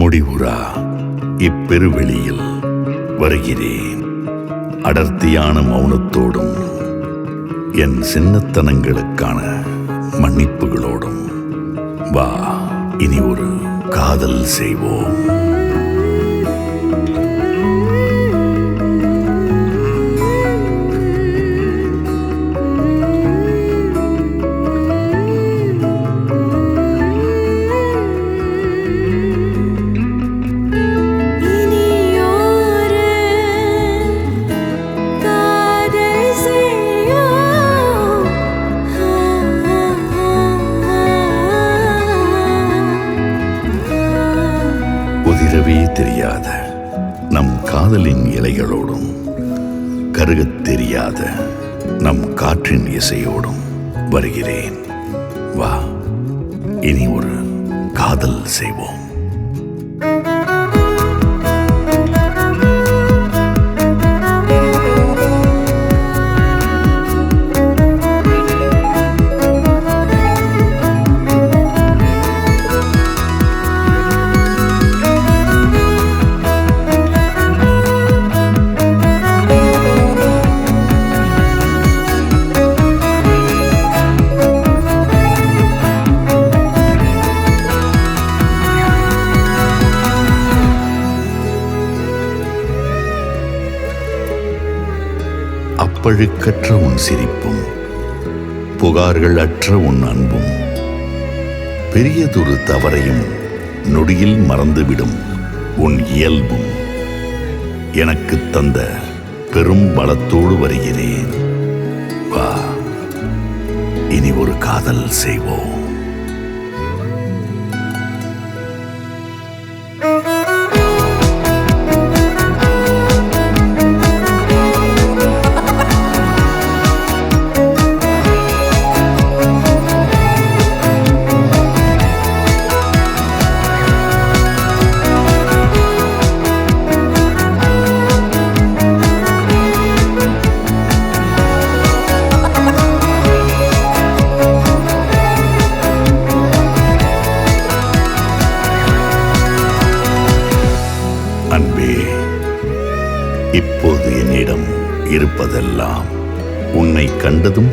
முடிவுறா இப்பெருவெளியில் வருகிறேன். அடர்த்தியான மௌனத்தோடும் என் சின்னத்தனங்களுக்கான மன்னிப்புகளோடும் வா, இனி ஒரு காதல் செய்வோம். உதிரவே தெரியாத நம் காதலின் இலைகளோடும் கருகத் தெரியாத நம் காற்றின் இசையோடும் வருகிறேன். வா, இனி ஒரு காதல் செய்வோம். அப்பழுக்கற்ற உன் சிரிப்பும் புகார்கள் அற்ற உன் அன்பும் பெரியதொரு தவறையும் நொடியில் மறந்துவிடும் உன் இயல்பும் எனக்கு தந்த பெரும் பலத்தோடு வருகிறேன். வா, இனி ஒரு காதல் செய்வோம். அன்பே, இப்போது என்னிடம் இருப்பதெல்லாம் உன்னை கண்டதும்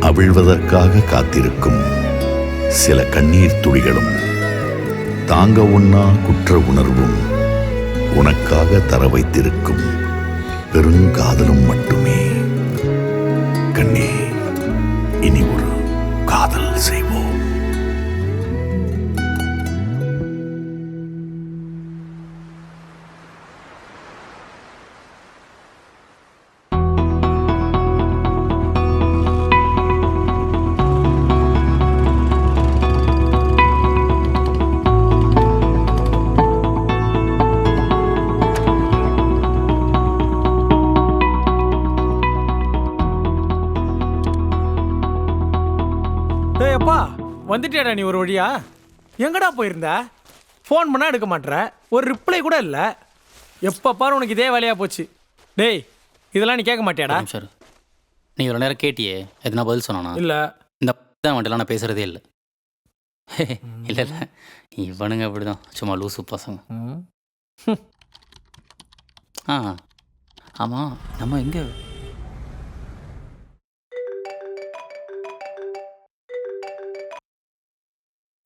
அவிழ்வதற்காக காத்திருக்கும் சில கண்ணீர் துளிகளும் தாங்க ஒண்ணா குற்ற உணர்வும் உனக்காக தர வைத்திருக்கும் பெருங்காதலும் மட்டுமே. கண்ணே, இனி ஒரு காதல் செய்வோம். அப்பா, வந்துட்டியாடா நீ ஒரு வழியா? எங்கடா போயிருந்த? ஃபோன் பண்ணால் எடுக்க மாட்டேற, ஒரு ரிப்ளை கூட இல்லை. எப்போ பாரு உனக்கு இதே வேலையாக போச்சு. டேய், இதெல்லாம் நீ கேட்க மாட்டியாடா? சார், நீ இவ்வளோ நேரம் கேட்டியே, எதுனா பதில் சொன்னானா? இல்லை. இந்த தான் வந்துட்டுலாம் நான் பேசுகிறதே இல்லை. இல்லை இல்லை, இவனுங்க அப்படி தான், சும்மா லூசு பசங்க. ஆமாம், நம்ம எங்கே?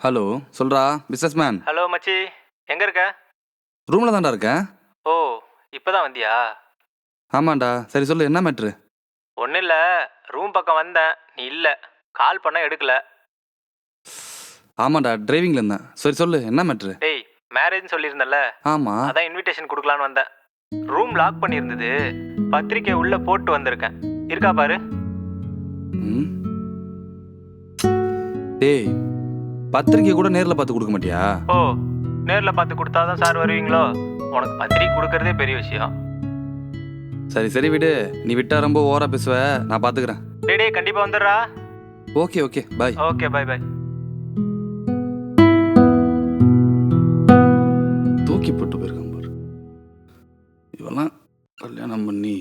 ஹலோ, சொல்றா பிஸ்னஸ் மேன். ஹலோ மச்சி, எங்கே இருக்க? ரூமில் தான்டா இருக்கேன். ஓ, இப்போ தான் வந்தியா? ஆமாண்டா. சரி சொல்லு, என்ன மேட்ரு? ஒன்றும் இல்லை, ரூம் பக்கம் வந்தேன், நீ இல்லை. கால் பண்ண எடுக்கல. ஆமாண்டா, டிரைவிங்கில் இருந்தேன். சரி சொல்லு, என்ன மேட்ரு? டேய், மேரேஜ்னு சொல்லியிருந்தல. ஆமாம். அதான் இன்விடேஷன் கொடுக்கலான்னு வந்தேன். ரூம் லாக் பண்ணியிருந்தது, பத்திரிக்கை உள்ளே போட்டு வந்திருக்கேன். இருக்கா பாரு. ம். டேய், பத்திரிக்கை கூட நேரில் பார்த்து கொடுக்க மாட்டியா? ஓ, நேரில் பார்த்து கொடுத்தாதான் சார் வருவீங்களோ? உனக்கு பத்திரிக்கை கொடுக்கறதே பெரிய விஷயம். சரி சரி விடு, நீ விட்டா ரொம்ப ஓவரா பேசுவ, நான் பார்த்துக்கிறேன். டேய் கண்டிப்பா வந்துடுறா. Okay okay bye. Okay bye bye. தூக்கி போட்டு போயிருக்கான் பாரு. இவெல்லாம் கல்யாணம் பண்ணி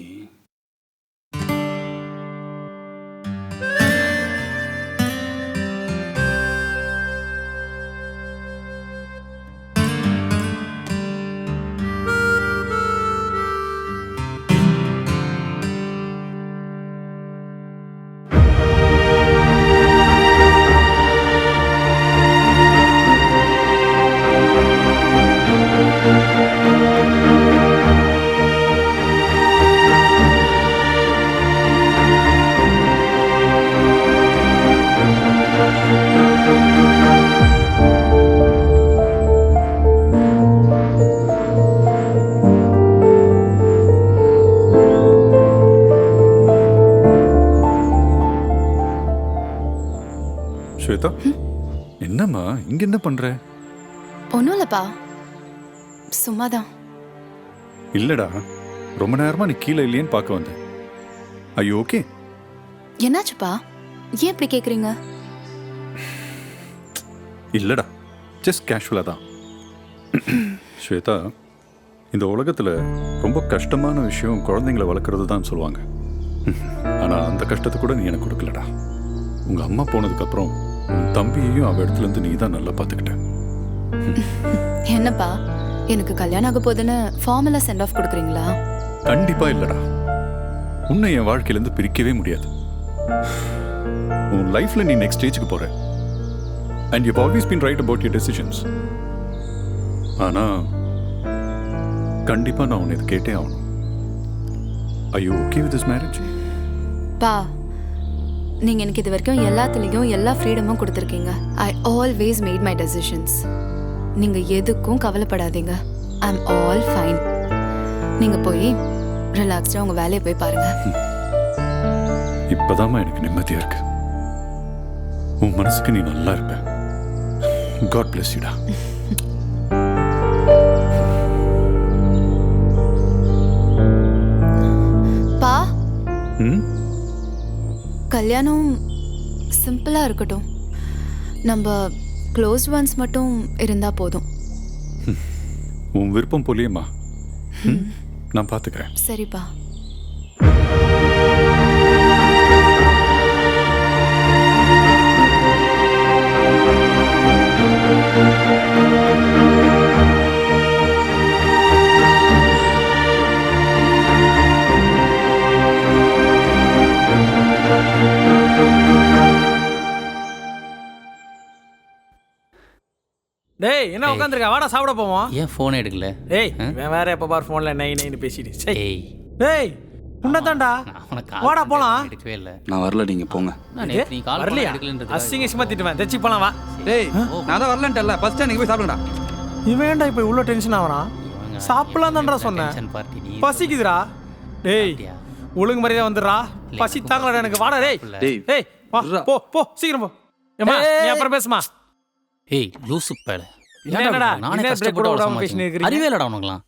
ஸ்வேதா, என்னம்மா இங்க என்ன பண்ற? ஒன்றும் இல்லைப்பா, சும்மா தான். இல்லடா, ரொம்ப நேரமா நீ கீழே இல்லையேன்னு பார்க்க வந்தேன். ஐயோ ஓகே. என்னாச்சுப்பா, ஏன் இப்படி கேட்குறீங்க? இல்லடா, ஜஸ்ட் கேஷுவலா தான். ஸ்வேதா, இந்த உலகத்துல ரொம்ப கஷ்டமான விஷயம் குழந்தைங்களை வளர்க்குறது தான் சொல்லுவாங்க. ஆனா அந்த கஷ்டத்தை கூட நீ எனக்கு கொடுக்கலடா. உங்க அம்மா போனதுக்கு அப்புறம் உன் தம்பியையும் அவ இடத்துல இருந்து நீ தான் நல்லா பார்த்துக்கிட்ட. என்னப்பா, எனக்கு கல்யாணம் ஆக போகுதுன்னு ஃபார்மலா சென்ட் ஆஃப் கொடுக்குறீங்களா? கண்டிப்பா இல்லடா, உன்னை என் வாழ்க்கையிலேருந்து பிரிக்கவே முடியாது. உன் லைஃப்ல நீ நெக்ஸ்ட் ஸ்டேஜுக்கு போற. And you always been right about your decisions. ஆனா கண்டிப்பா நான் உன்னை இதை கேட்டே ஆகணும். Are you okay with this marriage? பா, நீங்க எனக்கு இது வரைக்கும் எல்லாத்துலேயும் எல்லா ஃப்ரீடமும் கொடுத்துருக்கீங்க. I always made my decisions. நீங்க எதுக்கும் கவலைப்படாதீங்க. I am all fine. நீங்க போய் ரிலாக்ஸ்டா உங்க வேலையை போய் பாருங்க. இப்பதாம்மா எனக்கு நிம்மதியா இருக்கு. உன் மனசுக்கு நீ நல்லா இருப்ப. God bless you டா. பா, ம், கல்யாணம் சிம்பிளா இருக்கட்டும். நம்ம க்ளோஸ் ஒன்ஸ் மட்டும் இருந்தா போதும். உன் விருப்பம் போலியேம்மா. நான் பாத்துக்கிறேன். சரிப்பா. டேய் என்ன உட்காந்துருக்க, வாடா சாப்பிட போவோம். ஏன் ஃபோனே எடுக்கல? ஏய் இவன் வேற எப்போ பார் ஃபோன்ல நைன்னு பேசிட்டு. சரி ஏய், டேய் உன்னதான்டா, அவனை வாடா போலாம். எடுக்கவே இல்லை. நான் வரல, நீங்க போங்க. நான் நேத்து நீ கால் வரலையா? எடுக்கலன்றது அசிங்கமா திட்டுவேன். தெச்சி போலாம் வா. டேய், நான் தான் வரலன்ட்டல. ஃபர்ஸ்ட் நீங்க போய் சாப்பிடுங்கடா. இவன் ஏன்டா இப்போ இவ்வளோ டென்ஷன் ஆகுறான்? சாப்பிடலாம் தான்டா சொன்னேன். பார்ட்டி நீ பசிக்குதுடா. டேய் ஒழுங்கு மரியாதை வந்துடுறா. பசி தாங்கலடா எனக்கு. வாடா டேய். டேய், டேய் வா போ போ சீக்கிரம் போ. ஏம்மா நீ அப்புறம் பேசுமா. ஏய் லூசு பேல. என்னடா நானே என்ன பிரேக் கூட விடாம பேசினே கஷ்டப்பட்டு இருக்கீங்க. அறிவேலடா உனக்குலாம்.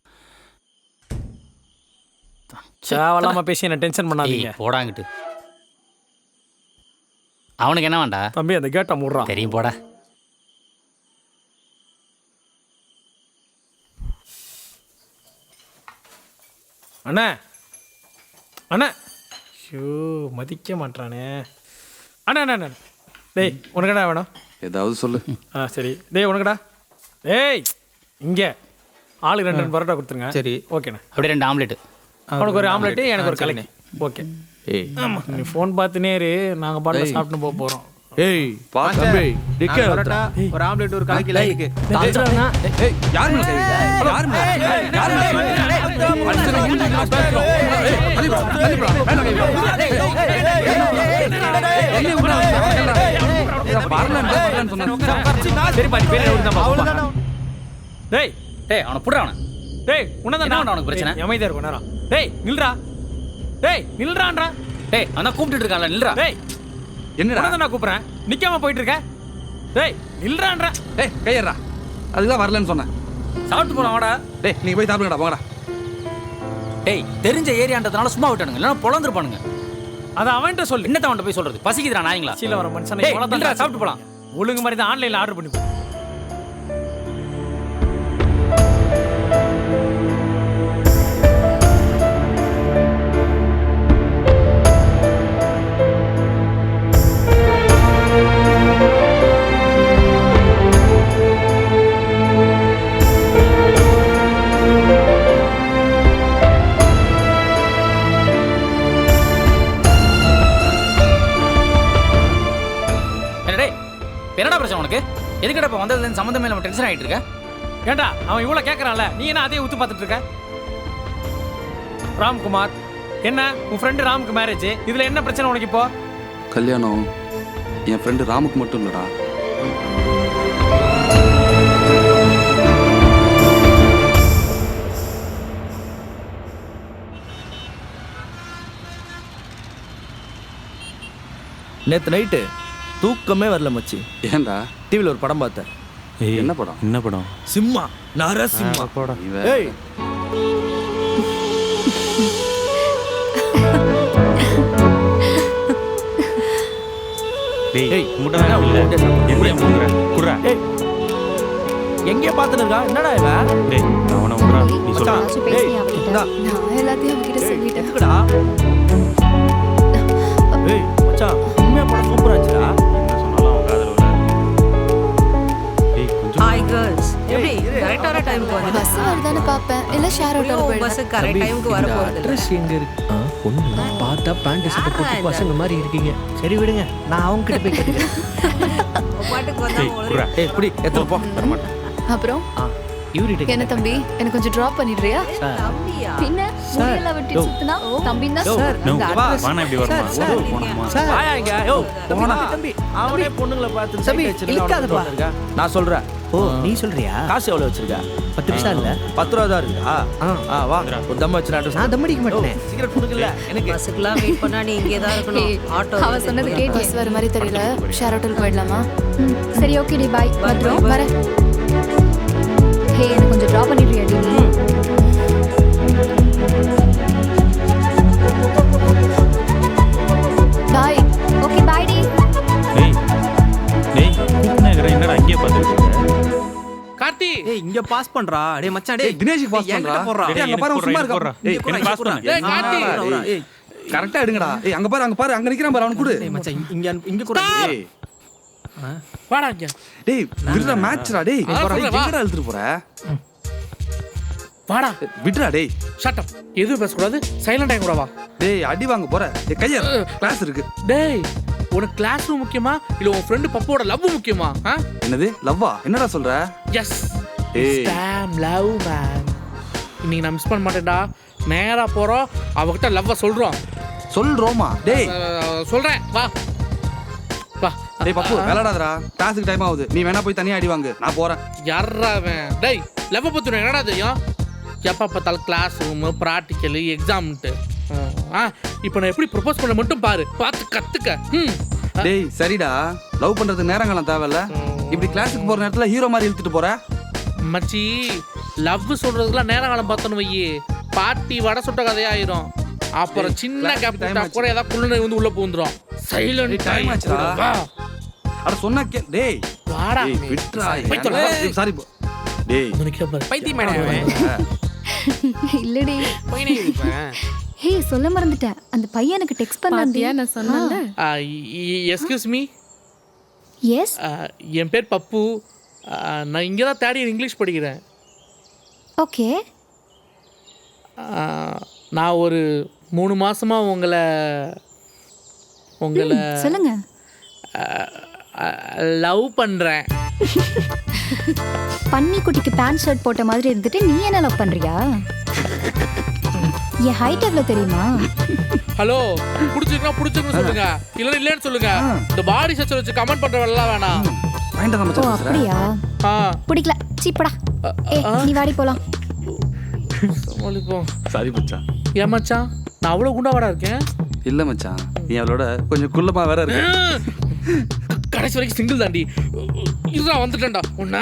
சாவலாம பேசி என்ன டென்ஷன் ஏய் பண்ணாதீங்க. போடாங்கிட்டு. அவனுக்கு என்ன வேண்டா? தம்பி அந்த கேட்டை மூடுறா. தெரியும் போடா. அண்ணா அண்ணா, ஐயோ மதிக்க மாட்டானே. அண்ணா அண்ணா அண்ணா, டேய் உனக்கு என்ன வேணும்? ஏதாவது சொல்லு. சரி டேய் உனக்குடா. டேய் இங்கே ஆளுக்கு 2 பரோட்டா கொடுத்துருங்க. சரி ஓகேண்ணா. அப்படியே 2 ஆம்லெட். உனக்கு ஒரு ஆம்லெட்டு, எனக்கு ஒரு கலக்கி. ஓகே. ஏய் ஆமாம் நீ ஃபோன் பார்த்துனே இரு, நாங்கள் பாட்டில் சாப்பிட்டு போக போகிறோம். ஏய் பாத்து. தம்பி டிக்கே பரோட்டா ஒரு ஆம்லெட் ஒரு கலக்கி லைனுக்கு. ஏய், யார் மேல கை வைக்கிறீங்க? யார் மேல? யார் மேல கை வைக்கிறீங்க? மனுஷனை மூஞ்சிக்கு நான் பேசுறோம். ஏய், தள்ளிப்பா, தள்ளிப்பா. மேல கை என்ன உடனே வரலன்னு சொன்னேன். சரி பாட்டி பேர் அவ்வளோதான். டேய் டேய் அவனை புடுறா அவனை. டேய் உன்னதான் என்ன உனக்கு பிரச்சனை? அமைதியா இருக்கும் நேரம். டேய் நில்றா. டேய் நில்றான்றா. டேய் அவன் தான் கூப்பிட்டுட்டு இருக்கான்ல, நில்றா. டேய் என்னடா? உன்னதான் நான் கூப்பிடுறேன், நிக்காம போயிட்டு இருக்க. டேய் நில்றான்றா. ஏய், கையறா. அதுதான் வரலன்னு சொன்னேன். சாப்பிட்டு போலாம் வாடா. டேய், நீங்க போய் சாப்பிடுங்கடா, போங்கடா. டேய் தெரிஞ்ச ஏரியான்றதுனால சும்மா விட்டானுங்க, இல்லைன்னா பொழந்துருப்பானுங்க. அதை அவன்கிட்ட சொல்லு. என்னத்த அவன்கிட்ட போய் சொல்றது? பசிக்குதுடா நாய்ங்களா? சீல வர மனுஷன் டேய், இவ்வளவுதான் இல்லடா, காசு. சாப்பிட்டு போலாம். ஒழுங்கு மாதிரி தான் ஆன்லைன்ல ஆர்டர் பண்ணி போ. என்னடா பிரச்சனை உனக்கு? எதுக்கடா இப்போ வந்ததுலேருந்து சம்மந்தமே நம்ம டென்ஷன் ஆகிட்டு இருக்க? ஏண்டா அவன் இவ்வளோ கேட்குறான்ல, நீ என்ன அதையே உத்து பார்த்துட்டு இருக்க? ராம்குமார், என்ன உன் ஃப்ரெண்டு ராமுக்கு மேரேஜ், இதில் என்ன பிரச்சனை உனக்கு இப்போ? கல்யாணம் என் ஃப்ரெண்டு ராமுக்கு மட்டும் இல்லடா. நேற்று நைட்டு தூக்கமே வரல மச்சி. ஏன்டா? டிவியில் ஒரு படம் பார்த்தேன். என்ன படம்? என்ன படம்? சிம்மா, நரசிம்மா. ஏய், ஏய், ஏய், எங்கே பார்த்துன்னு இருக்கா? என்னடா இவன்? மச்சான், ஏய், இந்தா, நான் எல்லாத்தையும் அவன்கிட்ட சொல்லிட்டேன். எதுக்குடா? ஏய், மச்சான், உண்மையா படம் சூப்பரா இருந்துச்சுடா. ஹாய் கேர்ள்ஸ், எப்படி கரெக்டான டைம்க்கு வந்து பஸ் வருதான்னு பார்ப்பேன், இல்லை ஷேர் ஆட்டோவில் பஸ் போயிடுவேன். கரெக்ட் டைம்க்கு வர போறது இல்ல. அட்ரஸ் எங்க இருக்கு? பொண்ணு பார்த்தா பேண்ட் ஷர்ட் போட்டு பசங்க மாதிரி இருக்கீங்க. சரி விடுங்க, நான் அவங்க கிட்ட போய் கேட்டுக்கிறேன். பாட்டுக்கு வந்தா உங்களுக்கு ஏய், இப்படி எத்தனை போ. அப்புறம் இவர்கிட்ட என்ன தம்பி, எனக்கு கொஞ்சம் ட்ராப் பண்ணிடுறியா? தம்பியா? பின்ன முடியெல்லாம் வெட்டி சுத்தினா தம்பி தான் சார், இந்த அட்ரஸ் சார், வாயா இங்க. யோ, தம்பி, அவனே பொண்ணுங்களை பார்த்து தம்பி, சைட் வச்சிருக்கான். இழுக்காதப்பா. அவனுக்கு இருக்கா? நான் சொல்றேன். ஓ, நீ சொல்றியா? காசு எவ்வளவு வச்சிருக்க? 10 பைசா இல்ல. 10 ரூபா தான் இருக்கா? வா, ஒரு தம் வச்சு நான் தம் அடிக்க மாட்டேனே. சீக்கிரம் கொடுக்கல எனக்கு. பஸ்ஸுக்குலாம் வெயிட் பண்ணா நீ இங்கே தான் இருக்கணும். ஆட்டோ அவ சொன்னது கேட்டு பஸ் வர மாதிரி தெரியல, ஷேர் ஆட்டோவில் போயிடலாமா? சரி, ஓகே டி, பாய். பத்ரம், வரேன். ஹே, எனக்கு கொஞ்சம் ட்ராப் பண்ணிடுறியா டி? பாய். ஓகே, பாய் டி. கார்த்தி, ஏய், இங்க பாஸ் பண்றா. டேய் மச்சான், டேய் தினேஷுக்கு pass என்கிட்ட பண்றா. போடுறா. டேய், அங்க பாரு, சும்மா இருக்கா? டேய், பாஸ் பண்ணு. டேய், கார்த்தி. ஏய், கரெக்டா எடுங்கடா. ஏய், அங்க பாரு, அங்க நிக்கிறான் பாரு, அவனுக்கு கொடு. டேய் மச்சான், இங்க கூட. டேய், வாடா இங்க. டேய், விடுடா, மேட்ச்டா. டேய், சொல்றேன், வா. எங்கடா இழுத்துட்டு போற? வாடா. விடுடா. டேய், ஷட் அப். எதுவும் பேசக்கூடாது, சைலண்ட் ஆகி கூட வா. டேய், அடி வாங்க போற. டேய், கையா கிளாஸ் இருக்கு. டேய், உனக்கு கிளாஸ் ரூம் முக்கியமா இல்ல உன் ஃப்ரெண்டு பப்போட லவ் முக்கியமா? என்னது லவ்வா? என்னடா சொல்ற? எஸ், ஏய். Damn love man. இன்னைக்கு நான் மிஸ் பண்ண மாட்டேன்டா. நேரா போறோம், அவகிட்ட லவ்வ சொல்றோம். சொல்றோமா? டேய், சொல்றேன், வா வா. டேய் பப்பு, விளையாடாதடா. கிளாஸுக்கு டைம் ஆகுது. நீ வேணா போய் தனியா அடி வாங்கு. நான் போறேன். யாரா அவன்? டேய், லவ் பத்தி உனக்கு என்னடா தெரியும்? எப்போ பார்த்தாலும் கிளாஸ் ரூமு, ப்ராக்டிக்கலு, எக்ஸாம்ன்ட்டு. இப்போ நான் எப்படி ப்ரொபோஸ் பண்ண மட்டும் பாரு, பார்த்து கத்துக்க. டேய், சரிடா. லவ் பண்றதுக்கு நேரங்காலம் தேவையில்ல. இப்படி கிளாஸுக்கு போற நேரத்துல ஹீரோ மாதிரி இழுத்துட்டு போற. மச்சி, லவ் சொல்றதுக்குலாம் நேரம் காலம் பார்த்தோன்னு வையி, பாட்டி வடை சுட்ட கதையாயிரும். அப்புறம் டேய், சின்ன class கேப் time கூட ஏதாவது குள்ளனை வந்து உள்ள பூந்துரும். Silent time ஆச்சுடா. வா. அட சொன்னா டேய். வாடா. டேய், விட்றா. போய் தொலை. சாரி. டேய், வந்து நிக்கிற பாரு. பைத்தியம் மேடம். இல்லடி. ஹே, சொல்ல மறந்துட்டேன், அந்த பையன் எனக்கு டெக்ஸ்ட் பண்ணான்டியா, நான் சொன்னேன்ல. Excuse me. எஸ். என் பேர் பப்பு. நான் இங்கே தான் தேர்ட் இயர் இங்கிலீஷ் படிக்கிறேன். ஓகே. நான் ஒரு 3 மாசமா உங்களை சொல்லுங்க. லவ் பண்றேன். பன்னி குட்டிக்கு பேண்ட் ஷர்ட் போட்ட மாதிரி இருந்துட்டு நீ என்ன லவ் பண்றியா? என் ஹைட் எவ்வளவு தெரியுமா? ஹலோ, பிடிச்சிருக்கணும் சொல்லுங்க, இல்லைன்னா இல்லைன்னு சொல்லுங்க. இந்த பாடி ஸ்ட்ரக்சர் வச்சு கமெண்ட் பண்றவெல்லாம் வேணாம். மைண்ட தான் ஓ, மச்சான் பேசுற. அப்படியா? பிடிக்கல, சீப்படா. ஏ, நீ வாடி போலாம். சாரி மச்சான். ஏன் மச்சான், நான் அவ்வளோ குண்டாவாடா இருக்கேன்? இல்ல மச்சான், நீ அவளோட கொஞ்சம் குள்ளமா வேற இருக்கு. கடைசி வரைக்கும் சிங்கிள் தாண்டி. இதுதான் வந்துட்டேன்டா உன்ன.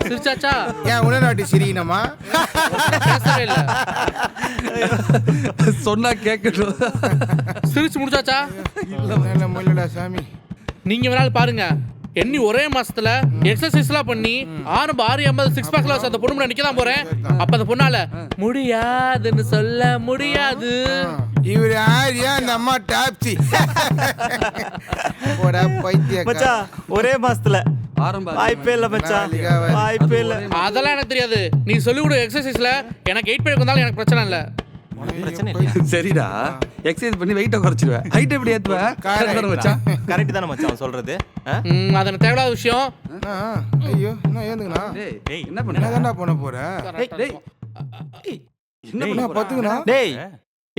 சிரிச்சாச்சா? ஏன் உடனாட்டி சிரிக்கணுமா? பேசவே இல்ல. சொன்னா கேட்கணும். சிரிச்சு முடிச்சாச்சா? இல்லடா சாமி. நீங்க வேணாலும் பாருங்க, எண்ணி ஒரே மாசத்துல எக்ஸசைஸ்லாம் பண்ணி 650 6 பேக்ல அந்த பொண்ணு முன்னாடி நிக்க தான் போறேன். அப்ப அந்த பொண்ணால முடியாதுன்னு சொல்ல முடியாது. இவரு யாரியா? அந்த அம்மா டாப்சி. போடா பைத்தியம். மச்சான் ஒரே மாசத்துல ஆரம்பம் வாய்ப்பே இல்ல மச்சான், வாய்ப்பே இல்ல. அதெல்லாம் எனக்கு தெரியாது. நீ சொல்லி கொடு எக்ஸசைஸ்ல எனக்கு 8 பேருக்கு வந்தாலும் எனக்கு பிரச்சனை இல்ல. பிரச்சனை இல்ல. சரிடா, எக்ஸசைஸ் பண்ணி வெயிட்ட குறைச்சிடுவேன். ஹைட் எப்படி ஏத்துவேன்? மச்சான் கரெக்ட் தானே மச்சான் சொல்றது? அது எனக்கு தேவையில்லாத விஷயம். ஐயோ என்ன ஏந்துங்கண்ணா? டேய் என்ன பண்ண? என்னதான்டா பண்ண போற? டேய் என்ன பண்ண போற? பத்துங்கண்ணா. டேய்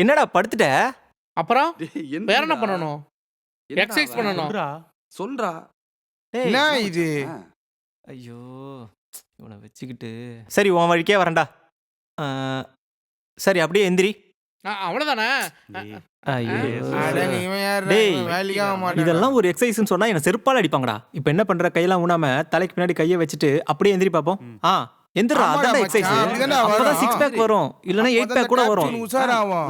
என்னடா படுத்துட்ட? அப்புறம் டேய் வேற என்ன பண்ணணும்? எக்ஸசைஸ் பண்ணணும். சொல்றா. என்ன இது? ஐயோ இவனை வச்சுக்கிட்டு சரி உன் வழிக்கே வரேன்டா. சரி அப்படியே எந்திரி. அவ்வளவுதானே? ஐயோ இவன் யாரு? டேய் வேலைக்கு ஆக மாட்டான். இதெல்லாம் ஒரு எக்ஸசைஸ்னு சொன்னா என்ன செருப்பால அடிப்பாங்கடா. இப்போ என்ன பண்ற? கையெல்லாம் ஊனாம தலைக்கு பின்னாடி கையை வச்சுட்டு அப்படியே எந்திரி பாப்போம். எந்திரா, ஆமாடா அதான் மச்சான், எக்ஸசைஸ். அப்படிதான்டா அப்பதான் வரும். 6 பேக் வரும், இல்லனா 8 பேக் கூட வரும். உசாராவும்.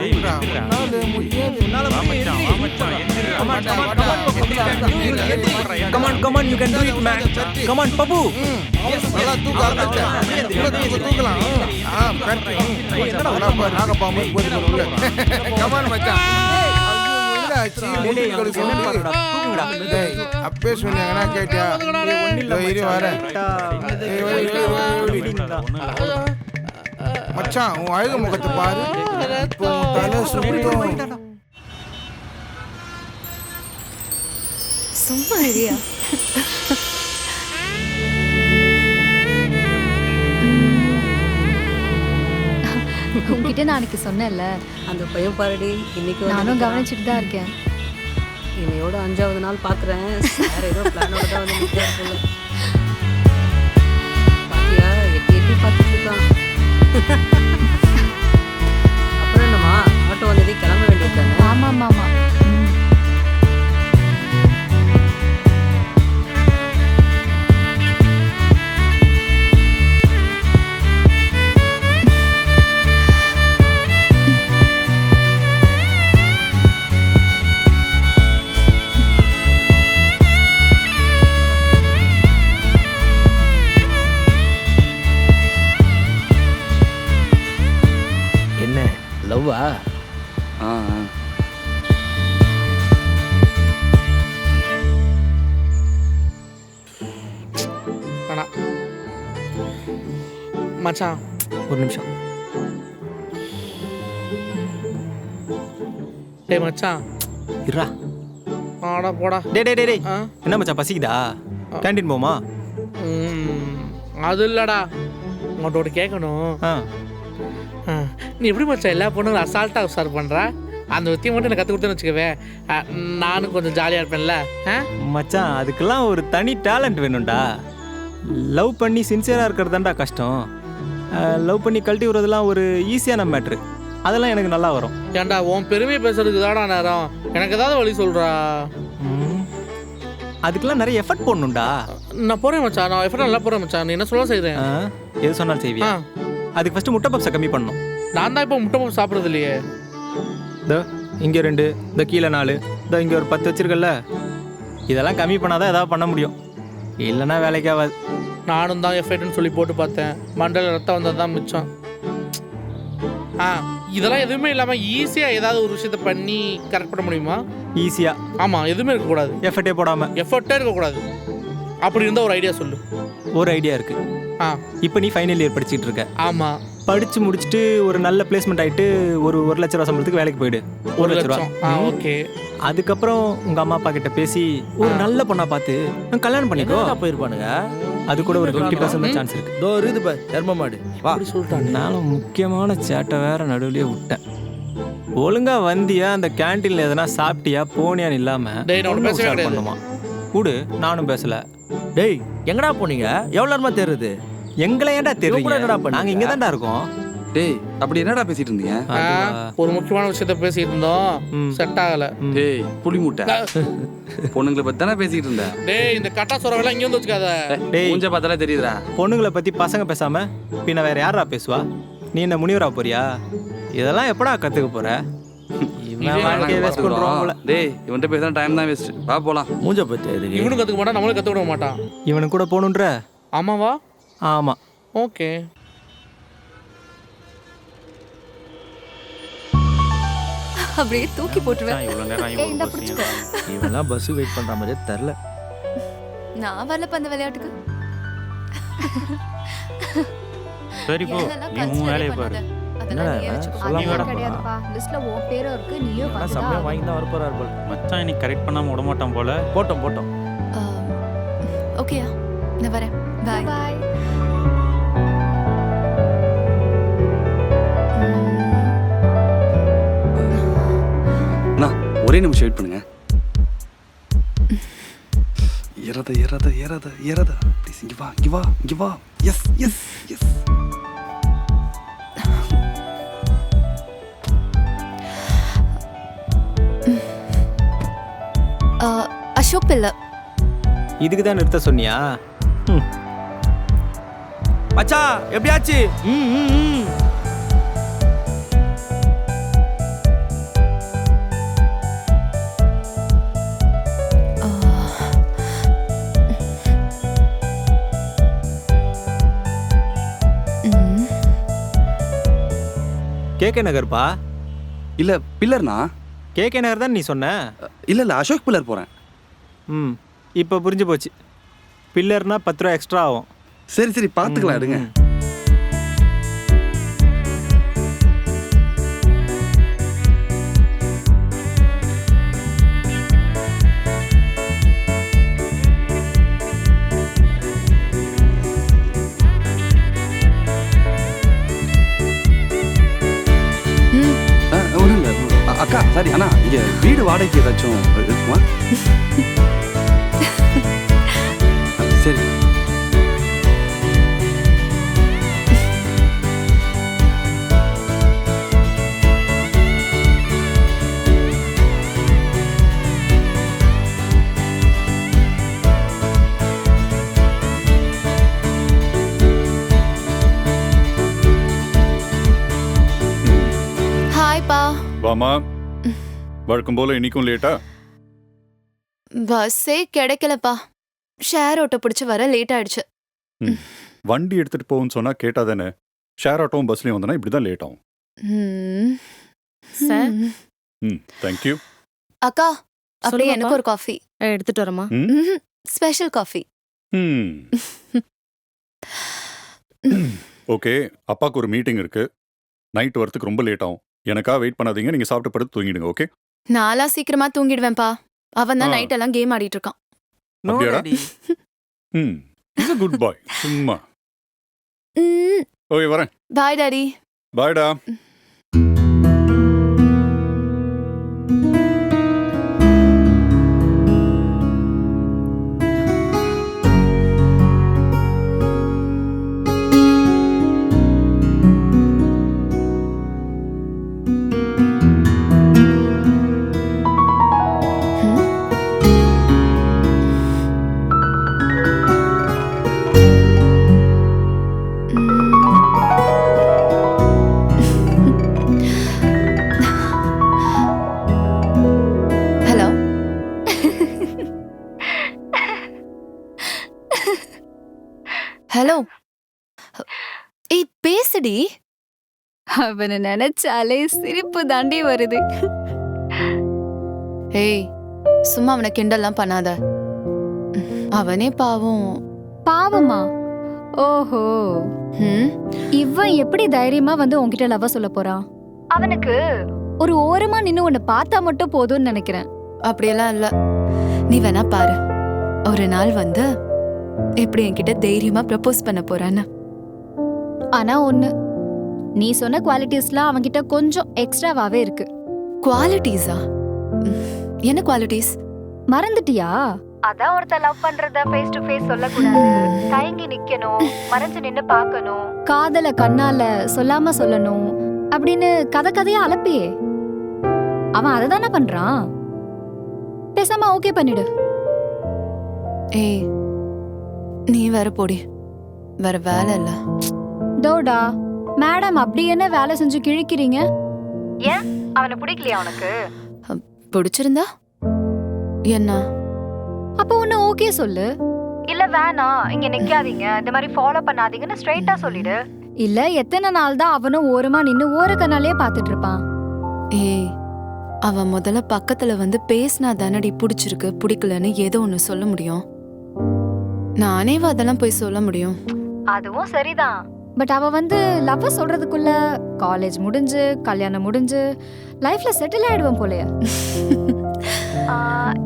Come on, you can do it, man. Come on, Papu. நல்லா தூக்க ஆரம்பிச்சேன். தூக்கலாம். நாகப்பாம்பு போயிட்டு உள்ள. கமான் மச்சான். அப்பே சொன்னாங்கன்னா கேட்டியா? வரேன் மச்சான். உன் அழகு முகத்தை பாரு. தலை சுத்தம். சும்மா ஐடியா. உங்ககிட்ட நான் அன்னைக்கு சொன்னேன்ல, அந்த பையன் பாருடி இன்னைக்கு நானும் கவனிச்சுட்டு தான் இருக்கேன். இன்னையோட 5வது நாள் பாக்குறேன். வேற ஏதோ பிளானோட தான் வந்து நிற்கிறேன் போல. பாத்தியா எட்டி பார்த்துட்டு இருக்கான். அப்புறம் என்னம்மா ஆட்டோ வந்ததே கிளம்ப வேண்டியிருக்காங்க. ஆமா ஆமா. லவ்வா? மச்சான் ஒரு நிமிஷம். டேய் மச்சான் இருடா. ஆடா போடா. டேய் என்ன மச்சான் பசிக்குதா? கேண்டீன் போமா? அது இல்லடா, உங்கள்கிட்ட கேட்கணும். நீ எப்படி மச்சான் எல்லா பொண்ணுங்களும் அசால்ட்டாக உசார் பண்ணுற? அந்த வித்தியை மட்டும் எனக்கு கற்றுக் கொடுத்தேன்னு வச்சுக்கவே, நானும் கொஞ்சம் ஜாலியாக இருப்பேன்ல. மச்சான் அதுக்கெல்லாம் ஒரு தனி டேலண்ட் வேணும்டா. லவ் பண்ணி சின்சியராக இருக்கிறது தான்டா கஷ்டம். லவ் பண்ணி கழட்டி விடுறதுலாம் ஒரு ஈஸியான மேட்ரு. அதெல்லாம் எனக்கு நல்லா வரும். ஏன்டா உன் பெருமையை பேசுறதுக்கு தாடா நேரம். எனக்கு ஏதாவது வழி சொல்கிறா? அதுக்கெல்லாம் நிறைய எஃபர்ட் போடணும்டா. நான் போகிறேன் மச்சான், நான் எஃபர்ட் நல்லா போகிறேன் மச்சான். நீ என்ன சொல்ல செய்கிறேன்? எது சொன்னாலும் செய்வியா? அதுக்கு ஃபஸ்ட்டு முட்டை பப்ஸை கம்மி பண்ணணும். நான் தான் இப்போ முட்டை பப்ஸ் சாப்பிட்றது இல்லையே. இங்கே 2, இந்த கீழே 4, இங்கே ஒரு 10 வச்சிருக்கல. இதெல்லாம் கம்மி பண்ணாதான் ஏதாவது பண்ண முடியும், இல்லைன்னா வேலைக்கு ஆகாது. நானும் தான் எஃபர்ட்னு சொல்லி போட்டு பார்த்தேன். மண்டல ரத்தம் வந்தது தான் மிச்சம். இதெல்லாம் எதுவுமே இல்லாமல் ஈஸியாக ஏதாவது ஒரு விஷயத்த பண்ணி கரெக்ட் பண்ண முடியுமா? ஈஸியாக? ஆமாம், எதுவுமே இருக்கக்கூடாது. எஃபர்ட்டே போடாமல்? எஃபர்ட்டே இருக்கக்கூடாது. அப்படி இருந்தால் ஒரு ஐடியா சொல்லு. ஒரு ஐடியா இருக்கு. இப்போ நீ ஃபைனல் இயர் படிச்சுட்டு இருக்க. ஆமாம். படித்து முடிச்சுட்டு ஒரு நல்ல பிளேஸ்மெண்ட் ஆகிட்டு ஒரு 1 லட்ச ரூபா சம்பளத்துக்கு வேலைக்கு போயிடு. 1 லட்ச ரூபா. ஓகே. அதுக்கப்புறம் உங்கள் அம்மா அப்பா கிட்ட பேசி ஒரு நல்ல பொண்ணா பார்த்து கல்யாணம் பண்ணிக்கோ. போயிருப்பானுங்க. அது கூட ஒரு 50% சான்ஸ் இருக்கு. தோ இருக்குது பாரு தர்ம மாடு. வா சொல்லிட்டாங்க. நானும் முக்கியமான சேட்டை வேற நடுவுலயே விட்டேன். ஒழுங்கா வந்தியா, அந்த கேன்டீன்ல எதனா சாப்பிட்டியா போனியான்னு இல்லாம பண்ணுமா கூடு. நானும் பேசல. டேய் எங்கடா போனீங்க? எவ்வளோ நேரமா தெரியுது? எங்களை ஏன்டா தெரியும்? என்னடா பண்ணீங்க? நாங்க இங்க தான்டா இருக்கோம். டேய் அப்படி என்னடா பேசிட்டு இருந்தீங்க? ஒரு முக்கியமான விஷயத்த பேசிட்டு இருந்தோம், செட் ஆகல. டேய் புளி மூட்டை, பொண்ணுங்களை பத்தி தானே பேசிட்டு இருந்த. டேய் இந்த கட்டா சொரவெல்லாம் இங்க வந்து வச்சுக்காத. டேய் மூஞ்ச பார்த்தாலே தெரியுதுடா. பொண்ணுங்களை பத்தி பசங்க பேசாம பின்ன வேற யாரா பேசுவா? நீ என்ன முனிவரா போறியா? இதெல்லாம் எப்படா கத்துக்க போற? இவன் வாழ்க்கையை வேஸ்ட் பண்றான் போல. டேய் இவன்ட்ட பேசினா டைம் தான் வேஸ்ட். வா போலாம். மூஞ்ச பத்தி எதுக்கு? இவனும் கத்துக்க மாட்டான், நம்மளும் கத்துக்க விட மாட்டான். இவனுக்கு கூட போகணுன்ற? ஆமாவா? ஆமா. ஓகே. அப்படியே தூக்கி போட்டுருவேன். இவ்வளவு நேரம் இவெல்லாம் பஸ் வெயிட் பண்ற மாதிரியே தெரியல. நான் வரல அந்த விளையாட்டுக்கு. சரி போ, நீ உன் வேலையை பாரு. கிடையாதுப்பா, லிஸ்ட்ல உன் பேரும் இருக்கு, நீயும் சமயம் வாங்கி தான் வரப்போறாரு போல. மச்சான் இன்னைக்கு கரெக்ட் பண்ணாம விட மாட்டான் போல. போட்டோம். ஓகேயா, நான் வரேன். Bye bye. அண்ணா ஒரே நிமிஷம் வெயிட் பண்ணுங்க. ஏறாத ப்ளீஸ். இங்க வா. எஸ். அசோக் பிள்ளை. இதுக்கு தான் நிறுத்த சொன்னியா? மச்சா எப்படியாச்சு? கேகே நகர்ப்பா. இல்ல பில்லர்னா? கேகே நகர் தான் நீ சொன்ன. இல்ல அசோக் பில்லர் போறேன். இப்போ புரிஞ்சு போச்சு. பில்லர்னா 10 ரூபா எக்ஸ்ட்ரா ஆகும். சரி பார்த்துக்கலாம், எடுங்க. அக்கா சாரி அண்ணா, இங்க வீடு வாடகைக்கு ஏதாச்சும் இருக்குமா? சரி. ஹாய்ப்பா. வாமா. வழக்கம் போல இன்னைக்கும் லேட்டா? பஸ்ஸே கிடைக்கலப்பா. ஷேர் ஆட்டோ பிடிச்சி வர லேட் ஆயிடுச்சு. வண்டி எடுத்துட்டு போகும்னு சொன்னா கேட்டா தானே. ஷேர் ஆட்டோவும் பஸ்லயும் வந்தனா இப்படிதான் லேட் ஆகும். சார். தேங்க்யூ. அக்கா அப்படியே எனக்கு ஒரு காஃபி எடுத்துட்டு வரமா? Special coffee. ஓகே, அப்பாவுக்கு ஒரு மீட்டிங் இருக்கு. நைட் வரதுக்கு ரொம்ப லேட் ஆகும். எனக்கா வெயிட் பண்ணாதீங்க. நீங்க சாப்பிட்டு படுத்து தூங்கிடுங்க. ஓகே? நாளா சீக்கிரமா தூங்கிடுவேன்பா. அவன் தான் நைட் எல்லாம் கேம் ஆடிட்டு இருக்கான். No daddy. Is a good boy. சும்மா. ஓகே வரேன். Bye daddy. பாய்டா. ஹலோ. ஏய் பேசுடி. அவனை நினைச்சாலே சிரிப்பு தாண்டி வருது. ஏய் சும்மா அவனை கிண்டல்லாம் பண்ணாத. அவனே பாவம். பாவமா? ஓஹோ. இவன் எப்படி தைரியமா வந்து உன்கிட்ட லவ் சொல்ல போறான்? அவனுக்கு ஒரு ஓரமா நின்னு உன்னை பார்த்தா மட்டும் போதும்னு நினைக்கிறேன். அப்படியெல்லாம் இல்ல. நீ வேணா பாரு. ஒரு நாள் வந்து எப்படி என்கிட்ட தைரியமா ப்ரப்போஸ் பண்ண போறான்னு. ஆனா ஒண்ணு, நீ சொன்ன குவாலிட்டிஸ்லாம் அவன்கிட்ட கொஞ்சம் எக்ஸ்ட்ராவாவே இருக்கு. குவாலிட்டிஸா? என்ன குவாலிட்டிஸ்? மறந்துட்டியா? அதான் ஒருத்தர் லவ் பண்றத ஃபேஸ் டு ஃபேஸ் சொல்லக்கூடாது, தயங்கி நிக்கணும், மறைஞ்சு நின்னு பார்க்கணும், காதல கண்ணால சொல்லாம சொல்லணும் அப்படின்னு கதை கதையா அலப்பியே. அவன் அதை தானே பண்றான். பேசாம ஓகே பண்ணிடு. ஏய் நீ வேற போடி, வேற வேலை இல்ல. டோடா மேடம் அப்படி என்ன வேலை செஞ்சு கிழிக்கிறீங்க? ஏன் அவனை பிடிக்கலையா உனக்கு? பிடிச்சிருந்தா என்ன? அப்போ ஒன்னு ஓகே சொல்லு. இல்ல வேணாம் இங்க நிக்காதீங்க, இந்த மாதிரி ஃபாலோ பண்ணாதீங்கன்னு ஸ்ட்ரைட்டா சொல்லிடு. இல்ல எத்தனை நாள் தான் அவனும் ஓரமா நின்னு ஓர கண்ணாலே பாத்துட்டு இருப்பான். ஏய் அவன் முதல்ல பக்கத்துல வந்து பேசினா தானடி பிடிச்சிருக்கு பிடிக்கலன்னு ஏதோ ஒன்று சொல்ல முடியும். நானே அதெல்லாம் போய் சொல்ல முடியும். அதுவும் சரிதான். பட் அவ வந்து லவ் சொல்றதுக்குள்ள காலேஜ் முடிஞ்சு கல்யாணம் முடிஞ்சு லைஃப்ல செட்டில் ஆயிடுவான் போலயே.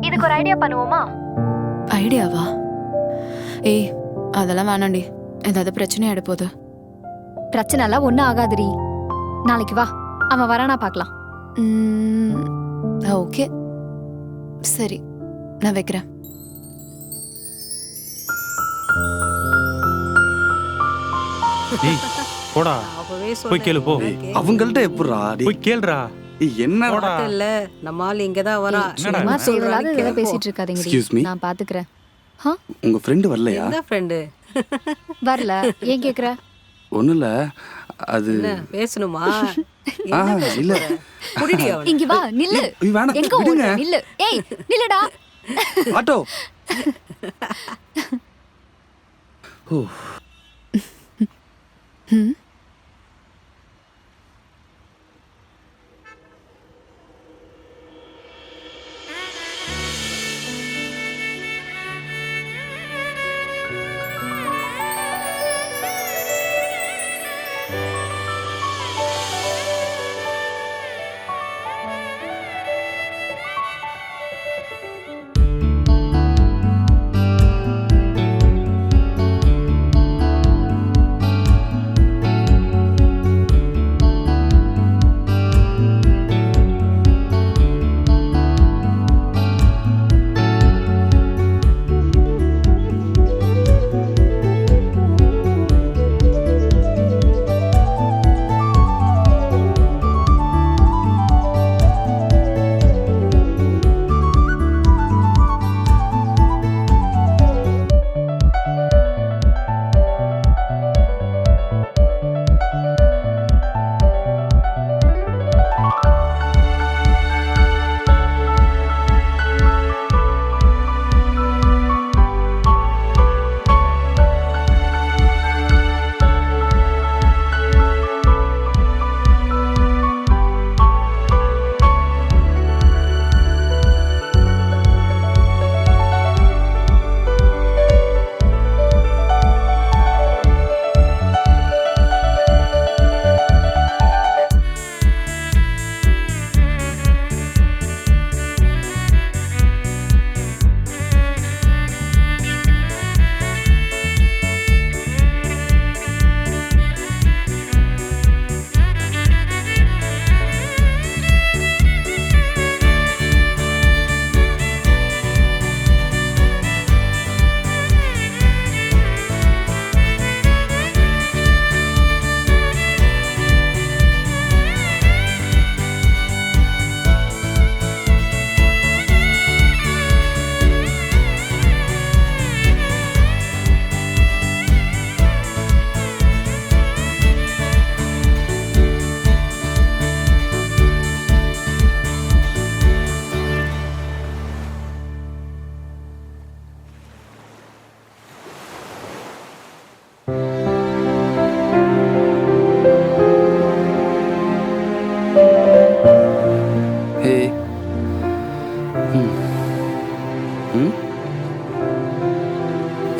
இதுக்கு ஒரு ஐடியா பண்ணுவோமா? ஐடியாவா? ஏய் அதெல்லாம் வேணாண்டி, ஏதாவது பிரச்சனை ஆயிட போகுது. பிரச்சனை எல்லாம் ஒன்றும் ஆகாதுரி. நாளைக்கு வா, அவன் வரானா பார்க்கலாம். ஓகே சரி, நான் வைக்கிறேன். டேய் போடா, போய் கேளு போ. அவங்கள்ட்ட எப்படிடா போய் கேளுடா. என்ன இல்ல நம்ம ஆள் இங்க தான் வரா. சும்மா தேவையில்லாத இதெல்லாம் பேசிட்டு Excuse me? இருக்காதீங்க, நான் பாத்துக்கிறேன். உங்க ஃப்ரெண்ட் வரலையா? என்ன ஃப்ரெண்ட்? வரல, ஏன் கேக்குற? ஒண்ணும் இல்ல, அது என்ன பேசணுமா? இல்ல குடிடி அவன. இங்க வா, நில்லு. ஏய், வேணாம், எங்க விடுங்க. ஓடுற? நில்லு. ஏய் நில்லுடா. ஆட்டோ. ஓ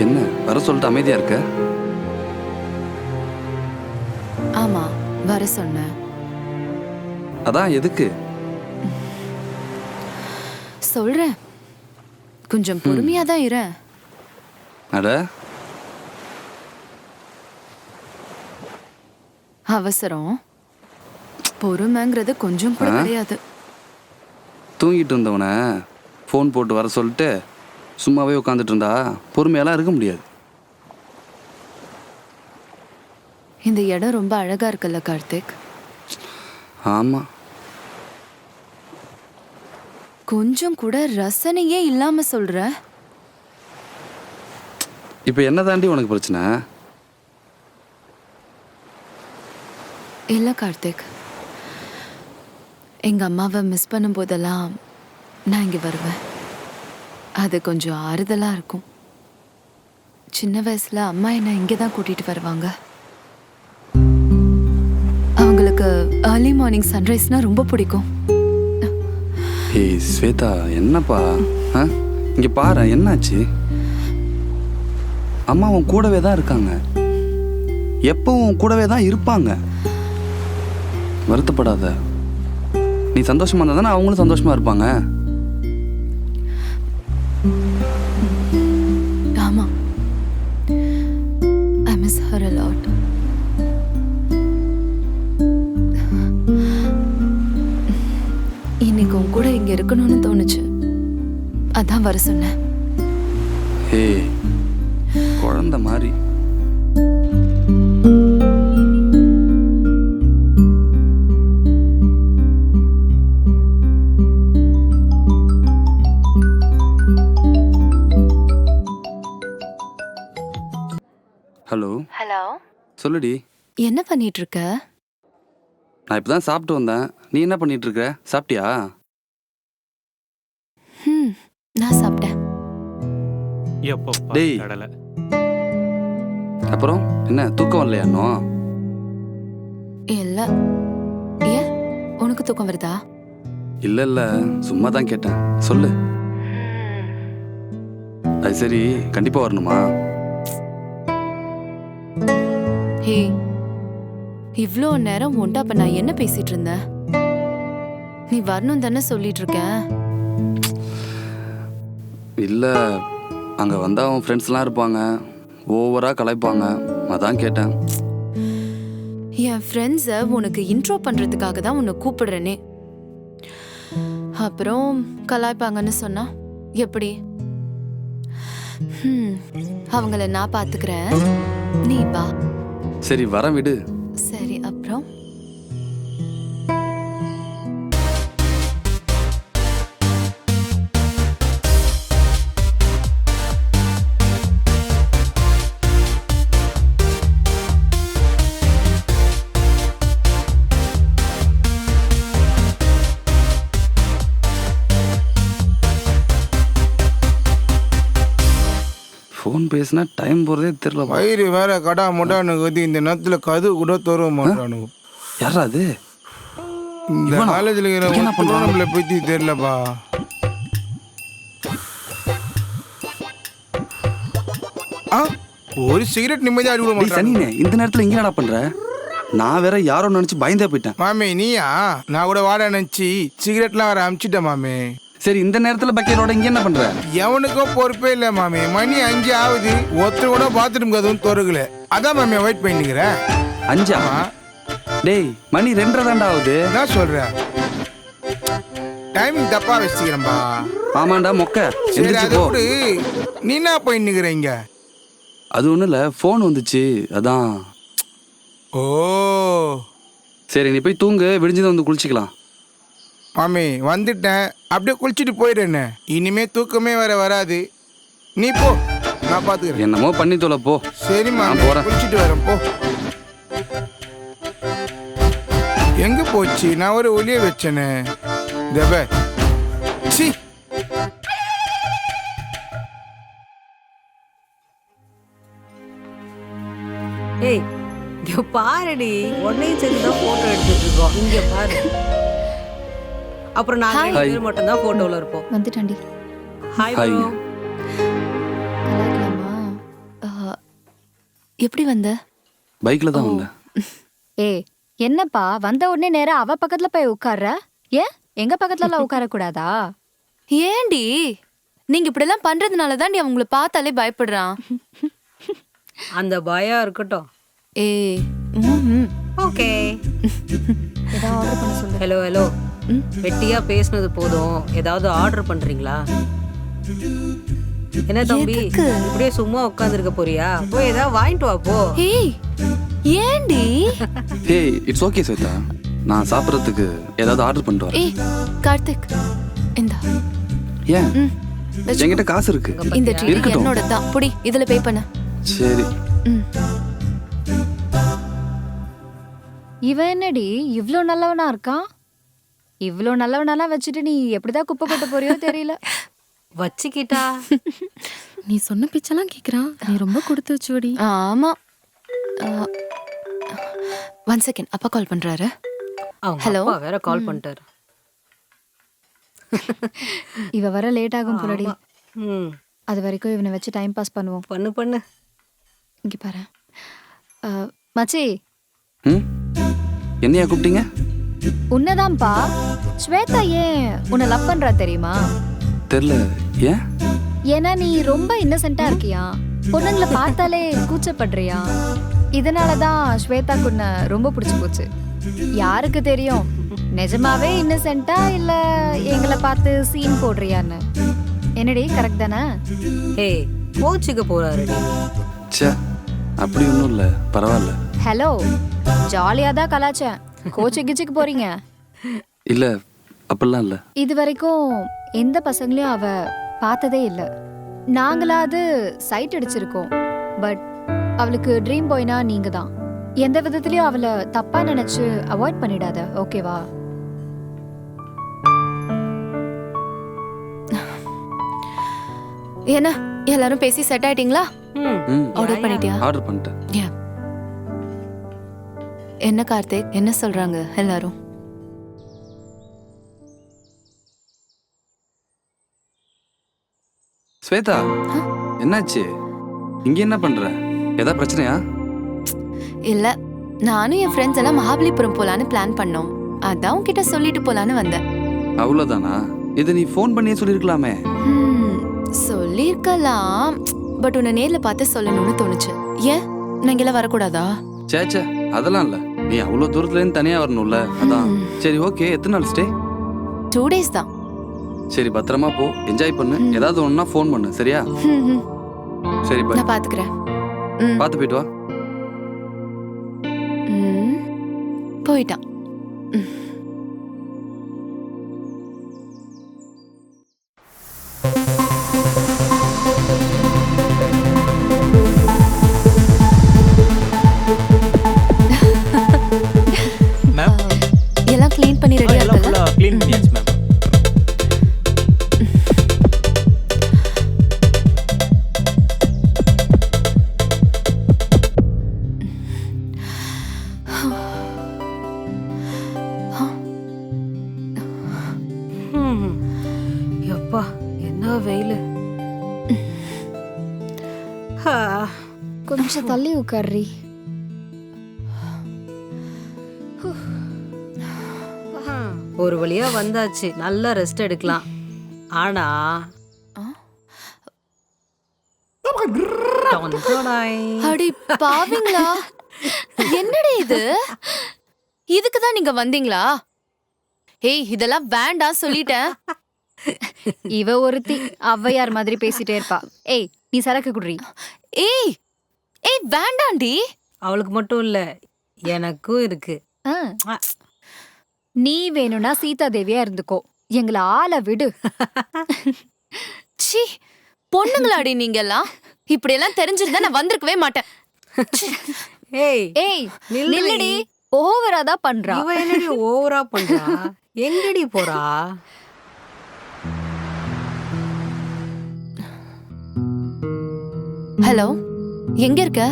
என்ன வர சொல்லிட்டு அமைதியா இருக்க? ஆமா வர சொன்னேன். அதான் எதுக்கு? சொல்றேன், கொஞ்சம் பொறுமையா தான் இரு. அட அவசரம் பொறுமைங்கிறது கொஞ்சம் கூட கிடையாது. தூங்கிட்டு இருந்தவன ஃபோன் போட்டு வர சொல்லிட்டு சும்மாவே உட்காந்துட்டு இருந்தா பொறுமையெல்லாம் இருக்க முடியாது. இந்த இடம் ரொம்ப அழகா இருக்குல்ல கார்த்திக்? ஆமாம். கொஞ்சம் கூட ரசனையே இல்லாம சொல்ற. இப்போ என்ன தாண்டி உனக்கு பிரச்சனை? இல்ல கார்த்திக், எங்க அம்மாவை மிஸ் பண்ணும் போதெல்லாம் நான் இங்க வருவேன். அது கொஞ்சம் ஆறுதலா இருக்கும். சின்ன வயசுல அம்மா என்ன இங்கே தான் கூட்டிட்டு வருவாங்க. அவங்களுக்கு ஏர்லி மார்னிங் சன்ரைஸ்னா ரொம்ப பிடிக்கும். ஏய் ஸ்வேதா, என்னப்பா? இங்கே பாரு, என்னாச்சு? அம்மா உன் கூடவே தான் இருக்காங்க, எப்பவும் உன் கூடவே தான் இருப்பாங்க. வருத்தப்படாத. நீ சந்தோஷமா இருந்தா தானே அவங்களும் சந்தோஷமா இருப்பாங்க. ஆமா, I miss her a lot. இன்னைக்கு உன் கூட இங்க இருக்கணும்னு தோணுச்சு, அதான் வர சொன்னேன். ஏய் குழந்தை மாதிரி. ஹலோ. ஹலோ, சொல்லுடி. என்ன பண்ணிட்டு இருக்க? நான் இப்போ தான் சாப்பிட்டு வந்தேன். நீ என்ன பண்ணிட்டு இருக்க? சாப்பிட்டியா? நான் சாப்பிட்டேன். டேய், அப்புறம் என்ன தூக்கம் வரலையா இன்னும்? இல்ல. ஏன், உனக்கு தூக்கம் வருதா? இல்ல இல்ல, சும்மா தான் கேட்டேன். சொல்லு. அது சரி, கண்டிப்பா வரணுமா? ஹே, இவ்ளோ நேரம் உண்டா அப்ப நான் என்ன பேசிட்டு இருந்தேன்? நீ வரணும் தானே சொல்லிட்டு இருக்க. இல்ல, அங்க வந்தா அவன் ஃப்ரெண்ட்ஸ்லாம் இருப்பாங்க, ஓவரா கலாய்ப்பாங்க, அதான் கேட்டேன். என் ஃப்ரெண்ட்ஸை உனக்கு இன்ட்ரோ பண்றதுக்காக தான் உன்னை கூப்பிடுறேனே. அப்புறம் கலாய்ப்பாங்கன்னு சொன்னா எப்படி? அவங்கள நான் பாத்துக்கிறேன், நீ வா. சரி வரேன், விடு. சரி, அப்புறம் ஃபோன் பேசினா டைம் போகிறதே தெரியல. வயிறு வேற கடா முடானு கதி, இந்த நேரத்தில் கது கூட தர மாட்டானுங்க. யாரா அது? இந்த காலேஜில் இருக்கிற நம்மளை பற்றி தெரியலப்பா. ஒரு சிகரெட் நிம்மதியாக அடிவிட மாட்டேன். சனினே, இந்த நேரத்தில் இங்கே என்ன பண்ற? நான் வேற யாரோ நினைச்சு பயந்தே போயிட்டேன். மாமே நீயா? நான் கூட வாட நினைச்சு சிகரெட்லாம் வேற அமிச்சிட்டேன் மாமே. சரி, இந்த நேரத்தில் பக்கெட்டோட இங்கே என்ன பண்ற? எவனுக்கும் பொறுப்பே இல்லை மாமே. மணி 5 ஆகுது, ஒருத்தர் கூட பாத்ரூம் கதவும் திறக்கல. அதான் மாமே வெயிட் பண்ணிக்கிறேன். 5? டேய், மணி 2:30 தாண்டா ஆகுது. என்ன சொல்ற? டைமிங் தப்பா வச்சுக்கிறேன்பா. ஆமாண்டா மொக்க. சரி, அதை விடு. நீ என்ன பண்ணிக்கிறீங்க? அது ஒன்றும் இல்லை, ஃபோன் வந்துச்சு அதான். ஓ சரி, நீ போய் தூங்கு, விடிஞ்சதை வந்து குளிச்சிக்கலாம். மாமி வந்துட்டேன், அப்படியே குளிச்சுட்டு போயிடுறேன்னு. இனிமே தூக்கமே வேற வராது. நீ போ, நான் பாத்துக்கிறேன். என்னமோ பண்ணி தொலை போ. சரி மாமி, போறேன். குளிச்சுட்டு வரேன் போ. எங்க போச்சு? நான் ஒரு ஒளிய வச்சேனே. தப சி ஏய், இங்க பாருடி, உன்னையும் சேர்ந்து தான் போட்டோ எடுத்துட்டு இருக்கோம். இங்க பாரு. அப்புறம் நாங்க 2 பேர் மட்டும் தான் போட்டோல இருப்போம். வந்துட்டாண்டி. Hi bro. கலாய்க்கலாமா? எப்படி வந்த? பைக்ல தான் வந்தேன். ஏய், என்னப்பா வந்த உடனே நேரா அவ பக்கத்துல போய் உட்கார்ற? ஏன் எங்க பக்கத்துல எல்லாம் உட்கார கூடாதா? ஏண்டி நீங்க இப்படி எல்லாம் பண்றதுனால தான் அவங்கள பார்த்தாலே பயப்படுறான். அந்த பயம் இருக்கட்டும். ஏய், ஓகே. ஏதாவது ஆர்டர் பண்ண சொல்லு. ஹலோ ஹலோ, வெட்டியா பேசுனது போதும். ஏதாவது ஆர்டர் பண்றீங்களா? என்ன தம்பி எதுக்கு? இப்படியே சும்மா உட்காந்துருக்க போறியா? போய் ஏதாவது வாங்கிட்டு வா போ. ஏய் ஏண்டி? ஏய் இட்ஸ் ஓகே ஸ்வேதா, நான் சாப்பிட்றதுக்கு ஏதாவது ஆர்டர் பண்ணிட்டு வரேன். ஏய் கார்த்திக் இந்தா. ஏன் வச்சுக்கோ. என்கிட்ட காசு இருக்கு. இந்த ட்ரீட் இருக்கட்டும். என்னோட தான். புடி இதுல பே பண்ணு. சரி. ம். இவன் என்னடி இவ்ளோ நல்லவனா இருக்கான்? இவ்ளோ நல்லவனெல்லாம் வச்சுட்டு நீ எப்படிதான் குப்பை கொட்ட போறியோ தெரியல. வச்சுக்கிட்டா நீ சொன்ன பிச்செல்லாம் கேக்குறான். நீ ரொம்ப கொடுத்து வச்சுவடி. ஆமா. 1 செகண்ட், அப்பா கால் பண்றாரு. ஹலோ வேற கால் பண்ணிட்டாரு. இவ வர லேட் ஆகும் போலடி. ம் அது வரைக்கும் இவனை வச்சு டைம் பாஸ் பண்ணுவோம். பண்ணு பண்ணு. இங்க பாரு மச்சி. ம் என்னையா கூப்பிட்டீங்க? உன்னதான்ப்பா. ஸ்வேதா ஏன் உன்னை லவ் பண்றா தெரியுமா? தெரியல. ஏன்? ஏன்னா நீ ரொம்ப இன்னசென்ட்டா இருக்கியா, பொண்ணுங்களை பார்த்தாலே கூச்சப்படுறியா. இதனாலதான் ஸ்வேதாக்கு உன்னை ரொம்ப பிடிச்சு போச்சு. யாருக்கு தெரியும் நிஜமாவே இன்னசென்ட்டா இல்ல எங்களை பார்த்து சீன் போடுறியான்னு. என்னடி கரெக்ட் தானே? ஏய் கோச்சுக்கு போறாருடி. ச்சே அப்படி ஒன்றும் இல்லை, பரவாயில்ல. ஹலோ ஜாலியா தான் கலாச்சேன். கோச்சு கிச்சுக்கு போறீங்க? இல்லை அப்படிலாம் இல்லை. இது வரைக்கும் எந்த பசங்களையும் அவ பார்த்ததே இல்லை. நாங்களாவது சைட் அடிச்சிருக்கோம். பட் அவளுக்கு ட்ரீம் பாய்னா நீங்க தான். எந்த விதத்துலயும் அவளை தப்பா நினைச்சு அவாய்ட் பண்ணிடாத, ஓகேவா? என்ன எல்லாரும் பேசி செட் ஆயிட்டீங்களா? ம் ஆர்டர் பண்ணிட்டியா? ஆர்டர் பண்ணிட்டேன். Yeah. என்ன கார்த்திக், என்ன சொல்றாங்க எல்லாரும்? ஸ்வேதா என்னாச்சு? இங்க என்ன பண்ற? ஏதாவது பிரச்சனையா? இல்ல, நானும் என் ஃப்ரெண்ட்ஸ் எல்லாம் மகாபலிபுரம் போலான்னு பிளான் பண்ணோம். அதான் உன்கிட்ட சொல்லிட்டு போலான்னு வந்தேன். அவ்வளவுதானா? இது நீ ஃபோன் பண்ணியே சொல்லிருக்கலாமே. சொல்லிருக்கலாம், பட் உன்னை நேர்ல பார்த்து சொல்லணும்னு தோணுச்சு. ஏன் நான் இங்கெல்லாம் வரக்கூடாதா? சேச்சே அதெல்லாம் இல்ல, நீ அவ்வளவு தூரத்துல இருந்து தனியா வரணும்ல, அதான். சரி ஓகே, எத்தனை நாள் ஸ்டே? 2 days தான். சரி பத்திரமா போ, என்ஜாய் பண்ணு. ஏதாவது ஒண்ணுனா ஃபோன் பண்ணு, சரியா? சரி பை. நான் பாத்துக்கிறேன். பார்த்து போயிட்டு வா. போயிட்டான். மேம் எல்லாம் க்ளீன் பண்ணி ரெடியா எல்லாம் இருக்கல? ஃபுல்லா க்ளீன் பண்ணியாச்சு மேம். எப்பா என்ன வெயில். கொஞ்சம் தள்ளி உட்கார்றி. ஒரு வழியா வந்தாச்சு, நல்லா ரெஸ்ட் எடுக்கலாம். ஆனா அடி பாவிங்களா, என்னடி இது? இதுக்கு தான் நீங்க வந்தீங்களா? ஏய் இதெல்லாம் வேண்டாம் சொல்லிட்டேன். இவ ஒருத்தி ஔவையார் மாதிரி பேசிட்டே இருப்பா. ஏய் நீ சரக்கு குடுறி. ஏய் ஏய் வேண்டாண்டி. அவளுக்கு மட்டும் இல்ல எனக்கும் இருக்கு. நீ வேணும்னா சீதா தேவியா இருந்துக்கோ, எங்களை ஆள விடு. சி பொண்ணுங்களாடி நீங்க எல்லாம். இப்படி எல்லாம் தெரிஞ்சிருந்தா நான் வந்திருக்கவே மாட்டேன். ஏய் ஏய் நில்லடி, ஓவரா தான் பண்றா. இவ என்னடி ஓவரா பண்றா? எங்கடி போறா? ஹலோ, எங்க இருக்க?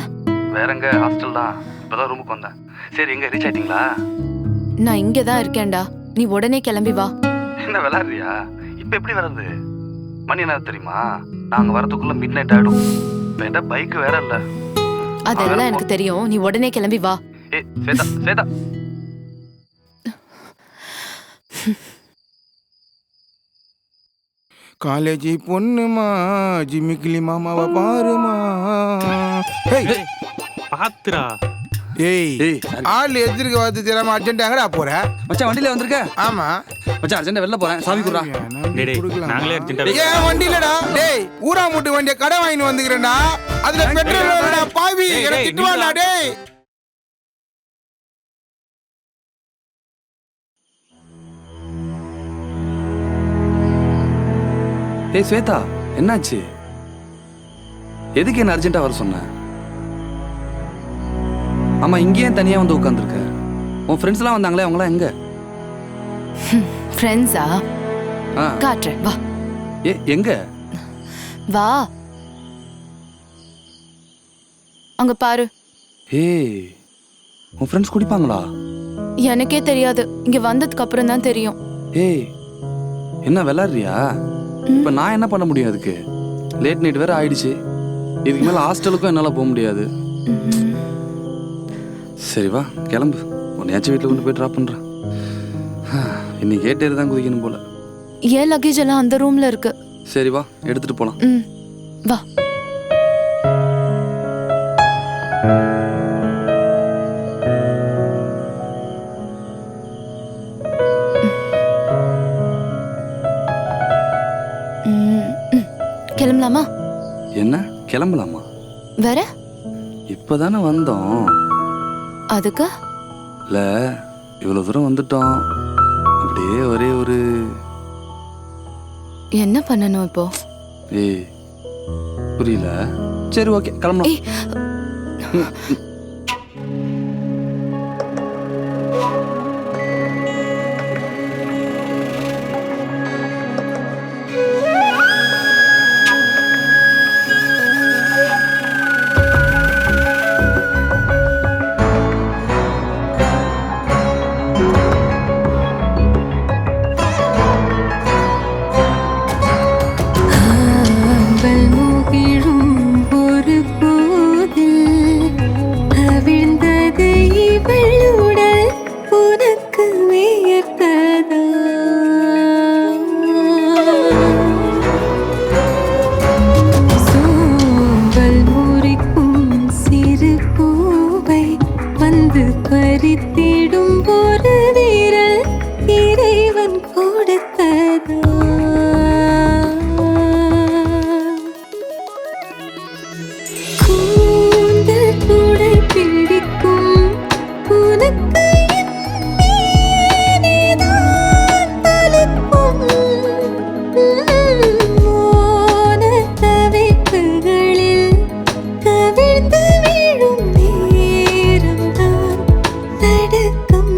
வேறங்க, ஹாஸ்டல் தான். இப்பதான் ரூமுக்கு வந்தேன். சரி எங்க ரீச் ஆயிட்டீங்களா? நான் இங்க தான் இருக்கேன்டா, நீ உடனே கிளம்பி வா. என்ன விளையாடுறியா? இப்ப எப்படி வர்றது? மணி என்ன தெரியுமா? நாங்க வரதுக்குள்ள மிட் நைட் ஆயிடும். வேண்டாம் பைக் வேற இல்ல. அதெல்லாம் எனக்கு தெரியும், நீ உடனே கிளம்பி வா. ஏய் ஸ்வேதா ஸ்வேதா. காலேஜி பொண்ணுமா ஜிமிக்கிலி மாமாவை பாருமா. பாத்துரா. ஏய் ஆள் எதிர்க்க வந்து தெரியாம அர்ஜென்ட் எங்கடா போற? மச்சான் வண்டியில வந்திருக்க? ஆமா மச்சான் அர்ஜென்ட் வெளில போறேன், சாவி குடுறா. வாங்கி டேய், கொடுக்கலாம் நாங்களே urgent-ஆ ஏன் வண்டி இல்லடா டேய் ஊரா மூட்டு வண்டியை கடை வாங்கிட்டு வந்துக்கிறேன்டா அதுல பெட்ரோல் இல்லடா பாவி எனக்கு திட்டுவாடா டேய் டேய் ஸ்வேதா என்னாச்சு எதுக்கு என்ன அர்ஜென்ட்டா வர சொன்ன ஆமா இங்கேயே தனியா வந்து உட்காந்துருக்க உன் ஃப்ரெண்ட்ஸ் எல்லாம் வந்தாங்களே அவங்களாம் எங்க ஃப்ரெண்ட்ஸா ஆ காட்டுறேன் வா எங்க வா அங்க பாரு ஏய் உன் ஃப்ரெண்ட்ஸ் குடிப்பாங்களா எனக்கே தெரியாது இங்க வந்ததுக்கு அப்புறம் தான் தெரியும் ஏய் என்ன விளாடுறியா இப்ப நான் என்ன பண்ண முடியும் அதுக்கு லேட் நைட் வேற ஆயிடுச்சு இதுக்கு மேல ஹாஸ்டலுக்கும் என்னால போக முடியாது சரி வா கிளம்பு உன்னையாச்சும் வீட்டில் கொண்டு போய் ட்ராப் பண்றேன் இன்னைக்கு கேட்டே தான் குதிக்கணும் போல ஏன் லக்கேஜ் எல்லாம் அந்த ரூம்ல இருக்கு சரி வா எடுத்துட்டு போலாம் ம் வா கிளம்பலாமா என்ன கிளம்பலாமா வேற இப்பதானே வந்தோம் அதுக்கு இல்ல இவ்வளவு தூரம் வந்துட்டோம் அப்படியே ஒரே ஒரு என்ன பண்ணணும் இப்போ ஏய் புரியல சரி ஓகே கிளம்பலாம் தடுக்கம்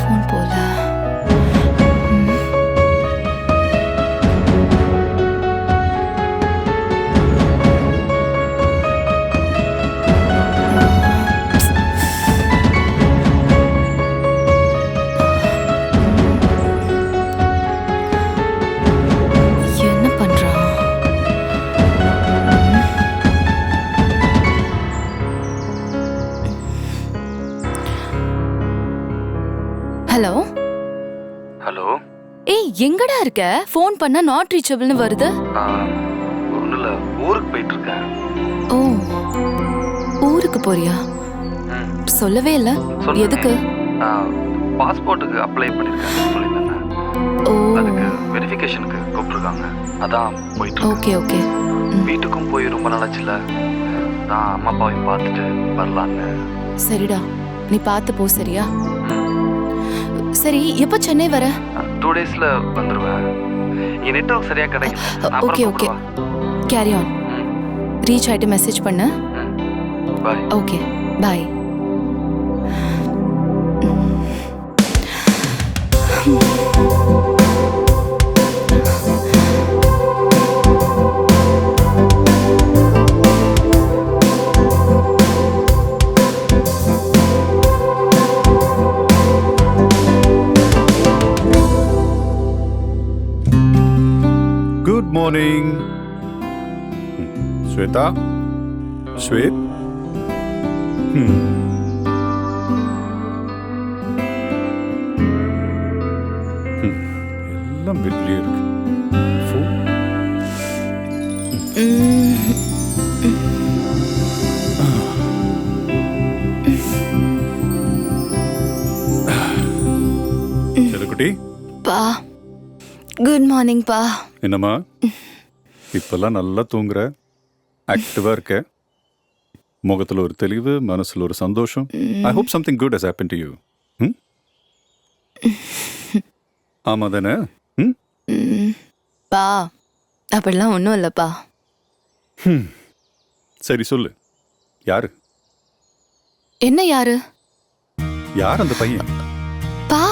ஃபோன் போல. என்ன பண்றான்? Hello hello. ஏய் எங்கடா இருக்க? ஃபோன் பண்ணா நாட் ரீச்சபிள்னு வருது. ஒன்றும் இல்லை, ஊருக்கு போயிட்டு இருக்கேன். ஓ ஊருக்கு போறியா? சொல்லவே இல்ல. எதுக்கு? பாஸ்போர்ட்டுக்கு அப்ளை பண்ணியிருக்கேன் சொல்லியிருந்தேன். ஓ அதுக்கு வெரிஃபிகேஷனுக்கு கூப்பிட்டுருக்காங்க. அதான் போயிட்டு இருக்கேன். Okay okay. வீட்டுக்கும் போய் ரொம்ப நாளாச்சுல, நான் அம்மா அப்பாவையும் பார்த்துட்டு வரலான்னு. சரிடா, நீ பார்த்து போ. சரியா? சரி, எப்போ சென்னை வர? 2 daysல வந்துடுவேன். இங்கே நெட்வொர்க் சரியா கிடைக்கல. Okay okay, carry on. Reach ஆயிட்டு மெசேஜ் பண்ணு. Bye. Okay bye. Good morning. Shweta? Shwet? எல்லாம் வெளியே இருக்கு. செல்லக்குட்டி, பா குட் மார்னிங் பா. என்னம்மா இப்பெல்லாம் நல்லா தூங்குற, ஆக்டிவா இருக்க, முகத்துல ஒரு தெளிவு, மனசுல ஒரு சந்தோஷம். I hope something good has happen to you. ஆமா தானே? பா அப்படிலாம் ஒன்றும் இல்லைப்பா. சரி சொல்லு, யாரு? என்ன யாரு? யார் அந்த பையன்? பா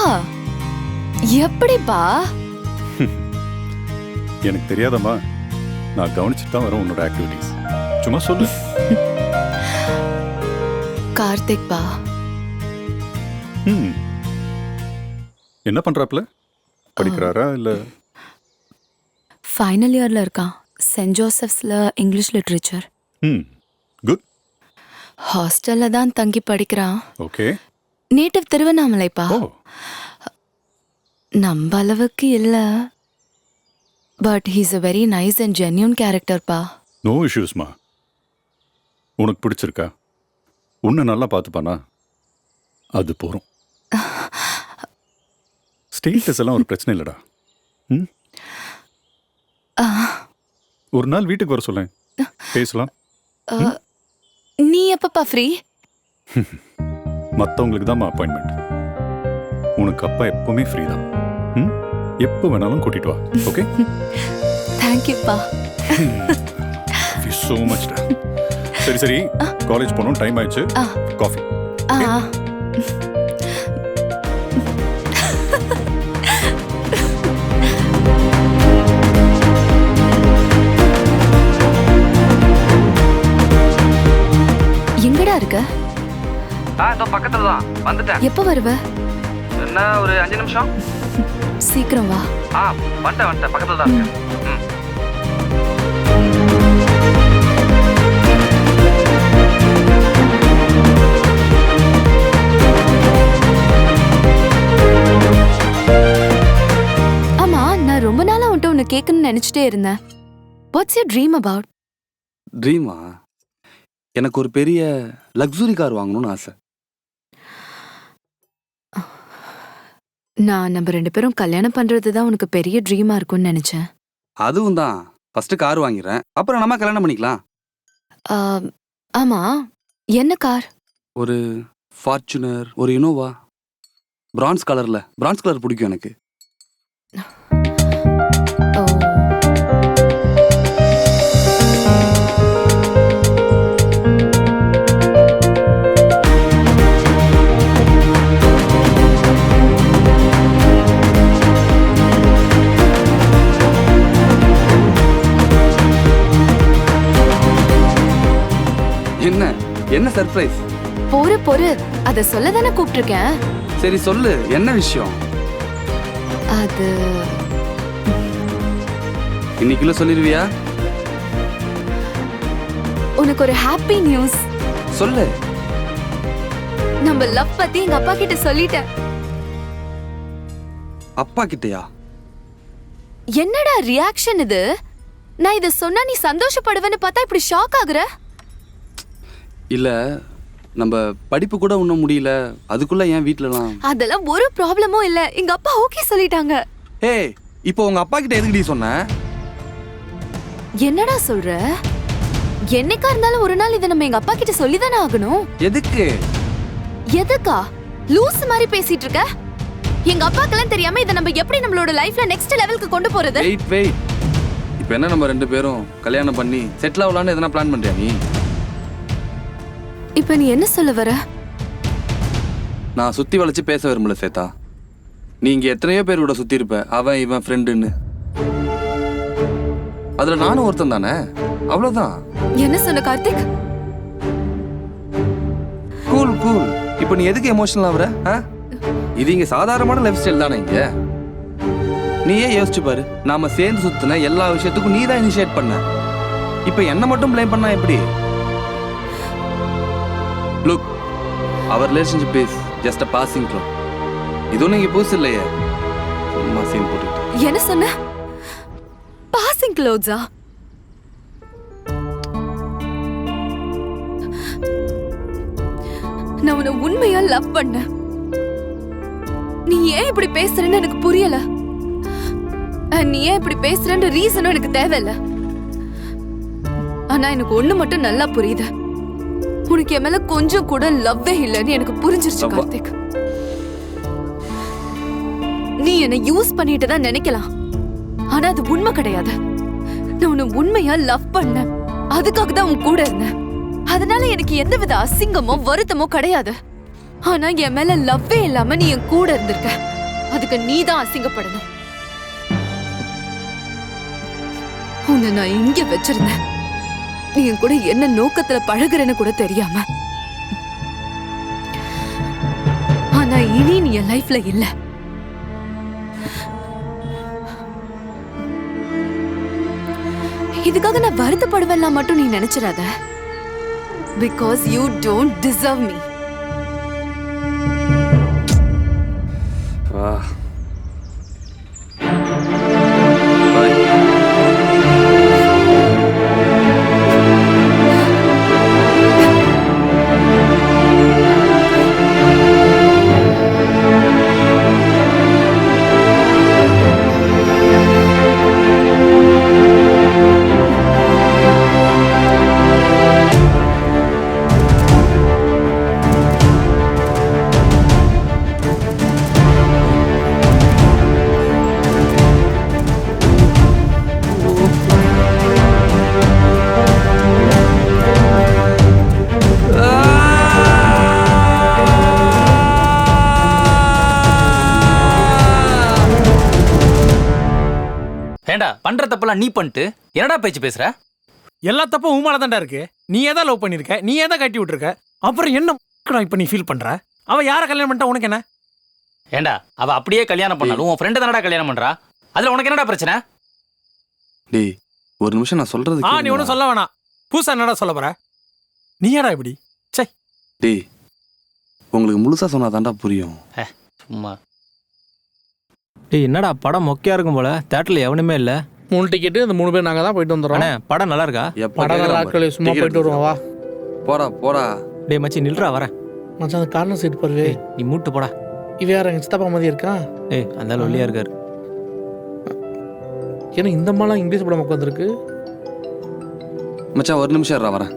எப்படிப்பா? எனக்கு தெரியாதம்மா, நான் கவனிச்சுட்டு தான் வரேன் உன்னோட ஆக்டிவிட்டீஸ். சும்மா சொல்லு. கார்த்திக் பா. என்ன பண்றாப்ல? படிக்கிறாரா இல்ல? ஃபைனல் இயர்ல இருக்கான். சென்ட் ஜோசப்ஸ்ல இங்கிலீஷ் லிட்ரேச்சர். குட். ஹாஸ்டல்ல தான் தங்கி படிக்கிறான். ஓகே. நேட்டிவ் திருவண்ணாமலைப்பா. நம்ம அளவுக்கு இல்ல, but he's a very nice and genuine character பா. நோ இஷ்யூஸ்மா. உனக்கு பிடிச்சிருக்கா? உன்னை நல்லா பார்த்துப்பானா? அது போறோம். ஸ்டேட்டஸ் எல்லாம் ஒரு பிரச்சனை இல்லடா. ஒரு நாள் வீட்டுக்கு வர சொல்லேன், பேசலாம். நீ எப்பப்பா ஃப்ரீ? மற்றவங்களுக்கு தான் அப்பாயின்மெண்ட். உனக்கு அப்பா எப்பவுமே ஃப்ரீ தான். எப்போ வேணாலும் கூட்டிட்டு வா. ஓகே? தேங்க்யூப்பா. So much. சரி சரி, காலேஜ் போகணும், டைம் ஆயிடுச்சு. காஃபி. எங்கடா இருக்க? இதோ பக்கத்துல தான் வந்துட்டேன். எப்போ வருவ? என்ன ஒரு 5 நிமிஷம். சீக்கிரம் வா. வந்துட்டேன் பக்கத்துல தான் இருக்கேன். ஆமா, நான் ரொம்ப நாளா உன்கிட்ட ஒன்னு கேட்கணும்னு நினைச்சிட்டே இருந்தேன். What's your dream about? ட்ரீமா? எனக்கு ஒரு பெரிய லக்ஸுரி கார் வாங்கணும்னு ஆசை. நான் நம்ம 2 பேரும் கல்யாணம் பண்றது தான் உனக்கு பெரிய ட்ரீமா இருக்கும்னு நினைச்சேன். அதுவும் தான். ஃபர்ஸ்ட் கார் வாங்கிடுறேன், அப்புறம் நம்ம கல்யாணம் பண்ணிக்கலாம். ஆமா, என்ன கார்? ஒரு ஃபார்ச்சுனர், ஒரு இனோவா, பிரான்ஸ் கலர் பிடிக்கும் எனக்கு. என்ன சர்ப்ரைஸ்? பொறு அத சொல்ல தானே கூப்பிட்டிருக்கேன். சரி சொல்லு, என்ன விஷயம்? அது இன்னைக்குள்ள சொல்லிருவியா? உனக்கு ஒரு ஹாப்பி நியூஸ். சொல்லு. நம்ம லவ் பத்தி எங்க அப்பா கிட்ட சொல்லிட்டேன். அப்பா கிட்டயா? என்னடா ரியாக்ஷன் இது? நான் இத சொன்னா நீ சந்தோஷப்படுவேன்னு பார்த்தா இப்படி ஷாக் ஆகுற? இல்ல, நம்ம படிப்பு கூட இன்னும் முடியல, அதுக்குள்ள ஏன் வீட்லலாம்? அதெல்லாம் ஒரு ப்ராப்ளமும் இல்ல. எங்க அப்பா ஓகே சொல்லிட்டாங்க. ஏய், இப்போ உங்க அப்பா கிட்ட எதுக்குடி சொன்ன? என்னடா சொல்ற? என்னைக்கா இருந்தாலும் ஒரு நாள் இதை நம்ம எங்க அப்பா கிட்ட சொல்லிதானே ஆகணும். எதுக்கு? எதுக்கா? லூஸ் மாதிரி பேசிட்டு இருக்க. எங்க அப்பாக்கெல்லாம் தெரியாம இதை நம்ம எப்படி நம்மளோட லைஃப்ல நெக்ஸ்ட் லெவலுக்கு கொண்டு போறது? வெயிட். இப்போ என்ன நம்ம 2 பேரும் கல்யாணம் பண்ணி செட்டில் ஆகலான்னு எதனா பிளான் பண்றியா நீ? இப்போ நீ என்ன சொல்ல வர? நான் சுத்தி வளைச்சு பேச விரும்பல சேதா. நீ இங்க எத்தனையோ பேர் கூட சுத்தி இருப்ப, அவன் இவன் ஃப்ரெண்டுன்னு. அதுல நானும் ஒருத்தன் தானே, அவ்வளவுதான். என்ன சொன்ன கார்த்திக்? கூல். இப்போ நீ எதுக்கு எமோஷனல் ஆகுற? இது இங்க சாதாரணமான லைஃப் ஸ்டைல் தானே இங்க. நீயே யோசிச்சு பாரு, நாம சேர்ந்து சுத்தின எல்லா விஷயத்துக்கும் நீ தான் இனிஷியேட் பண்ண. இப்போ என்ன மட்டும் ப்ளேம் பண்ணா எப்படி? லுக், அவர் relationship is just a passing through. இதுவும் நீங்க புதுசு இல்லையே, சும்மா சீன் போட்டுட்டு. என்ன சொன்ன? பாசிங் க்ளோத்ஸா? நான் உன்னை உண்மையா லவ் பண்ண. நீ ஏன் இப்படி பேசுறன்னு எனக்கு புரியல. நீ ஏன் இப்படி பேசுறன்ற ரீசனும் எனக்கு தேவையில்ல. ஆனா எனக்கு ஒண்ணு மட்டும் நல்லா புரியுது. உனக்கு என் மேல கொஞ்சம் கூட லவ்வே இல்லைன்னு எனக்கு புரிஞ்சிருச்சு கார்த்திக். நீ என்னை யூஸ் பண்ணிட்டு தான் நினைக்கலாம், ஆனா அது உண்மை கிடையாது. நான் உன்னை உண்மையா லவ் பண்ண, அதுக்காக தான் உன் கூட இருந்தேன். அதனால எனக்கு எந்தவித அசிங்கமோ வருத்தமோ கிடையாது. ஆனா என் மேல லவ்வே இல்லாம நீ என் கூட இருந்திருக்க, அதுக்கு நீ தான் அசிங்கப்படணும். உன்னை நான் இங்க வச்சிருந்தேன், நீ என் கூட என்ன நோக்கத்துல பழகுறேன்னு கூட தெரியாம. ஆனா இனி நீ என் லைஃப்ல இல்ல. இதுக்காக நான் வருத்தப்படுவேன் மட்டும் நீ நினைச்சிடாத. Because you don't deserve me. ஏண்டா பண்ற தப்பெல்லாம் நீ பண்ணிட்டு என்னடா பேச்சு பேசுற? எல்லா தப்பும் உன் மேல தான்டா இருக்கு. நீ ஏதா லவ் பண்ணிருக்க, நீ ஏதா கட்டி விட்டுருக்க, அப்புறம் என்ன இப்ப நீ ஃபீல் பண்ற? அவ யார கல்யாணம் பண்ணிட்டா உனக்கு என்ன? ஏண்டா அவ அப்படியே கல்யாணம் பண்ணாலும் உன் ஃப்ரெண்ட் தானடா கல்யாணம் பண்றா, அதுல உனக்கு என்னடா பிரச்சனை? டேய் ஒரு நிமிஷம் நான் சொல்றது நீ ஒன்றும் சொல்ல வேணாம். பூசா என்னடா சொல்ல போற? நீ ஏடா இப்படி? சை டேய், உங்களுக்கு முழுசா சொன்னாதான்டா புரியும். சும்மா டேய் என்னடா படம் மொக்கையா இருக்கும் போல, தியேட்டர்ல எவனுமே இல்ல. 3 டிக்கெட்டு, இந்த 3 பேர் நாங்க தான் போயிட்டு வந்துடுறோம். அண்ணே படம் நல்லா இருக்கா? படம் நல்லா இருக்கல, சும்மா போயிட்டு வருவோம் வா. போடா. டேய் மச்சி நில்றா வரேன். மச்சான் அந்த கார்னர் சீட் பாரு. நீ மூட்டு போடா. இவ யார் எங்க சித்தப்பா மாதிரி இருக்கான்? ஏய் அந்த ஒல்லியா இருக்காரு. ஏன்னா இந்த மாதிரிலாம் இங்கிலீஷ் படம் உட்காந்துருக்கு. மச்சான் ஒரு நிமிஷம் இருடா வரேன்.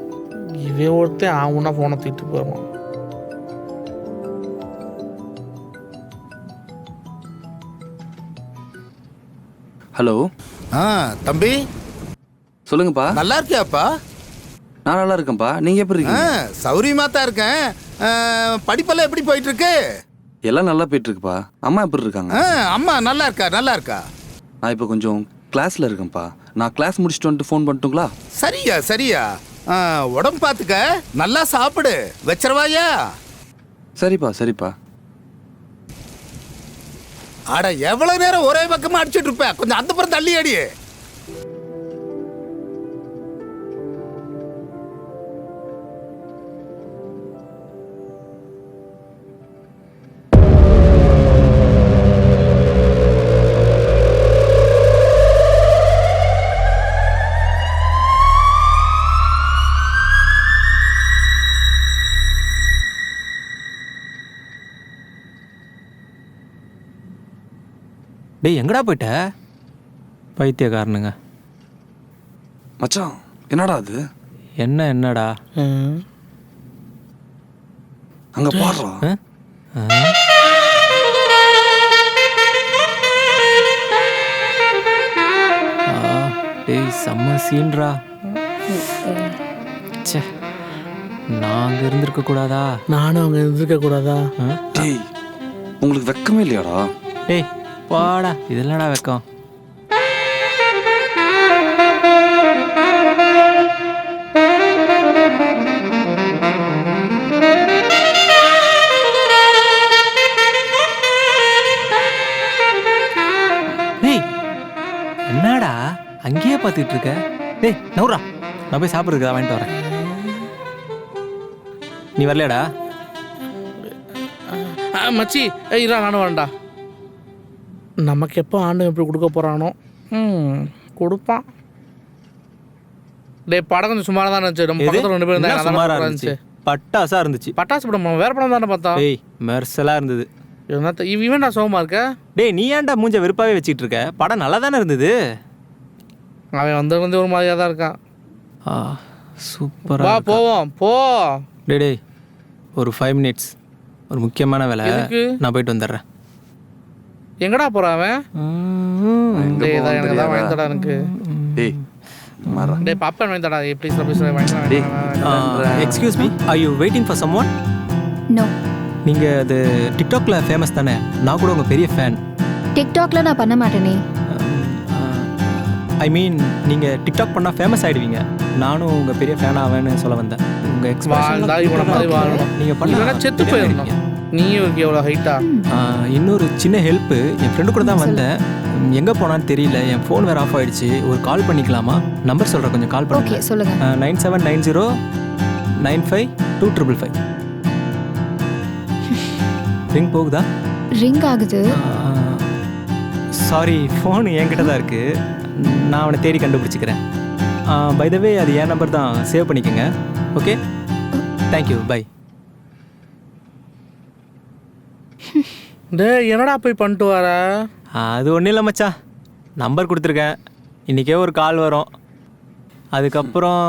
இவே ஒருத்தன் ஆகுனா போனை தூக்கிட்டு போயிடுவான். ஹலோ. தம்பி சொல்லுங்கப்பா. நல்லா இருக்கியாப்பா? நான் நல்லா இருக்கேன்ப்பா, நீங்க எப்படி இருக்கீங்க? சௌரியமா தான் இருக்கேன். படிப்பெல்லாம் எப்படி போயிட்டு இருக்கு? எல்லாம் நல்லா போயிட்டு இருக்குப்பா. அம்மா எப்படி இருக்காங்க? அம்மா நல்லா இருக்கா. நான் இப்போ கொஞ்சம் கிளாஸ்ல இருக்கேன்ப்பா. நான் கிளாஸ் முடிச்சுட்டு வந்துட்டு ஃபோன் பண்ணட்டுங்களா? சரியா உடம்பு பார்த்துக்க, நல்லா சாப்பிடு. வச்சிரவாயா? சரிப்பா சரிப்பா. அட எவ்வளவு நேரம் ஒரே பக்கமா அடிச்சிட்டு இருப்ப? கொஞ்சம் அந்த புறம் தள்ளி அடி. டேய் எங்கடா போயிட்ட? பைத்தியக்காரனுங்க. மச்சான் என்னடா அது? என்னடா அங்க பாடுறா. டேய் செம்ம சீன்ரா. ச்சே, நான் அங்க இருந்திருக்க கூடாதா? நானும் அங்க இருந்திருக்க கூடாதா? டேய் உங்களுக்கு வெக்கமே இல்லையாடா? டேய் வாடா, இதெல்லடா வெக்கம். டேய் என்னடா அங்கேயே பார்த்துட்டு இருக்க? டேய் நவுரா, நான் போய் சாப்பிட்றதுக்கு வாங்கிட்டு வரேன். நீ வரலையாடா? மச்சி இரா, நானும் வரேன்டா. நமக்கு எப்போ ஆண்டு எப்படி கொடுக்க போகிறானோ கொடுப்பான். டே படம் கொஞ்சம் சுமாராக தான் இருந்துச்சு. நம்ம பக்கத்தில் 2 பேர் இருந்தாங்க. சுமாரா இருந்துச்சு, பட்டாசா இருந்துச்சு. பட்டாசு படம் வேற படம் தானே பார்த்தா? டேய் மெர்சலா இருந்தது. இவன் நான் சோகமா இருக்க. டேய் நீ ஏன்டா மூஞ்ச வெறுப்பாவே வச்சுக்கிட்டு இருக்க? படம் நல்லா தானே இருந்தது. அவன் வந்து ஒரு மாதிரியாக தான் இருக்கான். சூப்பரா வா போவோம் போ. டேய் ஒரு 5 மினிட்ஸ், ஒரு முக்கியமான வேலை. நான் போயிட்டு வந்துடுறேன். எங்கடா போறான் அவன்? எனக்கு தான் வாங்கித்தடா. எனக்கு டேய் பாப்கார்ன் வாங்கித்தடா. ப்ளீஸ் ப்ளீஸ் வாங்கித்தடா. Excuse me, are you waiting for someone? No. நீங்க அது டிக்டாக்ல ஃபேமஸ் தானே? நான் கூட உங்க பெரிய ஃபேன். டிக்டாக்ல நான் பண்ண மாட்டேனே. ஐ மீன் நீங்க டிக்டாக் பண்ணா ஃபேமஸ் ஆயிடுவீங்க. நானும் உங்க பெரிய ஃபேன் ஆவேன்னு சொல்ல வந்தேன். உங்க எக்ஸ்பிரஷன் நீங்க பண்ணா செத்து போயிடணும். நீயும் எவ்வளோ ஹைட்டா? இன்னொரு சின்ன ஹெல்ப்பு, என் ஃப்ரெண்டு கூட தான் வந்தேன். எங்கே போனான்னு தெரியல. என் ஃபோன் வேறு ஆஃப் ஆயிடுச்சு. ஒரு கால் பண்ணிக்கலாமா? நம்பர் சொல்கிறேன், கொஞ்சம் கால் பண்ணுங்க. ஓகே சொல்லுங்க. 9790952555. ரிங் போகுதா? ரிங் ஆகுது. சாரி, ஃபோன் என்கிட்ட தான் இருக்கு. நான் அவனை தேடி கண்டுபிடிச்சிக்கிறேன். பை த வே அது என் நம்பர் தான், சேவ் பண்ணிக்கோங்க. Okay, thank you, bye. டே என்னடா போய் பண்ணிட்டு வர? அது ஒன்றும் இல்லை மச்சான், நம்பர் கொடுத்துருக்கேன். இன்றைக்கே ஒரு கால் வரும். அதுக்கப்புறம்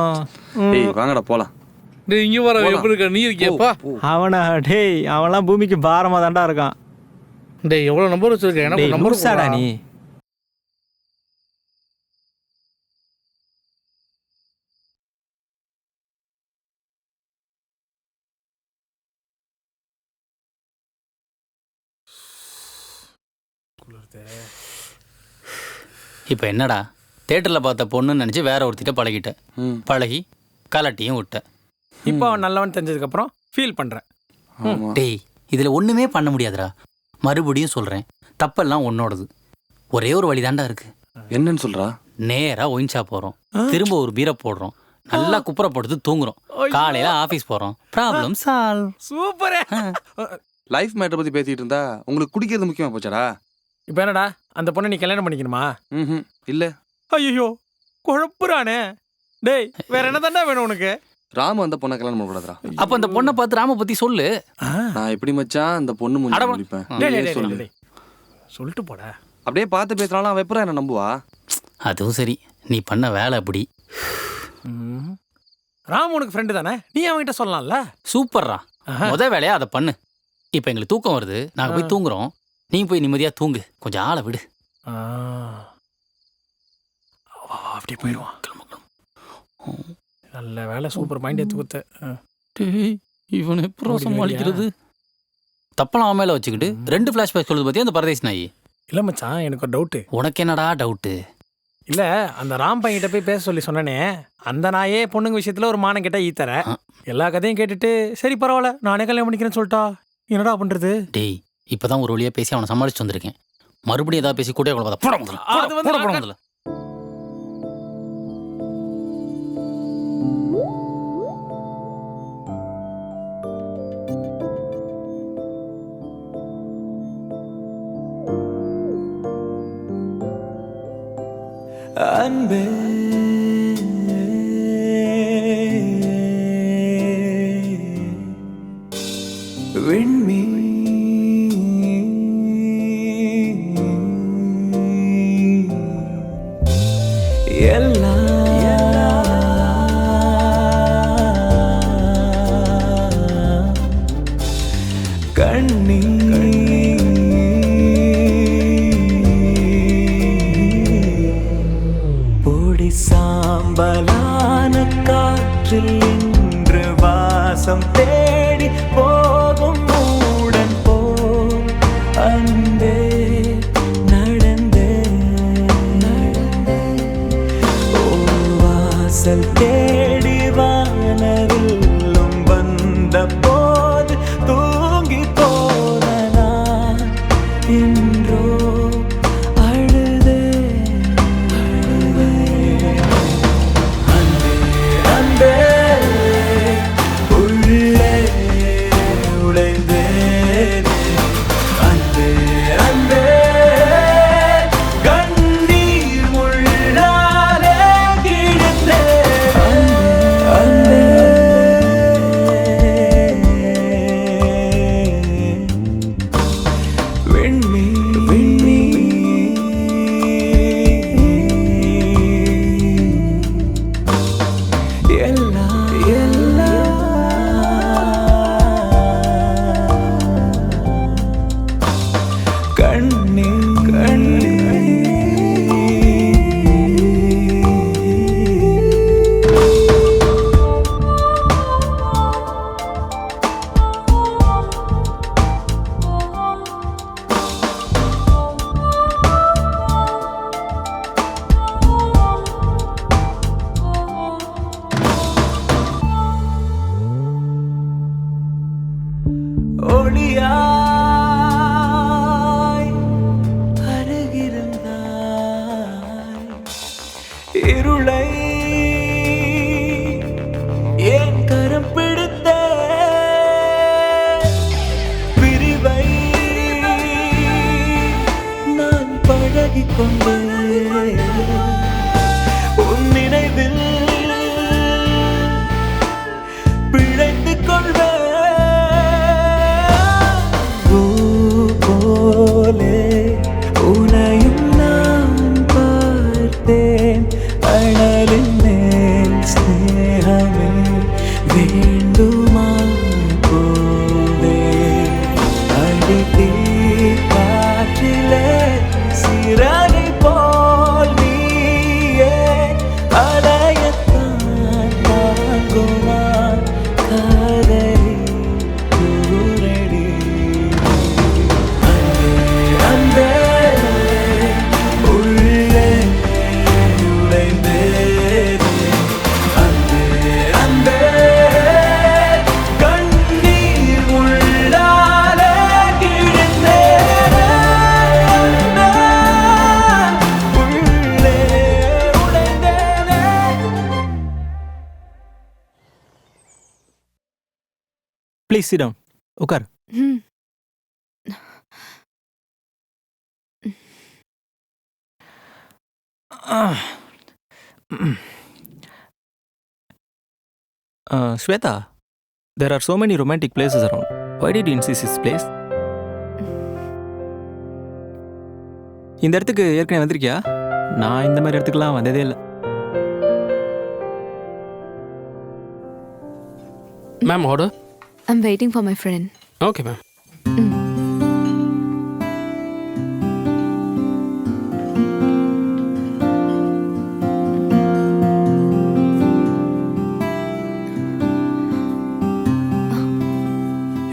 வாங்கடா போகலாம். டே இங்கே வர எப்படி இருக்க? நீ இருக்கியப்பா? அவனா? டேய் அவன்லாம் பூமிக்கு பாரமாக தான்டா இருக்கான். டே எவ்வளோ நம்பர் வச்சுருக்கேன்? எனக்கு நம்பர் சாடா நீ. இப்போ என்னடா, தேட்டரில் பார்த்த பொண்ணுன்னு நினச்சி வேற ஒருத்திட்ட பழகிட்டேன். பழகி கலட்டியும் விட்டேன். இப்போ அவன் நல்லவன் தெரிஞ்சதுக்கப்புறம் ஃபீல் பண்ணுறேன். டேய் இதில் ஒன்றுமே பண்ண முடியாதுடா. மறுபடியும் சொல்கிறேன், தப்பெல்லாம் உன்னோடது. ஒரே ஒரு வழி தாண்டா இருக்கு. என்னன்னு சொல்கிறா? நேராக ஒயின்ஷா போகிறோம், திரும்ப ஒரு பீரை போடுறோம், நல்லா குப்புற போட்டு தூங்குறோம், காலையில் ஆஃபீஸ் போகிறோம், ப்ராப்ளம் சால்வ். சூப்பரே. லைஃப் மேட்டரை பற்றி பேசிகிட்டு இருந்தா உங்களுக்கு குடிக்கிறது முக்கியமாக போச்சாடா? இப்போ என்னடா, அந்த பொண்ணை நீ கல்யாணம் பண்ணிக்கணுமா? இல்லை. ஐயோ குழப்புறானே. டேய் வேற என்ன தாண்டா வேணும் உனக்கு? ராம அந்த பொண்ணை கல்யாணம் பண்ணக்கூடாதுடா. அப்போ அந்த பொண்ணை பார்த்து ராம பற்றி சொல்லு. நான் எப்படி மச்சான் அந்த பொண்ணு முடிப்பேன்? சொல்லு, சொல்லிட்டு போட. அப்படியே பார்த்து பேசுறாலும் அவன் எப்பறம் என்ன நம்புவா? அதுவும் சரி, நீ பண்ண வேலை அப்படி. ராம் உனக்கு ஃப்ரெண்டு தானே, நீ அவன்கிட்ட சொல்லலாம்ல. சூப்பர்ரா, முத வேலையா அதை பண்ணு. இப்போ எங்களுக்கு தூக்கம் வருது, நாங்கள் போய் தூங்குறோம். நீ போய் நிம்மதியாக தூங்கு, கொஞ்சம் ஆளை விடு. அப்படி போயிடுவான். நல்ல வேலை, சூப்பர் மைண்ட் எடுத்து கொடுத்த. இவனை எப்போ சமாளிக்கிறது? தப்பெல்லாம் அவன் மேலே வச்சுக்கிட்டு 2 ஃப்ளாஷ்பேக் சொல்லுது பற்றி அந்த பரதேசி நாய். இல்லை மச்சான், எனக்கு ஒரு டவுட்டு. உனக்கு என்னடா டவுட்டு? இல்லை அந்த ராம் பையன்கிட்ட போய் பேச சொல்லி சொன்னனே, அந்த நாயே பொண்ணுங்க விஷயத்தில் ஒரு மானம் கேட்டால் ஈத்தர. எல்லா கதையும் கேட்டுட்டு சரி பரவாயில்ல நானே கல்யாணம் பண்ணிக்கிறேன்னு சொல்லிட்டா என்னடா பண்ணுறது? டேய் இப்பதான் ஒரு வழியா பேசி அவனை சமாளிச்சு வந்திருக்கேன். மறுபடியும் ஏதாவது பேசி கூட போட அது வந்து முதல்ல. அன்பே விண்மீ கண்ணீ பொடி சாம்பலான காற்றில் இன்று வாசம் தேடி போகும் மூடன் போல் அன்பே நடந்தே ஓ வாசல் தேடி வானவில்லும் வந்த போது தூங்கி போன நான் இன்றோ அழுதே அன்பே உள்ளே உழைந்தேன் அன்பே அன்பே கண்ணீர் முள்ளாலே கிழித்தேன் அன்பே விண்மீ விண்மீ எல்லா எல்லா கண்ணே கண்ணே ஒளியாய் அருகிருந்தாய் இருளை ஏன் கரம் பிடித்த பிரிவை நான் பழகிக் கொண்டேன் உன் நினைவில் பிழைத்துக் கொள்வேன் போலே உனையும் நான் பார்த்தேன் அனலின் மேல் ஸ்நேகமே வேண்டுமா போதே அடித்தீ காற்றிலே சிறகை போல் நீயே அலையத்தான் தாங்குமா காதலி கூரடி அன்பே உள்ளே நுழைந்தேன் அன்பே அன்பே கண்ணீர் உள்ளாலே கிழிந்தேன் உள்ளே உடைந்தேனே. ப்ளீஸ் சிட் டவுன் உட்கார். ம் Shweta, there are so many romantic places around. Why did you insist this place? இந்த இடத்துக்கு ஏற்கனவே வந்திருக்கியா? நான் இந்த மாதிரி இடத்துக்குலாம் வந்ததே இல்லை. Ma'am order. I'm waiting for my friend. Okay ma'am.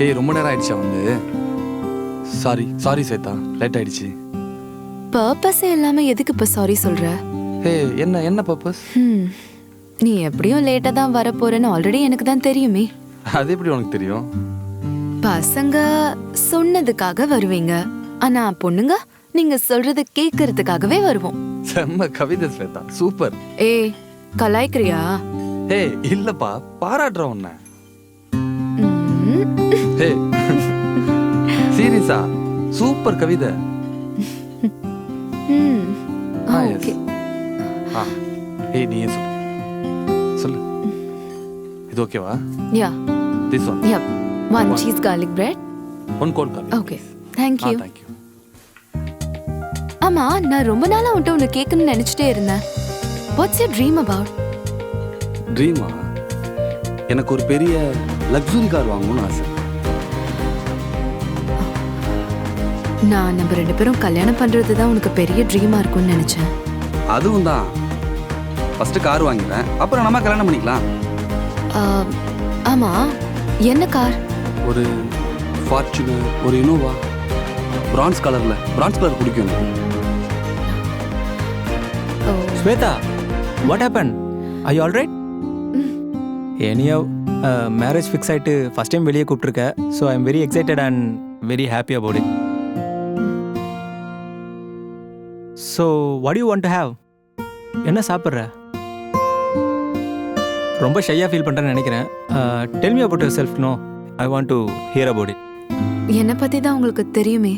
ஏய் ரொம்ப நேரம் ஆயிடுச்சா வந்து? சாரி சாரி சேத்தா, லேட் ஆயிடுச்சு. பர்பஸே இல்லாம எதுக்கு இப்ப சாரி சொல்ற? ஹே என்ன பர்பஸ்? நீ எப்படியும் லேட்டாக தான் வரப்போறேன்னு ஆல்ரெடி எனக்கு தான் தெரியுமே. அது எப்படி உனக்கு தெரியும்? பசங்க சொன்னதுக்காக வருவீங்க, ஆனா பொண்ணுங்க நீங்க சொல்றது கேட்கறதுக்காகவே வருவோம். செம்ம கவிதை ஸ்வேதா, சூப்பர். ஏய் கலாய்க்கிறியா? ஹே இல்லப்பா, பாராட்டுறேன் உன்னை. ஹே சீரியஸா, சூப்பர் கவிதை. ஓகே. ஏய் நீயே சொல்லு. இது ஓகேவா? யா. This one. Yep. One cheese garlic bread. One cold coffee. Okay. Thank you. Thank you. ஆமா, நான் ரொம்ப நாளா உன்கிட்ட ஒன்று கேட்கணும்னு நினைச்சிட்டே இருந்தேன். What's your dream about? ட்ரீமா? எனக்கு ஒரு பெரிய லக்ஸுரி கார் வாங்கணும்னு ஆசை. நான் நம்ம 2 பேரும் கல்யாணம் பண்றது தான் உனக்கு பெரிய ட்ரீமா இருக்கும்னு நினைச்சேன். அதுவும் தான். ஃபர்ஸ்ட் கார் வாங்கிடுறேன், அப்புறம் நம்ம கல்யாணம் பண்ணிக்கலாம். ஆமா, என்ன கார்? ஒரு ஃபார்ச்சுனர், ஒரு இனோவா, பிரான்ஸ் கலர் பிடிக்கும் எனக்கு. Shweta, what happen? I all right? Anyway marriage fix ஆகிட்டு ஃபஸ்ட் டைம் வெளியே கூப்பிட்ருக்க. So I am very excited and very happy about it. So what you want to have? என்ன சாப்பிட்ற? ரொம்ப ஷையாக ஃபீல் பண்ணுறேன்னு நினைக்கிறேன். Tell me about yourself. No, I want to hear about it. என்னை பற்றி தான் உங்களுக்கு தெரியுமே.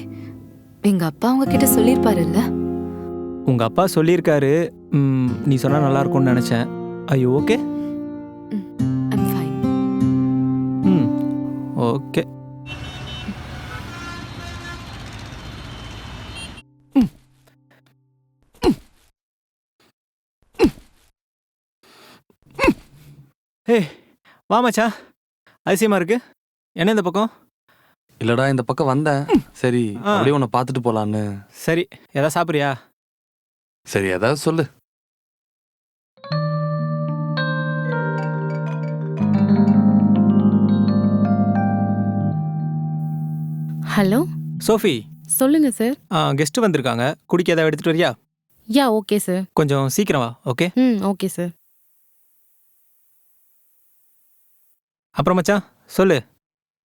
எங்கள் அப்பா உங்ககிட்ட சொல்லியிருப்பாருல்ல? உங்கள் அப்பா சொல்லியிருக்காரு. நீ சொன்னால் நல்லாயிருக்கும்னு நினச்சேன். ஐயோ ஓகே? I'm fine. ஓகே. ஹே வா மச்சான், அதிசயமா இருக்கு. என்ன இந்த பக்கம்? இல்லடா, இந்த பக்கம் வந்தேன். சரி அப்படியே உன்னை பார்த்துட்டு போலான்னு. சரி, ஏதாவது சாப்பிட்றியா? சரி ஏதாவது சொல்லு. Hello Sophie. சொல்லுங்க சார். கெஸ்ட் வந்திருக்காங்க, குடிக்க ஏதாவது எடுத்துட்டு வரியா? Yeah okay sir. கொஞ்சம் சீக்கிரம் வா. ஓகே? Okay sir. அப்புறம் மச்சான் சொல்லு.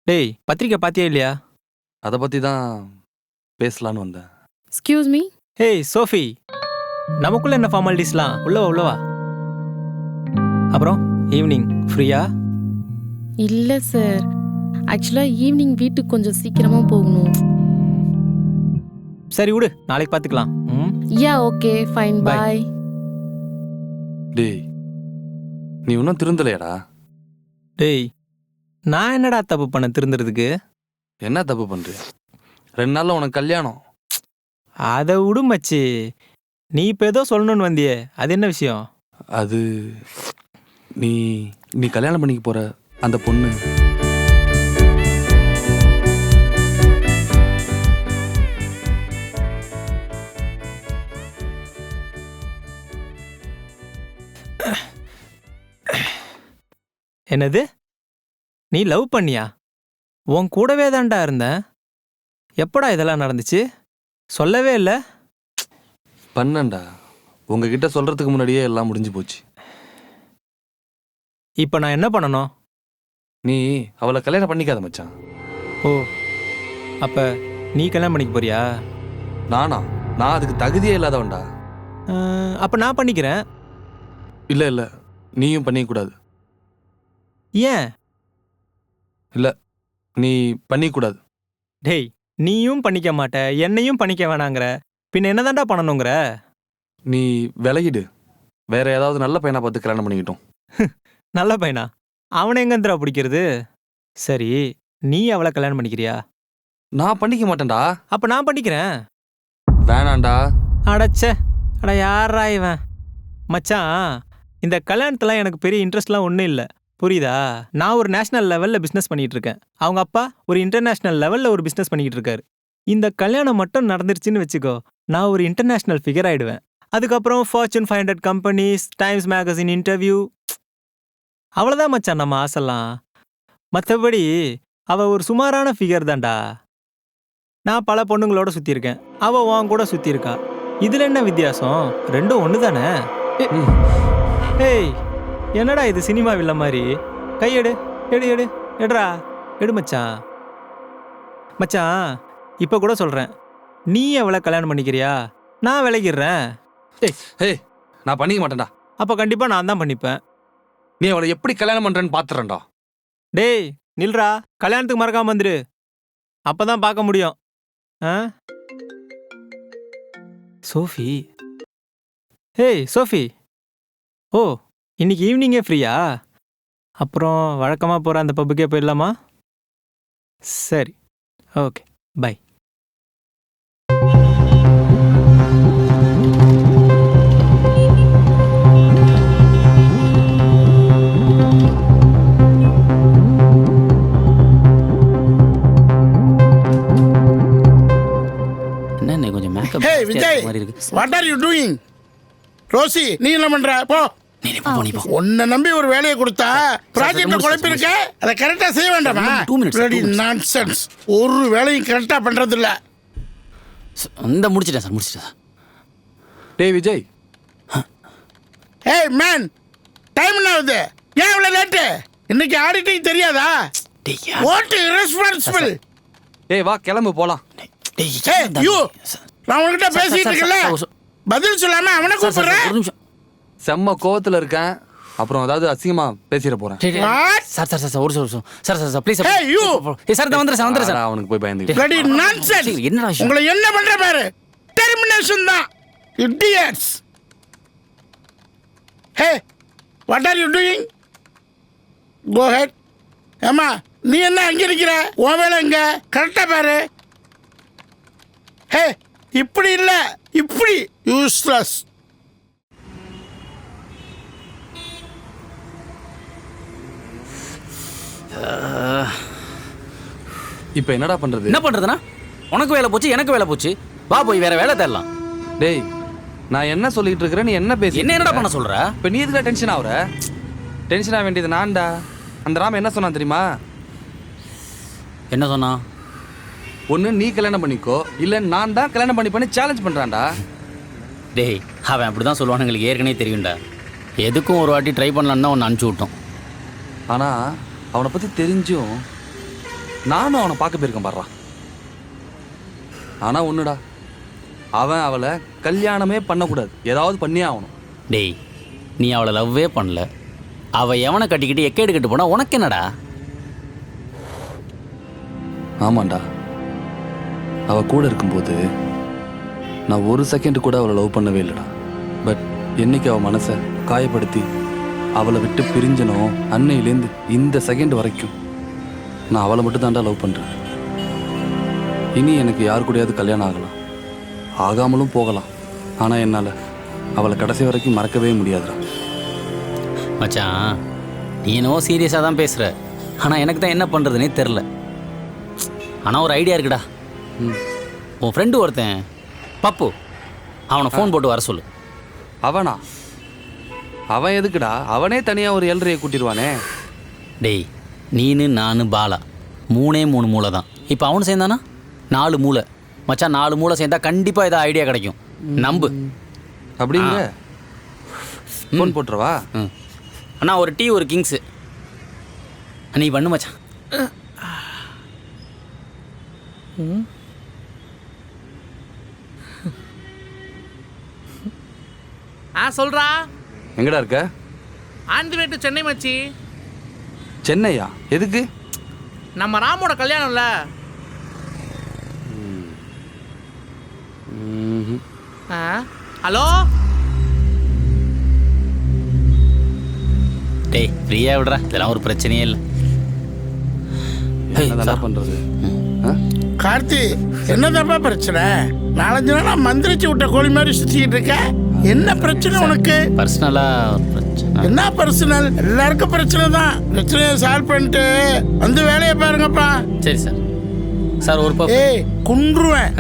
டேய், பத்திரிக்கை பாத்தியா இல்லையா? அதை பற்றி தான் பேசலான்னு வந்தேன். Excuse me. ஹேய் சோஃபி, நமக்குள்ள என்ன ஃபார்மாலிட்டிஸ்லாம்? உள்ளவா. அப்புறம் ஈவினிங் ஃப்ரீயா? இல்லை சார், ஆக்சுவலாக ஈவினிங் வீட்டுக்கு கொஞ்சம் சீக்கிரமாக போகணும். சரி விடு, நாளைக்கு பார்த்துக்கலாம். யா ஓகே ஃபைன், பாய். டேய், நீ இன்னும் திருந்தலையாடா? டேய், நான் என்னடா தப்பு பண்ண திருந்துறதுக்கு? என்ன தப்பு பண்ற? 2 நாள்ல உனக்கு கல்யாணம். அதை விடு மச்சி. நீ இப்போ ஏதோ சொல்லணும்னு வந்தியே, அது என்ன விஷயம்? அது நீ நீ கல்யாணம் பண்ணிக்க போற அந்த பொண்ணு என்னது? நீ லவ் பண்ணியா? உன் கூடவே தான்டா இருந்தேன். எப்படா இதெல்லாம் நடந்துச்சு? சொல்லவே இல்லை. பண்ணண்டா, உங்ககிட்ட சொல்றதுக்கு முன்னாடியே எல்லாம் முடிஞ்சு போச்சு. இப்போ நான் என்ன பண்ணணும்? நீ அவளை கல்யாணம் பண்ணிக்காத மச்சான். ஓ, அப்ப நீ கல்யாணம் பண்ணிக்க போறியா? நானா? நான் அதுக்கு தகுதியே இல்லாதவன்டா. அப்ப நான் பண்ணிக்கிறேன். இல்ல இல்ல, நீயும் பண்ணிக்க கூடாது. ஏன்? இல்ல, நீ பண்ணிக்க கூடாது. டேய், நீயும் பண்ணிக்க மாட்ட, என்னையும் பண்ணிக்க வேணாங்கிற. பின்ன என்னதான்டா பண்ணணுங்கிற? நீ விலகிடு, வேற ஏதாவது நல்ல பையனா பார்த்து கல்யாணம் பண்ணிக்கிட்டோம். நல்ல பையனா? அவனை எங்கந்திரா பிடிக்கிறது? சரி, நீ அவளை கல்யாணம் பண்ணிக்கிறியா? நான் பண்ணிக்க மாட்டேன்டா. அப்ப நான் பண்ணிக்கிறேன். வேணாண்டா. அடச்சே, அட யாரா இவன்? மச்சான், இந்த கல்யாணத்துல எனக்கு பெரிய இன்ட்ரெஸ்ட்லாம் ஒன்றும் இல்லை, புரியுதா? நான் ஒரு நேஷனல் லெவலில் பிஸ்னஸ் பண்ணிகிட்டு இருக்கேன். அவங்க அப்பா ஒரு இன்டர்நேஷ்னல் லெவலில் ஒரு பிஸ்னஸ் பண்ணிக்கிட்டு இருக்காரு. இந்த கல்யாணம் மட்டும் நடந்துருச்சுன்னு வச்சுக்கோ, நான் ஒரு இன்டர்நேஷ்னல் ஃபிகர் ஆகிடுவேன். அதுக்கப்புறம் fortune 500 companies, times magazine interview, அவ்வளோதான் மச்சான் நம்ம ஆசைலாம். மற்றபடி அவள் ஒரு சுமாரான ஃபிகர் தான்டா. நான் பல பொண்ணுங்களோட சுற்றியிருக்கேன், அவள் உன் கூட சுற்றியிருக்கா. இதில் என்ன வித்தியாசம்? ரெண்டும் ஒன்று தானே? ஏய், என்னடா இது சினிமா வில்ல மாதிரி? கையெடு, எடு எடு எடுறா, எடு மச்சான். மச்சான், இப்போ கூட சொல்கிறேன், நீ அவளை கல்யாணம் பண்ணிக்கிறியா? நான் விலகிடுறேன். ஏய், நான் பண்ணிக்க மாட்டேன்டா. அப்போ கண்டிப்பாக நான் தான் பண்ணிப்பேன். நீ அவளை எப்படி கல்யாணம் பண்ணுறேன்னு பார்த்துறேன்டா. டேய் நில்றா, கல்யாணத்துக்கு மறக்காம வந்துரு, அப்பதான் பார்க்க முடியும். சோஃபி, ஏய் சோஃபி, ஓ இன்னைக்கு ஈவினிங்கே ஃப்ரீயா? அப்புறம் வழக்கமாக போகிற அந்த பப்புக்கே போயிடலாமா? சரி, okay, bye. Hey Vijay, what are you doing? Rosie, நீ என்ன பண்ற? போ. உன்னை நம்பி ஒரு வேலையை கொடுத்தா ப்ராஜெக்ட குழப்பிருக்க, அதை கரெக்டா செய்ய வேண்டாமா? நான்சென்ஸ். ஒரு வேலையும் கரெக்டா பண்றது இல்ல. அந்த முடிச்சிட்டேன் சார், முடிச்சிட்டேன். டேய் விஜய். ஏய் மேன், டைம் என்ன ஆகுது? ஏன் இவ்வளவு லேட்டு? இன்னைக்கு ஆடிட்டிங் தெரியாதா? What irresponsible. டேய் வா கிளம்பு போலாம். ஏய் யூ, நான் உன்கிட்ட பேசிட்டு இருக்கல, பதில் சொல்லாம அவனை கூப்பிடுறேன். செம்ம கோவத்துல இருக்கேன், அப்புறம் அதாவது அசிங்கமா பேசிட போறேன். சார் சார் சார் ஒரு நிமிஷம் சார் சார் சார் ப்ளீஸ். ஏய் யூ, சார் நான் வந்துறேன் சார். அவனுக்கு போய் பயந்து. bloody nonsense. என்னடா உங்களை என்ன பண்ற பாரு, டெர்மினேஷன் தான். idiots. Hey, what are you doing? Go ahead. ஏமா, நீ என்ன அங்க இருக்கிற? உன் வேலை எங்க? கரெக்டா பாரு. ஹே, இப்படி இல்ல, இப்படி யூஸ்லெஸ். இப்போ என்னடா பண்றது? என்ன பண்றதுனா, உனக்கு வேலை போச்சு, எனக்கு வேலை போச்சு, வா போய் வேற வேலை தேடலாம். டேய், நான் என்ன சொல்லிட்டு இருக்கிறேன், நீ என்ன பேசி என்னடா பண்ண சொல்ற? இப்போ நீ எதுக்கு டென்ஷன் ஆகுற? டென்ஷன் ஆக வேண்டியது நான்டா. அந்த ராம என்ன சொன்னான் தெரியுமா? என்ன சொன்னா? ஒன்று நீ கல்யாணம் பண்ணிக்கோ, இல்லை நான் தான் கல்யாணம் பண்ணி சேலஞ்ச் பண்ணுறான்டா. டேய், அவன் அப்படி தான் சொல்லுவான், எங்களுக்கு ஏற்கனவே தெரியும்டா. எதுக்கும் ஒரு வாட்டி ட்ரை பண்ணலான்னு தான் ஒன்று அனுப்பிச்சி விட்டோம். ஆனால் அவனை பற்றி தெரிஞ்சும் நானும் அவனை பார்க்க போயிருக்கேன் பாடுறா. ஆனால் ஒன்றுடா, அவன் அவளை கல்யாணமே பண்ணக்கூடாது, ஏதாவது பண்ணியே ஆகணும். டேய், நீ அவளை லவ்வே பண்ணல, அவள் எவனை கட்டிக்கிட்டு எக்கேடு கட்டு போனா உனக்கு என்னடா? ஆமாண்டா, அவள் கூட இருக்கும்போது நான் ஒரு செகண்ட் கூட அவளை லவ் பண்ணவே இல்லைடா. பட் என்னைக்கு அவள் மனசை காயப்படுத்தி அவளை விட்டு பிரிஞ்சனோ, அன்னையிலேருந்து இந்த செகண்ட் வரைக்கும் நான் அவளை மட்டும் தான்டா லவ் பண்ணுறேன். இனி எனக்கு யார் கூடயாவது கல்யாணம் ஆகலாம், ஆகாமலும் போகலாம், ஆனால் என்னால் அவளை கடைசி வரைக்கும் மறக்கவே முடியாதுடா. மச்சான், நீ என்னவோ சீரியஸாக தான் பேசுகிற, ஆனால் எனக்கு தான் என்ன பண்ணுறதுனே தெரில. ஆனால் ஒரு ஐடியா இருக்குடா. உன் ஃப்ரெண்டு ஒருத்தன் பப்பு, அவனை ஃபோன் போட்டு வர சொல்லு. அவனா? அவன் எதுக்குடா? அவனே தனியாக ஒரு 7:30 கூட்டிடுவானே. டேய், நீனு நான் பாலா 3 மூளை தான். இப்போ அவனு சேர்ந்தானா 4 மூளை. மச்சான், 4 மூளை சேர்ந்தா கண்டிப்பாக ஏதாவது ஐடியா கிடைக்கும், நம்பு. அப்படிங்க ஃபோன் போட்டுருவா. அண்ணா ஒரு டீ ஒரு கிங்ஸு நீ பண்ணு மச்சான். சொல்றா. எங்கடா இருக்க? On the way to Chennai மச்சி. சென்னையா? எதுக்கு? நம்ம ராமோட கல்யாணம்ல. ஹலோ டேய், ஃப்ரீயா விடுறா, இதெல்லாம் ஒரு பிரச்சனையே இல்லை. என்ன பண்றது? கார்த்தி, என்னதாப்பா பிரச்சனை? 4-5 நாளா மந்திரிச்சு விட்ட கோழி மாதிரி சுத்திட்டு இருக்க. என்ன பிரச்சனை உனக்கு? பர்சனலா பிரச்சனை. என்ன பர்சனல்? எல்லாருக்கும் பிரச்சனை தான். பிரச்சனையை சால்வ் பண்ணிட்டு வந்து வேலையை பாருங்கப்பா. சரி சார். சார் ஒரு பப். ஏய், குன்றுவேன்.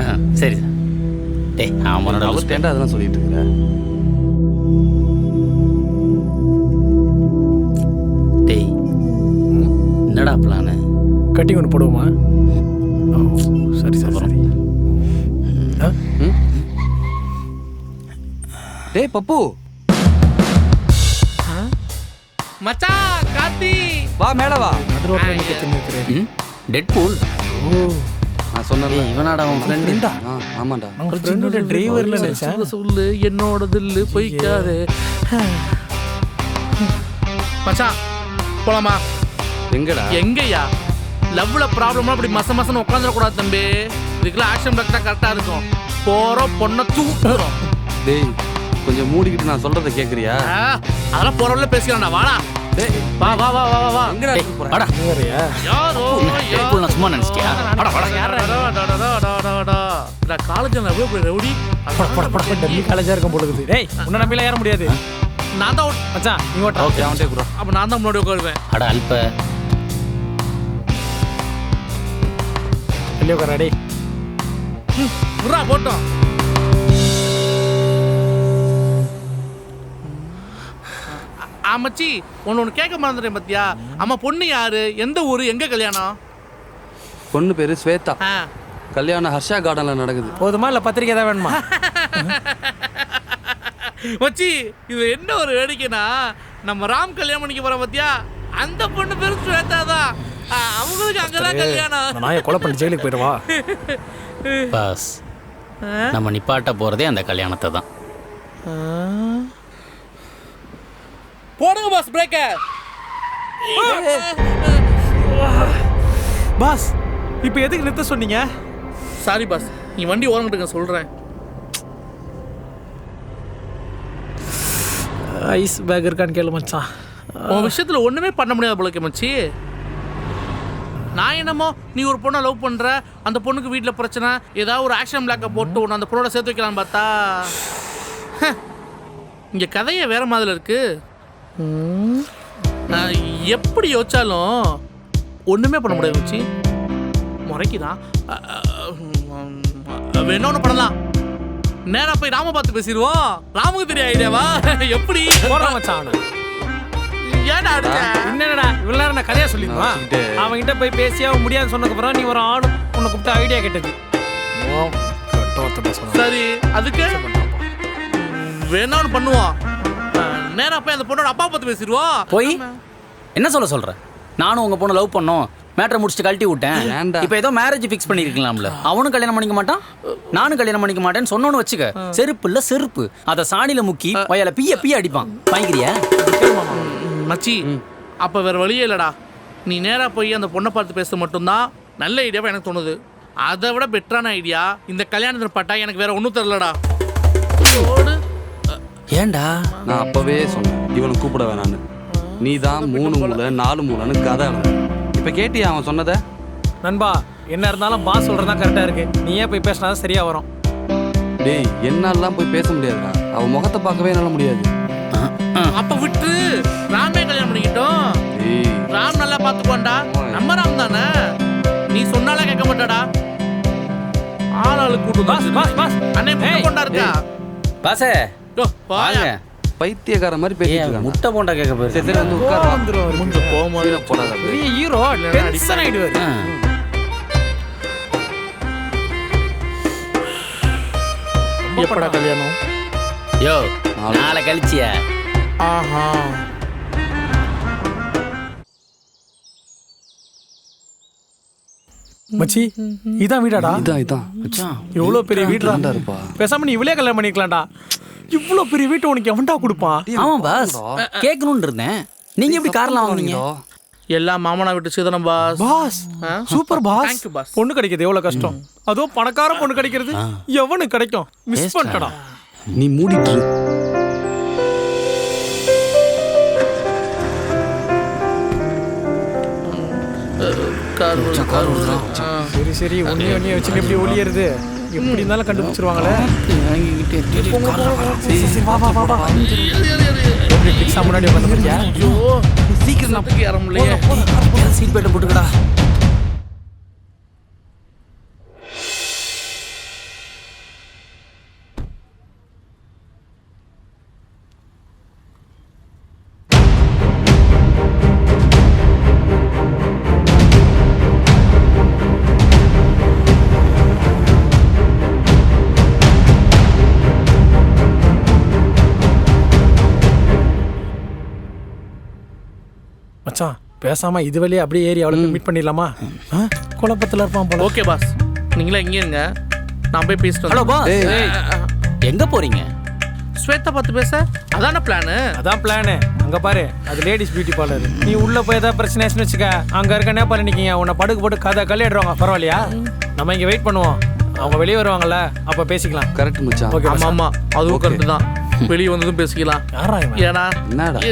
சரி சார். டேய், அவனோட அவர் தேண்டா அதெல்லாம் சொல்லிட்டு இருக்க. டேய், என்னடா பிளானு? கட்டி ஒன்று போடுவோமா? சரி சார், சரி. டேய் பப்பு மச்சான் கார்த்தி வா மேல வா. Dead fool. நான் சொன்னேன்ல இவனாடா அவன் ஃப்ரெண்டு. ஆமாண்டா. ஃப்ரெண்டோட டிரைவர்ல நினைச்சேன். சொல்லு என்னோட தில்லு பொய்க்காது. மச்சான் போலாமா? எங்கடா? எங்கயா? லவ்ல ப்ராப்ளம்லாம் அப்படி மசன்னு உட்காந்துடக்கூடாது தம்பி. இதுக்கெல்லாம் ஆக்ஷன் பிளாக் தான் கரெக்டாக இருக்கும். போகிறோம் பொண்ணை தூக்குறோம். டேய் கொஞ்சம் மூடிக்கிட்டு நான் சொல்றதை கேட்குறியா? அதெல்லாம் போகிறவங்கள பேசிக்கலாம்டா. வாடா வா வா வா வா வா. எங்கடா வாடா. யாரோ நான் சும்மா நினைச்சிட்டியா? வாடா வாடா. காலேஜில் ரவுடி டம்மி காலேஜா இருக்கும் போடுது. டேய் உன்னை நம்பிலாம் ஏற முடியாது. நான் தான் மச்சான் நீ ஓட்ட. ஓகே அவன்டே ப்ரோ. அப்போ நான் தான் முன்னாடி உட்காருவேன். அட அல்ப வெளியே உட்காரா. டேய் விட்றா போட்டோம். ஆமாச்சி ஒன்று கேட்க மறந்துட்டேன் பார்த்தியா? அம்மா பொண்ணு யாரு, எந்த ஊர், எங்கே கல்யாணம்? பொண்ணு பேரு ஸ்வேதா. கல்யாணம் ஹர்ஷா கார்டன்ல நடக்குது. போதுமா இல்லை பத்திரிக்கை தான் வேணுமா? மச்சி இது என்ன ஒரு வேடிக்கைனா, நம்ம ராம் கல்யாணம் பண்ணிக்க போகிறோம் பார்த்தியா, அந்த பொண்ணு பேரு ஸ்வேதா தான். அவங்களுக்கு அங்கதான் கல்யாணம். நாயை கொலை பண்ணி ஜெயிலுக்கு போயிடுவா. பாஸ் நம்ம நிப்பாட்ட போறதே அந்த கல்யாணத்தை தான். போடுங்க பாஸ் பிரேக்கர். பாஸ் இப்போ எதுக்கு நிறுத்த சொன்னீங்க? சாரி பாஸ், நீ வண்டி ஓரங்கிட்டுங்க சொல்கிறேன். ஐஸ் பேக் இருக்கான்னு கேளு மச்சான். உன் விஷயத்தில் ஒன்றுமே பண்ண முடியாது போலக்கே மச்சி. நான் என்னமோ நீ ஒரு பொண்ணை லவ் பண்ணுற, அந்த பொண்ணுக்கு வீட்டில் பிரச்சனை, ஏதாவது ஒரு ஆக்ஷன் பிளாக்கை போட்டு ஒன்று அந்த பொண்ணோட சேர்த்து வைக்கலான்னு பார்த்தா இங்கே கதையே வேற மாதிரி இருக்கு. எப்படி யோசிச்சாலும் ஒன்றுமே பண்ண முடியாது மச்சி. முறைக்குதான் வேணும் ஒன்று பண்ணலாம். நேராக போய் ராம பார்த்து பேசிடுவோம். ராமுக்கு தெரிய ஐடியாவா? எப்படி போடுறான் மச்சான் அவனை. ஏடா என்னடா இவ்வளோ நேரம் நான் கதையா சொல்லிடுவான். அவன்கிட்ட போய் பேசி அவன் முடியாதுன்னு சொன்னதுக்கப்புறம் நீ ஒரு ஆணு உன்னை கூப்பிட்டு ஐடியா கேட்டது. சரி அதுக்கு வேணாலும் பண்ணுவோம். நேரா போய் அந்த பொண்ணோட அப்பா பார்த்து பேசிடுவோம். போய் என்ன சொல்ற? நானும் உங்க பொண்ணை லவ் பண்ணோம், மேட்டரை முடிச்சுட்டு கழட்டி விட்டேன். இப்போ ஏதோ மேரேஜ் ஃபிக்ஸ் பண்ணிருக்கலாம்ல. அவனும் கல்யாணம் பண்ணிக்க மாட்டான், நானும் கல்யாணம் பண்ணிக்க மாட்டேன்னு சொன்னோன்னு வச்சுக்க, செருப்பு இல்ல செருப்பு அதை சாணியில முக்கி வயல பிய அடிப்பான். வாங்கிக்கிறியா? மச்சி அப்போ வேற வழியே இல்லடா. நீ நேராக போய் அந்த பொண்ணை பார்த்து பேச மட்டும்தான் நல்ல ஐடியாவாக எனக்கு தோணுது. அதை விட பெட்டரான ஐடியா இந்த கல்யாணத்தில் பட்டா எனக்கு வேற ஒன்றும் தெரிலடா. ஏண்டா நான் அப்பவே சொன்னேன் இவனை கூப்பிட வேணான்னு. நீ தான் 3 மூலை 4 மூலைன்னு கதை எழுது. இப்போ கேட்டியா அவன் சொன்னதை? நண்பா என்ன இருந்தாலும் பாஸ் சொல்றதுதான் கரெக்டா இருக்கு. நீ ஏன் போய் பேசினா சரியா வரும். டேய் என்னாலாம் போய் பேச முடியாதுடா. அவன் முகத்தை பார்க்கவே என்னால முடியாது. அப்ப விட்டு ராமே கல்யாணம் பண்ணிக்கிட்டோம். ராம் நல்லா பாத்துக்கோண்டா. நம்ம ராம் தானே, நீ சொன்னாலே கேட்க மாட்டாடா. ஆளாளு கூட்டு பாஸ் பாஸ் பாஸ் அண்ணே முட்டை போண்டா இருக்கா? பாசே வாங்க. பைத்தியக்கார மாதிரி பேசிட்டு இருக்கான். முட்டை போண்டா கேட்க போய் சரி வந்து உட்கார். முட்டை போகும்போது போடாத. பெரிய ஹீரோ டென்ஷன் ஆயிடுவாரு. எப்படா கல்யாணம்? யோ நாளை கழிச்சியா? ஆஹா மச்சி இதான் வீடாடா? இதான் மச்சான் எவ்வளோ பெரிய வீடுடா இருப்பா. பேசாம நீ இவ்வளே கல்யாணம் பண்ணிக்கலாம்டா. இவ்வளோ பெரிய வீட்டை உனக்கு எவன்டா கொடுப்பான்? ஆமாம் பாஸ் கேட்கணும்னு இருந்தேன். நீங்க எப்படி கார்லாம் வாங்குனீங்க? எல்லாம் மாமனா விட்டு சீதனம் boss. Boss super boss. Thank you, boss. பொண்ணு கிடைக்கிறது எவ்வளவு கஷ்டம். அதுவும் பணக்கார பொண்ணு கிடைக்கிறது எவனுக்கு கிடைக்கும்? மிஸ் பண்ணிட்டடா. நீ மூடிட்டு இரு. சரி சரி ஒன்னே வச்சு எப்படி ஒளியறது? எப்படி இருந்தாலும் கண்டுபிடிச்சிருவாங்களே. முன்னாடி உட்காந்து சீக்கிரம் ஏற முடியலையே. சீட் பெல்ட் போட்டுக்கடா. மச்சான் பேசாம இது வழியே அப்படியே ஏறி அவளுக்கு மீட் பண்ணிடலாமா? குழப்பத்தில் இருப்பான் போல. ஓகே பாஸ், நீங்களே எங்கே இருங்க, நான் போய் பேசிட்டு ஹலோ பாஸ், எங்க போறீங்க? ஸ்வேதா பார்த்து பேச அதான பிளானு? அதான் பிளானு. அங்க பாரு, அது லேடிஸ் பியூட்டி பார்லர். நீ உள்ள போய் ஏதாவது பிரச்சனை ஆச்சுன்னு வச்சுக்க, அங்க இருக்க நேபாளி நிக்கீங்க, உன்னை படுக்கு போட்டு கதை கல்லிடுவாங்க. பரவாயில்லையா? நம்ம இங்க வெயிட் பண்ணுவோம், அவங்க வெளியே வருவாங்கல்ல, அப்ப பேசிக்கலாம். கரெக்ட் மச்சான். ஓகே. ஆமா ஆமா, அதுவும் கரெக்ட் தான். வெளியே வந்ததும் பேசிக்கலாம். ஏன்னா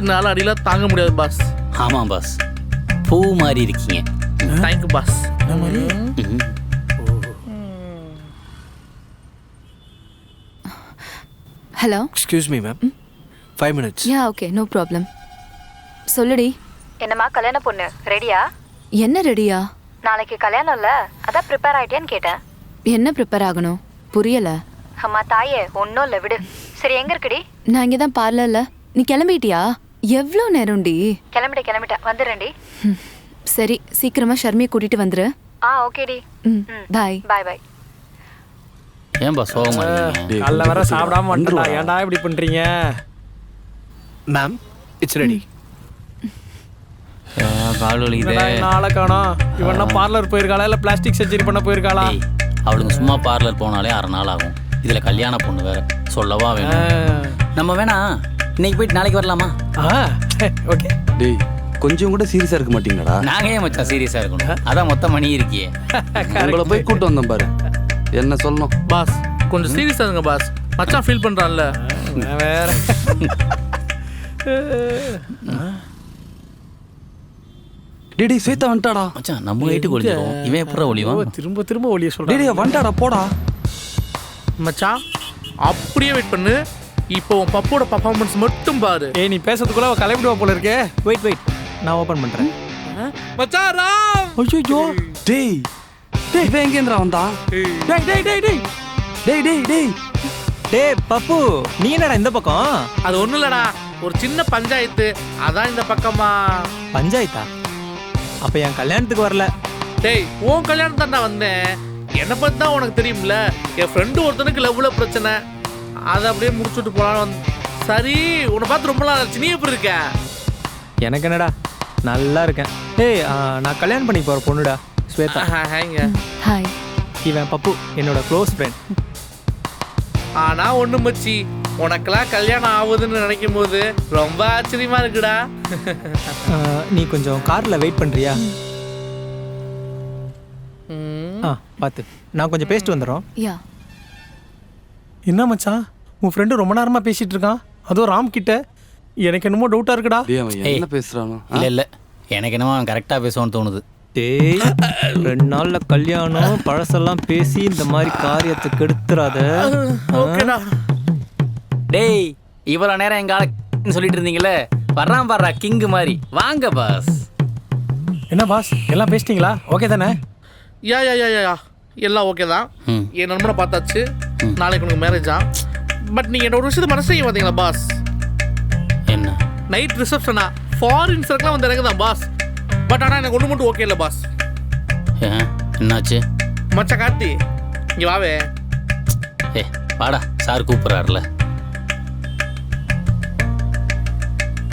என்னால அடியில தாங்க முடியாது பாஸ். ஆமா பாஸ், பூ மாதிரி இருக்கீங்க. Thank you boss. Hello. Excuse me ma'am, 5 minutes. Yeah okay, no problem. சொல்லுடி. என்னம்மா கல்யாண பொண்ணு ரெடியா? என்ன ரெடியா? நாளைக்கு கல்யாணம் இல்ல, அதான் ப்ரிப்பேர் ஆயிட்டேன்னு கேட்டேன். என்ன ப்ரிப்பேர் ஆகணும்? புரியல. அம்மா தாயே, ஒன்றும் இல்லை விடு. சரி எங்க இருக்குடி? நான் இங்கே தான் பார்லர்ல. நீ கிளம்பிட்டியா? எவ்வளோ நேரம்டி? கிளம்பிட்டேன், வந்துடுறேன்டி. சரி, சீக்கிரமா ஷர்மியை கூட்டிட்டு வந்துரு. ஓகேடி. பாய். பாய். ஏன் பாஸ் சோகமா இருக்கீங்க? காலைல வர சாப்பிடாம வந்துடா, ஏன்டா இப்படி பண்றீங்க? Ma'am, it's ready. கால் வலிக்குதே. நாளை காணோம். இவன் பார்லர் போயிருக்காளா இல்ல பிளாஸ்டிக் சர்ஜரி பண்ண போயிருக்காளா? அவளுங்க சும்மா பார்லர் போனாலே 1/2 நாள் ஆகும். இதுல கல்யாண பொண்ணு வேற, சொல்லவா வேணும். நம்ம வேணா இன்னைக்கு போயிட்டு நாளைக்கு வரலாமா? ஓகே. டேய், கொஞ்சம் கூட சீரியஸா இருக்க மாட்டீங்களாடா? நாங்க ஏன் மச்சான் சீரியஸா இருக்கணும்? அதான் மொத்த மணி இருக்கியே. உங்களை போய் கூட்டு வந்தோம் பாரு, என்ன சொல்லணும் பாஸ்? கொஞ்சம் சீரியஸா இருங்க பாஸ், மச்சான் ஃபீல் பண்றான்ல. வேற டேய் ஸ்வேதா வந்துட்டாடா. மச்சான் நம்ம வீட்டுக்கு ஒளிஞ்சிரும். இவன் எப்பற ஒளிவான்? திரும்ப ஒளிய சொல்றான். டேய் வந்துட்டாடா, போடா மச்சான். அப்படியே வெயிட் பண்ணு, இப்போ உன் பப்போட பர்ஃபார்மன்ஸ் மட்டும் பாரு. நீ பேசுறதுக்குள்ள அவ கிளம்பிடுவா போல இருக்கே. வெயிட், நான் ஓபன் பண்றேன். மச்சான் ராம். ஐயோ டேய் இவன் எங்கேந்திரா வந்தான்? டேய் பப்பு, நீ என்னடா இந்த பக்கம்? அது ஒண்ணும் இல்லடா, ஒரு சின்ன பஞ்சாயத்து, அதான் இந்த பக்கமா. பஞ்சாயத்தா? அப்ப என் கல்யாணத்துக்கு வரல. டேய், உன் கல்யாணம் தான் நான் வந்தேன். என்னை பத்தி தான் உனக்கு தெரியும்ல. என் ஃப்ரெண்டு ஒருத்தனுக்கு லவ்ல பிரச்சனை, அதை அப்படியே முடிச்சுட்டு போலான்னு. சரி, உன்னை பார்த்து ரொம்ப நாள் ஆச்சு. நீ எப்படி இருக்க? எனக்கு என்னடா, நல்லா இருக்கேன். டேய், நான் கல்யாணம் பண்ணி போற பொண்ணுடா, ஸ்வேதா. ஹாய். இவன் பப்பு, என்னோட க்ளோஸ் ஃப்ரெண்ட். ஆனா ஒண்ணு மச்சி, உனக்கெல்லாம் கல்யாணம் ஆகுதுன்னு நினைக்கும் போது ரொம்ப ஆச்சரியமா இருக்குடா. நீ கொஞ்சம் கார்ல வெயிட் பண்றியா? பார்த்து, நான் கொஞ்சம் பேசிட்டு வந்துடுறோம். என்ன மச்சான், உன் ஃப்ரெண்டு ரொம்ப நேரமா பேசிட்டு இருக்கான், அதுவும் ராம் கிட்ட. எனக்கு என்னமோ டவுட்டா இருக்குடா. என்ன பேசுறானோ? இல்ல எனக்கு என்னமோ அவன் கரெக்டா பேசுவான்னு தோணுது. டேய், 2 நாள்ல கல்யாணம், பழசெல்லாம் பேசி இந்த மாதிரி காரியத்தை கெடுத்துறாத. டேய், இவ்வளவு நேரம் எங்க ஆளு சொல்லிட்டு இருந்தீங்களே, வர்றான் பாடுறா கிங்கு மாதிரி. வாங்க பாஸ். என்ன பாஸ், எல்லாம் பேசிட்டீங்களா? ஓகே தானே? யா எல்லாம் ஓகே தான். என் நண்பனை பார்த்தாச்சு, நாளைக்கு உனக்கு மேரேஜா. பட் நீங்க என்ன ஒரு விஷயத்தை மனசு செய்ய பார்த்தீங்களா பாஸ்? என்ன? நைட் ரிசப்ஷனா ஃபாரின் சர்க்கிளாக வந்து எனக்கு தான் பாஸ். பட் ஆனால் எனக்கு ஒன்று மட்டும் ஓகே இல்லை பாஸ். என்னாச்சு? மச்சா கார்த்தி, இங்கே வாவே. வாடா, சார் கூப்பிட்றாருல.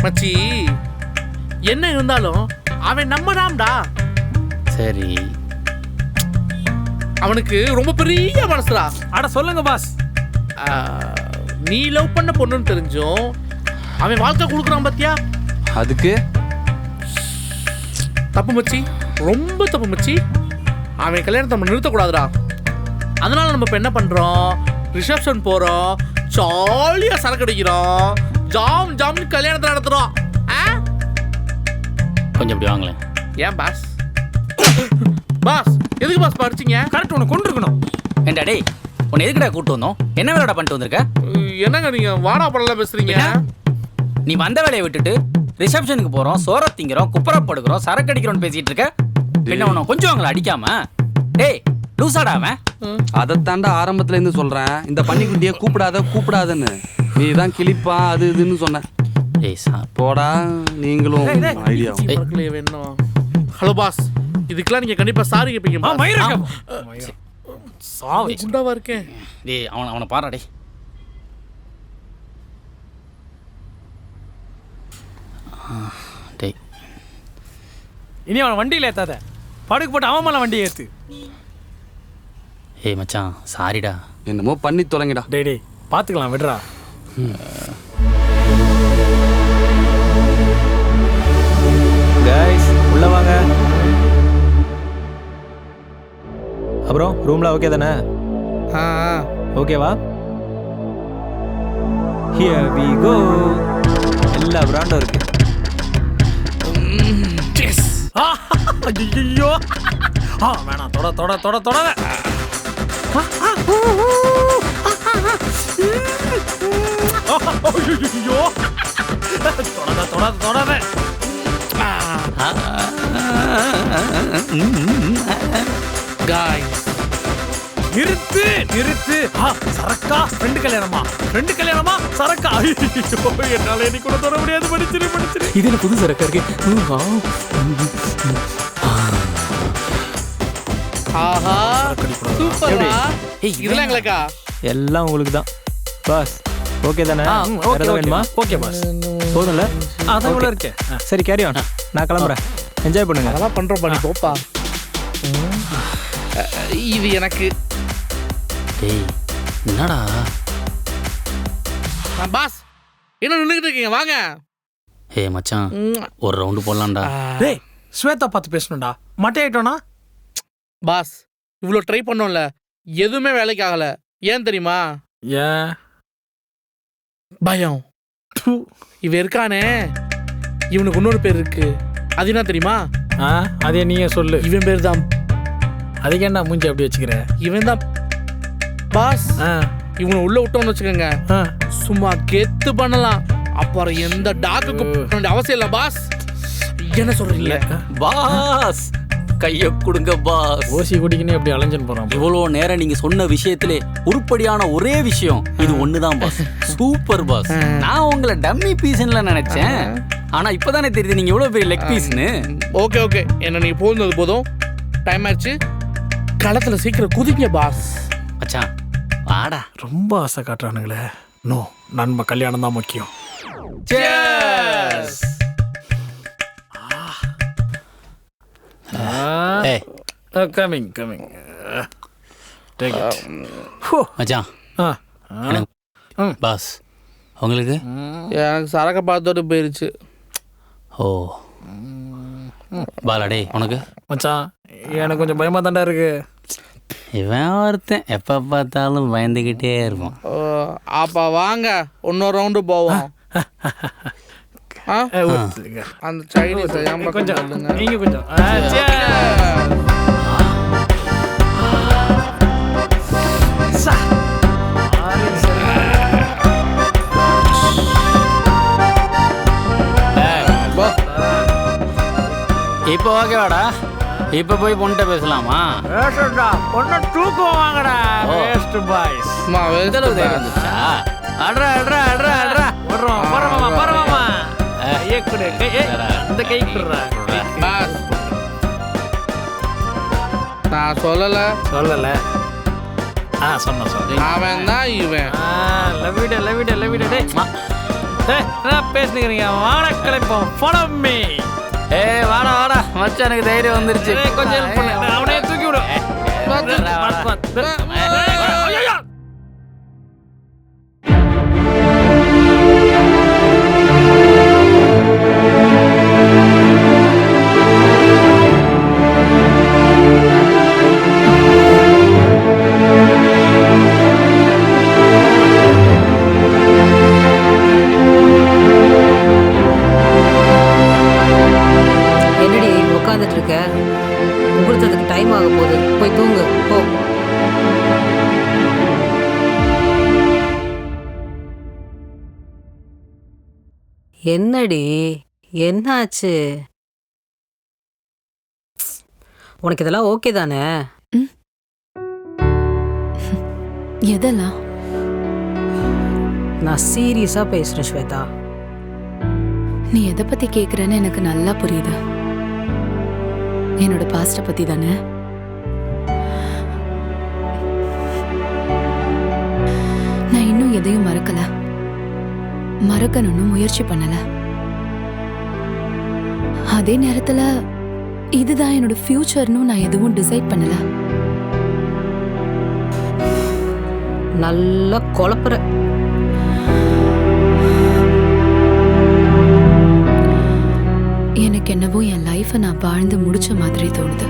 மச்சி, என்ன இருந்தாலும் அவன் நம்ம தான்டா. சரி, அவனுக்கு ரொம்ப பெரிய மனசுடா. அட சொல்லுங்க பாஸ். நீ லவ் பண்ண பொண்ணுன்னு தெரிஞ்சும் அவன் வாழ்க்கை கொடுக்குறான் பாத்தியா? அதுக்கு தப்பு மச்சி, ரொம்ப தப்பு மச்சி. அவன் கல்யாணத்தை நம்ம நிறுத்தக்கூடாதுடா. அதனால நம்ம இப்போ என்ன பண்றோம், ரிசப்ஷன் போறோம், ஜாலியா சரக்கு அடிக்கிறோம், ஜாம்னு கல்யாணத்தை நடத்துறோம். கொஞ்சம் இப்படி வாங்களேன். ஏன் பாஸ்? பாஸ் எதுக்கு பாஸ் படிச்சீங்க? கரெக்ட், உன்னை கொண்டு இருக்கணும். ஏண்டா டேய், உன்னை எதுக்குடா கூப்பிட்டு வந்தோம்? என்ன வேலைடா பண்ணிட்டு வந்திருக்க? என்னங்க நீங்க வாடா படலாம் பேசுறீங்க? நீ வந்த வேலையை விட்டுட்டு ரிசப்ஷனுக்கு போறோம், சோற திங்கிறோம், குப்புறப்படுக்கிறோம், சரக்கு அடிக்கிறோம் பேசிட்டு இருக்க. என்ன உன கொஞ்சம் அவங்கள அடிக்காம? டேய் லூசாடா அவன். அதைத்தாண்டா ஆரம்பத்துல இருந்து சொல்றேன், இந்த பன்னிக்குட்டியை கூப்பிடாதன்னு. நீ தான் கிளிப்பா அது இதுன்னு சொன்ன. போடா நீங்களும் ஐடியா. ஹலோ பாஸ், இதுக்கெல்லாம் நீங்க கண்டிப்பா சாரி கேட்பீங்க. குண்டாவா இருக்கேன். டேய் அவனை பாரா டேய். டேய் இனி அவன் வண்டியில் ஏத்தாத. படுக்கு போட்டு அவன் மேலே வண்டியை ஏற்று. ஏய் மச்சான் சாரிடா. என்னமோ பண்ணி தொலைங்கடா. டேய் டேய் பார்த்துக்கலாம் விடுறா. கைஸ் உள்ள வாங்க. அப்புறம் ரூம்ல ஓகே தானே? ஓகேவா? Here we go. எல்லா பிராண்டும் இருக்கு. ஐயோ வேணாம். தொட தொட தொட தொடாத. ஐயோ தொடாத தொடாத தொடாத. காய்ஸ் நிறுத்து நிறுத்து. சரக்கா ஃப்ரெண்டு கல்யாணமா? ஃப்ரெண்டு கல்யாணமா சரக்கா? என்னால நீ கூட தொட முடியாது. படிச்சிரு படிச்சிரு. இது என்ன புது சரக்கா இருக்கு? ஆஹா சூப்பர்டா. இதெல்லாம் எங்களுக்கா? எல்லாம் உங்களுக்கு தான் பாஸ். ஓகே தானே? ஓகே வேணுமா? Okay boss. போதும்ல? அதான் இவ்வளோ இருக்கு. சரி கேரி ஆன். நான் கிளம்புறேன். என்ஜாய் பண்ணுங்க. அதெல்லாம் பண்றோம் பண்ணி போப்பா. இது எனக்கு. டேய் என்னடா பாஸ் என்ன நின்றுக்கிட்டு இருக்கீங்க? வாங்க. ஏய் மச்சான் ஒரு ரவுண்டு போடலாம்டா. டேய் ஸ்வேதா பார்த்து பேசணும்டா. மட்டையாயிட்டோனா? பாஸ் இவ்வளோ ட்ரை பண்ணோம்ல, எதுவுமே வேலைக்கு ஆகலை. ஏன் தெரியுமா? ஏன்? பயம். இவன் இருக்கானே, இவனுக்கு இன்னொரு பேர் இருக்கு. அது என்ன தெரியுமா? அதே நீயே சொல்லு. இவன் பேர் தான். அதுக்கு என்ன மூஞ்சி அப்படி வச்சுக்கிற? இவன் தான் பாஸ். இவனை உள்ள விட்டோம்னு வச்சுக்கோங்க, சும்மா கெத்து பண்ணலாம். அப்புறம் எந்த டாக்குக்கும் அவசியம் இல்லை பாஸ். என்ன சொல்றீங்க பாஸ்? கைய கொடுங்க பாஸ். ஓசி குடிக்கணும் எப்படி அலைஞ்சன் போறான். இவ்வளோ நேரம் நீங்க சொன்ன விஷயத்திலே உருப்படியான ஒரே விஷயம் இது ஒண்ணுதான் பாஸ். Super pass. நான் உங்களை டம்மி பீஸ்ன்னு நினைச்சேன். ஆனா இப்பதானே தெரியுது நீங்க எவ்வளவு பெரிய லெக் பீஸ்னு. ஓகே ஓகே, என்ன நீங்க போனது போதும். டைம் ஆச்சு, களத்துல சீக்கிரம் குதிங்க பாஸ். மச்சான் வாடா. ரொம்ப ஆசை காட்டுறானுங்களே. நோ, நண்ப கல்யாணம் தான் முக்கியம். Coming coming. மச்சான் பாஸ் உங்களுக்கு? எனக்கு சரக்க பார்த்தோட்டு போயிருச்சு. ஓ பாலாடே உனக்கு? மச்சான் எனக்கு கொஞ்சம் பயமா தாண்டா இருக்கு. இவன் ஒருத்தன் எப்ப பார்த்தாலும் பயந்துகிட்டே இருப்பான். அப்ப வாங்க இன்னொரு ரவுண்டு போவோம். அந்த சைனீஸ் கொஞ்சம் நீங்க கொஞ்சம். இப்போ ஓகேவாடா? இப்போ போய் பொண்ணுட்ட பேசலாமா? பொண்ணு தூக்கம் வாங்கடா. Waste boys. வந்துச்சா? அட்ரா அட்ரா அட்ரா அட்ரா. வர்றோம் பரமாமா பரமாமா. கையை கொடு. இந்த கை கொடுறா. நான் சொல்லல சொன்ன சொல்ல. அவன் தான் இவன். லவ்விட லவ்விட லவ்விட. டேய் என்ன பேசுனீங்க? வாடா கிளம்பும். Follow me. வாடா வாடா மச்சான், எனக்கு தைரியம் வந்துருச்சு. கொஞ்சம் ஹெல்ப் பண்ணு. அவனே தூக்கி விடு. உட்காந்துட்டு இருக்க, முகூர்த்தத்துக்கு டைம் ஆக போகுது. போய் தூங்கு போ. என்னடி என்னாச்சு? உனக்கு இதெல்லாம் ஓகே தானே? எதெல்லாம்? நான் சீரியஸா பேசுறேன் ஸ்வேதா. நீ எதை பத்தி கேக்குறேன்னு எனக்கு நல்லா புரியுது. என்னோட பாஸ்ட பத்தி தானே? நான் இன்னும் எதையும் மறக்கல, மறக்கணும்னு முயற்சி பண்ணல. அதே நேரத்துல இதுதான் என்னோட ஃபியூச்சர்னு நான் எதுவும் டிசைட் பண்ணல. நல்லா குழப்புற. எனக்கு என்னவோ என் லைஃபை நான் வாழ்ந்து முடிச்ச மாதிரி தோணுது.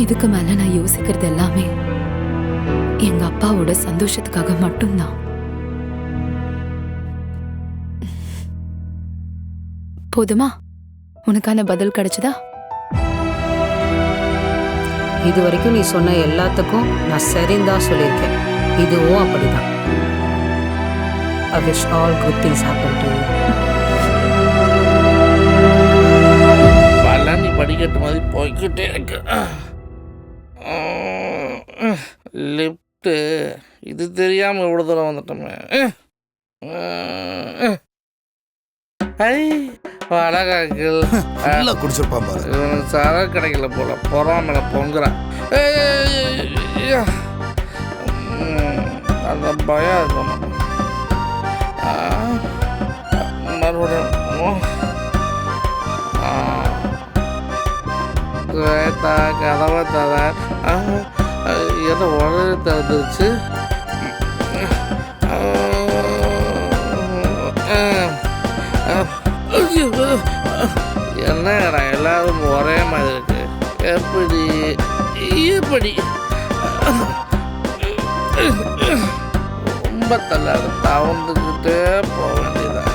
இதுக்கு மேல நான் யோசிக்கிறது எல்லாமே எங்க அப்பாவோட சந்தோஷத்துக்காக மட்டும்தான். போதுமா? உனக்கான பதில் கிடைச்சதா? இது வரைக்கும் நீ சொன்ன எல்லாத்துக்கும் நான் சரின்னு தான் சொல்லியிருக்கேன். இதுவும் அப்படிதான். I wish all good things happen to you. Palani படிக்கட்டு மாதிரி போய்கிட்டே இருக்கு. லிஃப்ட்டு இது தெரியாமல் இவ்வளோ தூரம் வந்துட்டோமே. ஐ வடகாக்கள் குடிச்சிருப்பான் பாரு. இவனுக்கு சரக்கு கிடைக்கல போல பொறாமல பொங்குறான். அந்த பயம் இருக்கணும். மறுபடியும் கதவை தர ஏதோ உடனே திறந்துருச்சு. என்னடா எல்லாரும் ஒரே மாதிரி இருக்கு. எப்படி எப்படி ரொம்ப தள்ளாது தவந்துக்கிட்டே போக வேண்டியதான்.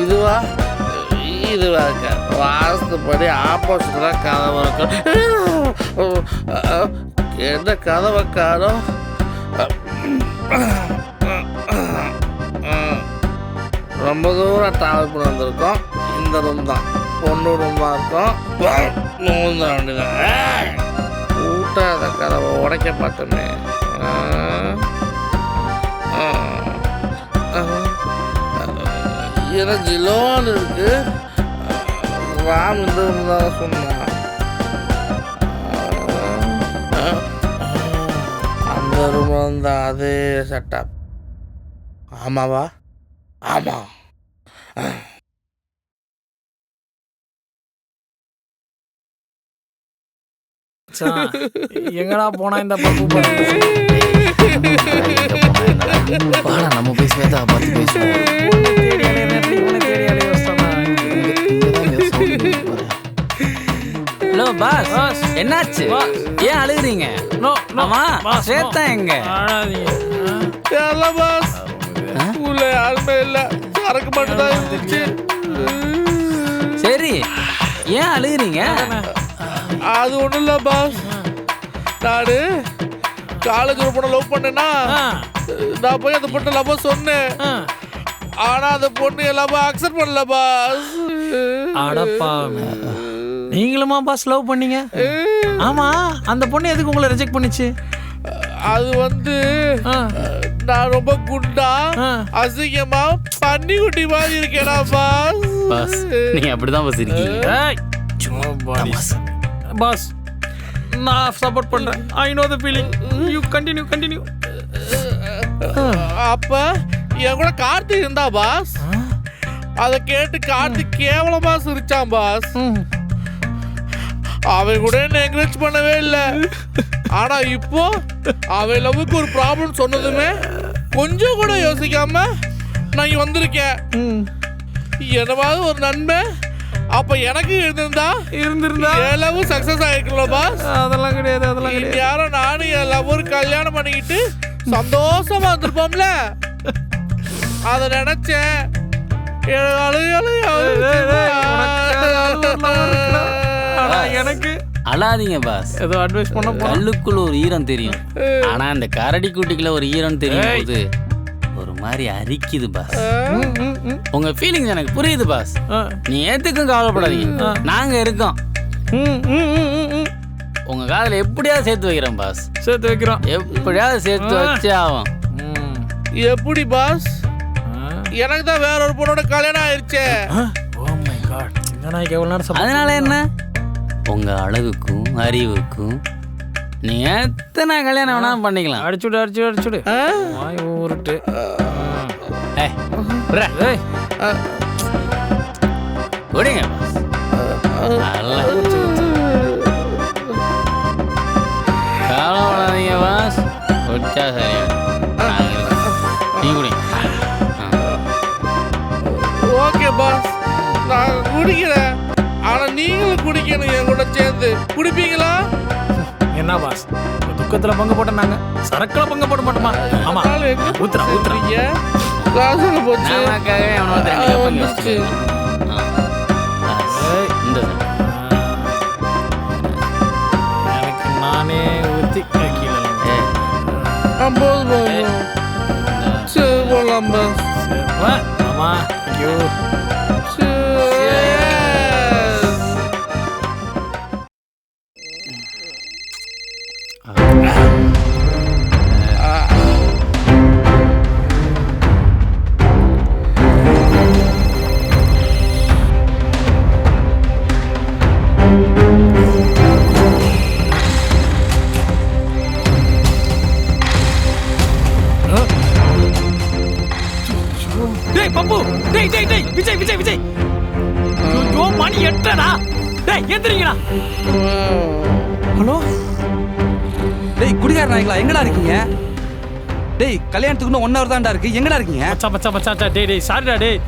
இதுவா இதுவா இருக்க வாஸ்துப்படி ஆப்போசிட்டாக கதவை இருக்கும். என்ன கதவை காரம் ரொம்ப தூரம் ட்ராவல் பண்ணி வந்திருக்கோம். இந்த ரூம் தான் பொண்ணு ரூமாக இருக்கும். மூந்த வேண்டியதான். கூட்டாத கதவை உடைக்க பார்த்தோமே. ஏன்னா ஜிலோன்னு இருக்கு. ராம் இந்த ரூம் தான் சொன்னான். அந்த ரூம் வந்து அதே செட்டப். ஆமாவா? ஆமா. எங்கடா போனா இந்த பப்பு? நம்ம போய் ஸ்வேதா பார்த்து பேசுவோம். ஹலோ பாஸ், என்னாச்சு? ஏன் அழுகுறீங்க? ஆமா ஸ்வேதா எங்க? பாஸ் ஸ்கூல்ல யாருமே இல்ல, சரக்கு மட்டும் தான் இருந்துச்சு. சரி, ஏன் அழுகுறீங்க? அது ஒண்ணும் இல்ல பாஸ், நானு காலேஜ் ஒரு பொண்ணை லவ் பண்ணேன்னா நான் போய் அந்த பொண்ணை லவ் சொன்னேன். ஆனா அந்த பொண்ணு எல்லாமே அக்செப்ட் பண்ணல பாஸ். அடப்பா, நீங்களுமா பாஸ் லவ் பண்ணீங்க? ஆமா, அந்த பொண்ணு எதுக்கு உங்களை ரிஜெக்ட் பண்ணிச்சு? அது வந்து நான் ரொம்ப குண்டா அசிங்கமா பன்னி குட்டி மாதிரி இருக்கேனா பாஸ். பாஸ் நீங்க அப்படிதான் பாஸ் இருக்கீங்க. பாஸ் நான் சப்போர்ட் பண்றேன். I know the feeling. You continue. அப்ப என் கூட கார்த்திக் இருந்தா பாஸ். அதை கேட்டு கார்த்திக் கேவலமா சிரிச்சான் பாஸ். அவன் கூட என்ன என்கரேஜ் பண்ணவே இல்லை. ஆனா இப்போ அவன் லவ்வுக்கு ஒரு ப்ராப்ளம் சொன்னதுமே கொஞ்சம் கூட யோசிக்காம நான் இங்க வந்திருக்கேன். என்னவாது ஒரு நன்மை அப்ப எனக்கு இருந்திருந்தா என் லவ் சக்சஸ் ஆயிருக்குல்ல பாஸ். அதெல்லாம் கிடையாது. யாரும் நானும் என் லவ்வர் கல்யாணம் பண்ணிக்கிட்டு சந்தோஷமா இருந்திருப்போம்ல. அதை நினைச்சேன். எனக்கு அழாதீங்க பாஸ். ஏதோ அட்வைஸ் பண்ண கல்லுக்குள்ள ஒரு ஈரம் தெரியும், ஆனா அந்த கரடி குட்டிக்குள்ள ஒரு ஈரம் தெரியும் போது ஒரு மாதிரி அரிக்குது பாஸ். உங்க ஃபீலிங்ஸ் எனக்கு புரியுது பாஸ். நீ எதுக்கும் கவலைப்படாதீங்க, நாங்க இருக்கோம். உங்க காதல எப்படியாவது சேர்த்து வைக்கிறோம் பாஸ். சேர்த்து வைக்கிறோம், எப்படியாவது சேர்த்து வச்சே ஆகும். எப்படி பாஸ்? எனக்கு தான் வேற ஒரு பொண்ணோட கல்யாணம் ஆயிருச்சே. ஓ மை காட், அதனால என்ன? உங்க அழகுக்கும் அறிவுக்கும் நீ எத்தனை கல்யாணம் வேணாலும் பண்ணிக்கலாம். அடிச்சுடு. வாய் ஊருட்டு. விடுங்க நல்லா கவலைப்படாதீங்க பாஸ். குடிச்சா சரியா நீ குடிங்க. ஓகே பாஸ், நான் குடிக்கிறேன். ஆனா நீங்களும் குடிக்கணும் என் கூட சேர்ந்து. குடிப்பீங்களா? என்ன பாஸ், துக்கத்துல பங்கு போட்ட நாங்க சரக்குல பங்கு போட மாட்டோமா? ஆமா, ஊத்துறா ஊத்துறீங்க. காசுல போச்சு. நமக்காகவே அவனை வந்து 2 கப் இங்க வச்சுட்டு. இந்த எனக்கு நானே ஊத்தி கீழே போதும். சரி போலாம் பாஸ். ஆமா. ஐயோ பப்பு, டேய் டேய் டேய் விஜய் விஜய் விஜய், ஐயோ மணி 8டா. டேய் எந்திரிங்கடா. ஹலோ டேய் குடிகார நாய்களா, எங்கடா இருக்கீங்க? டேய் கல்யாணத்துக்கு இன்னும் 1 hour தான்டா இருக்கு, எங்கடா இருக்கீங்க? மச்சான் மச்சான் மச்சான், டேய் டேய் சாரிடா. டேய்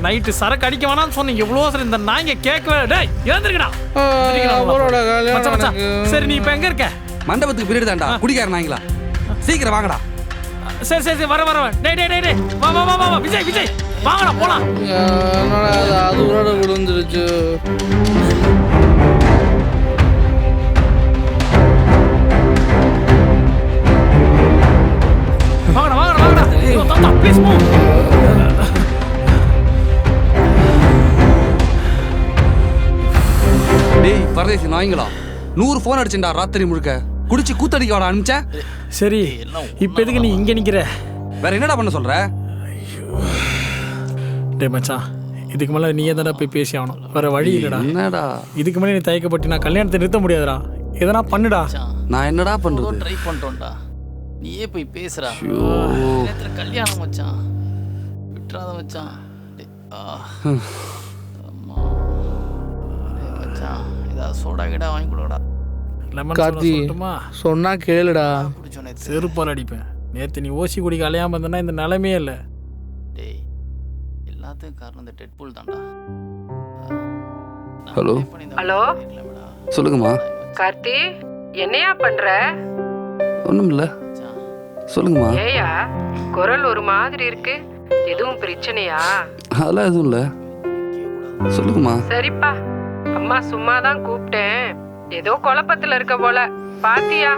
நைட்டு சரக்கு அடிக்க வேணாம்னு சொன்னேன், எவ்வளோ சரி இந்த நாய்ங்க கேட்கவே. டேய் எழுந்திருக்கடா. மச்சான் மச்சான், சரி நீ இப்போ எங்க இருக்க? மண்டபத்துக்கு பின்னாடி தான்டா. குடிகார நாய்களா, சீக்கிரம் வாங்கடா. சரி சரி சரி, வர வர. டேய் டேய் டேய் வா வா வா வா விஜய் விஜய் வாங்கடா போலாம். அது உரோட விழுந்துருச்சு. வாங்கடா வாங்கடா வாங்கடா. ஐயோ தாத்தா ப்ளீஸ் மூவ். டேய் பரதேசி நாய்களா, 100 ஃபோன் அடிச்சேன்டா ராத்திரி முழுக்க. குடிச்சு கூத்தடிக்க வாடா அனுப்பிச்ச. சரி இப்போ எதுக்கு நீ இங்கே நிற்கிற? வேற என்னடா பண்ண சொல்ற? டேய் மச்சான், இதுக்கு மேலே நீயே தானே போய் பேசி ஆகணும், வேற வழி இல்லைடா. என்னடா இதுக்கு மேலே நீ தயக்கப்பட்டு நான் கல்யாணத்தை நிறுத்த முடியாதுடா. எதனா பண்ணுடா. நான் என்னடா பண்றது? ட்ரை பண்ணிட்டோம்டா. நீயே போய் பேசுறா. நேத்துல கல்யாணம் மச்சான், விட்டுறாத மச்சான். அம்மா மச்சான், ஏதாவது சோடா கிடா வாங்கி கொடுடா. கார்த்தி சொன்னா கேளுடா. செருப்பால் அடிப்பேன். நேற்று நீ ஓசி குடிக்க அலையாம இருந்தனா இந்த நிலைமையே இல்லை. டேய் எல்லாத்துக்கும் காரணம் இந்த டெட்பூல் தான்டா. ஹலோ ஹலோ சொல்லுங்கம்மா. கார்த்தி, என்னையா பண்ற? ஒன்றும் இல்லை, சொல்லுங்கம்மா. ஏயா குரல் ஒரு மாதிரி இருக்கு, எதுவும் பிரச்சனையா? அதெல்லாம் எதுவும் இல்லை, சொல்லுங்கம்மா. சரிப்பா, அம்மா சும்மா தான் கூப்பிட்டேன். ஏதோ குழப்பத்துல இருக்க போல, பாத்தியா?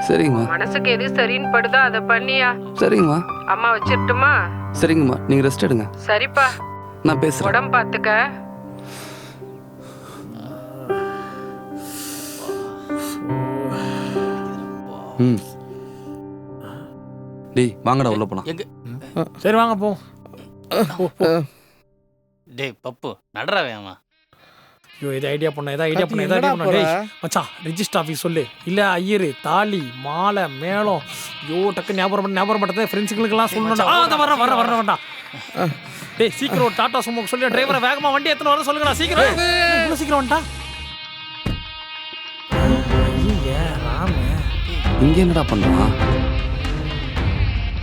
சரிங்கம்மா. மனசுக்கு எது சரின்னு படுதோ அதை பண்ணியா? சரிங்கம்மா. அம்மா வச்சிரட்டுமா? சரிங்கம்மா, நீங்கள் ரெஸ்ட் எடுங்க. சரிப்பா, நான் பேசுகிறேன். உடம்பு பார்த்துக்க. ம் டேய் வாங்கடா உள்ள போலாம். சரி வாங்க போ. டேய் பப்பு நடறா வேமா. ஐயோ இது ஐடியா பண்ண, ஏதா ஐடியா பண்ண, ஏதா ஐடியா பண்ண. டேய் மச்சான், ரெஜிஸ்டர் ஆஃபீஸ் சொல்லு. இல்லை ஐயரு தாலி மாலை மேளம். ஐயோ டக்கு ஞாபகம் பட்டதே ஃப்ரெண்ட்ஸுங்களுக்கெல்லாம் சொல்லணும்டா. அதான் வர வர வர வேண்டாம். டேய் சீக்கிரம் ஒரு டாட்டா சுமோக்கு சொல்லி டிரைவரை வேகமாக வண்டி எத்தனை வர சொல்லுங்கடா. சீக்கிரம் இவ்வளோ சீக்கிரம் வந்துட்டா. ஐயா ராம இங்கே என்னடா பண்ணுறான்?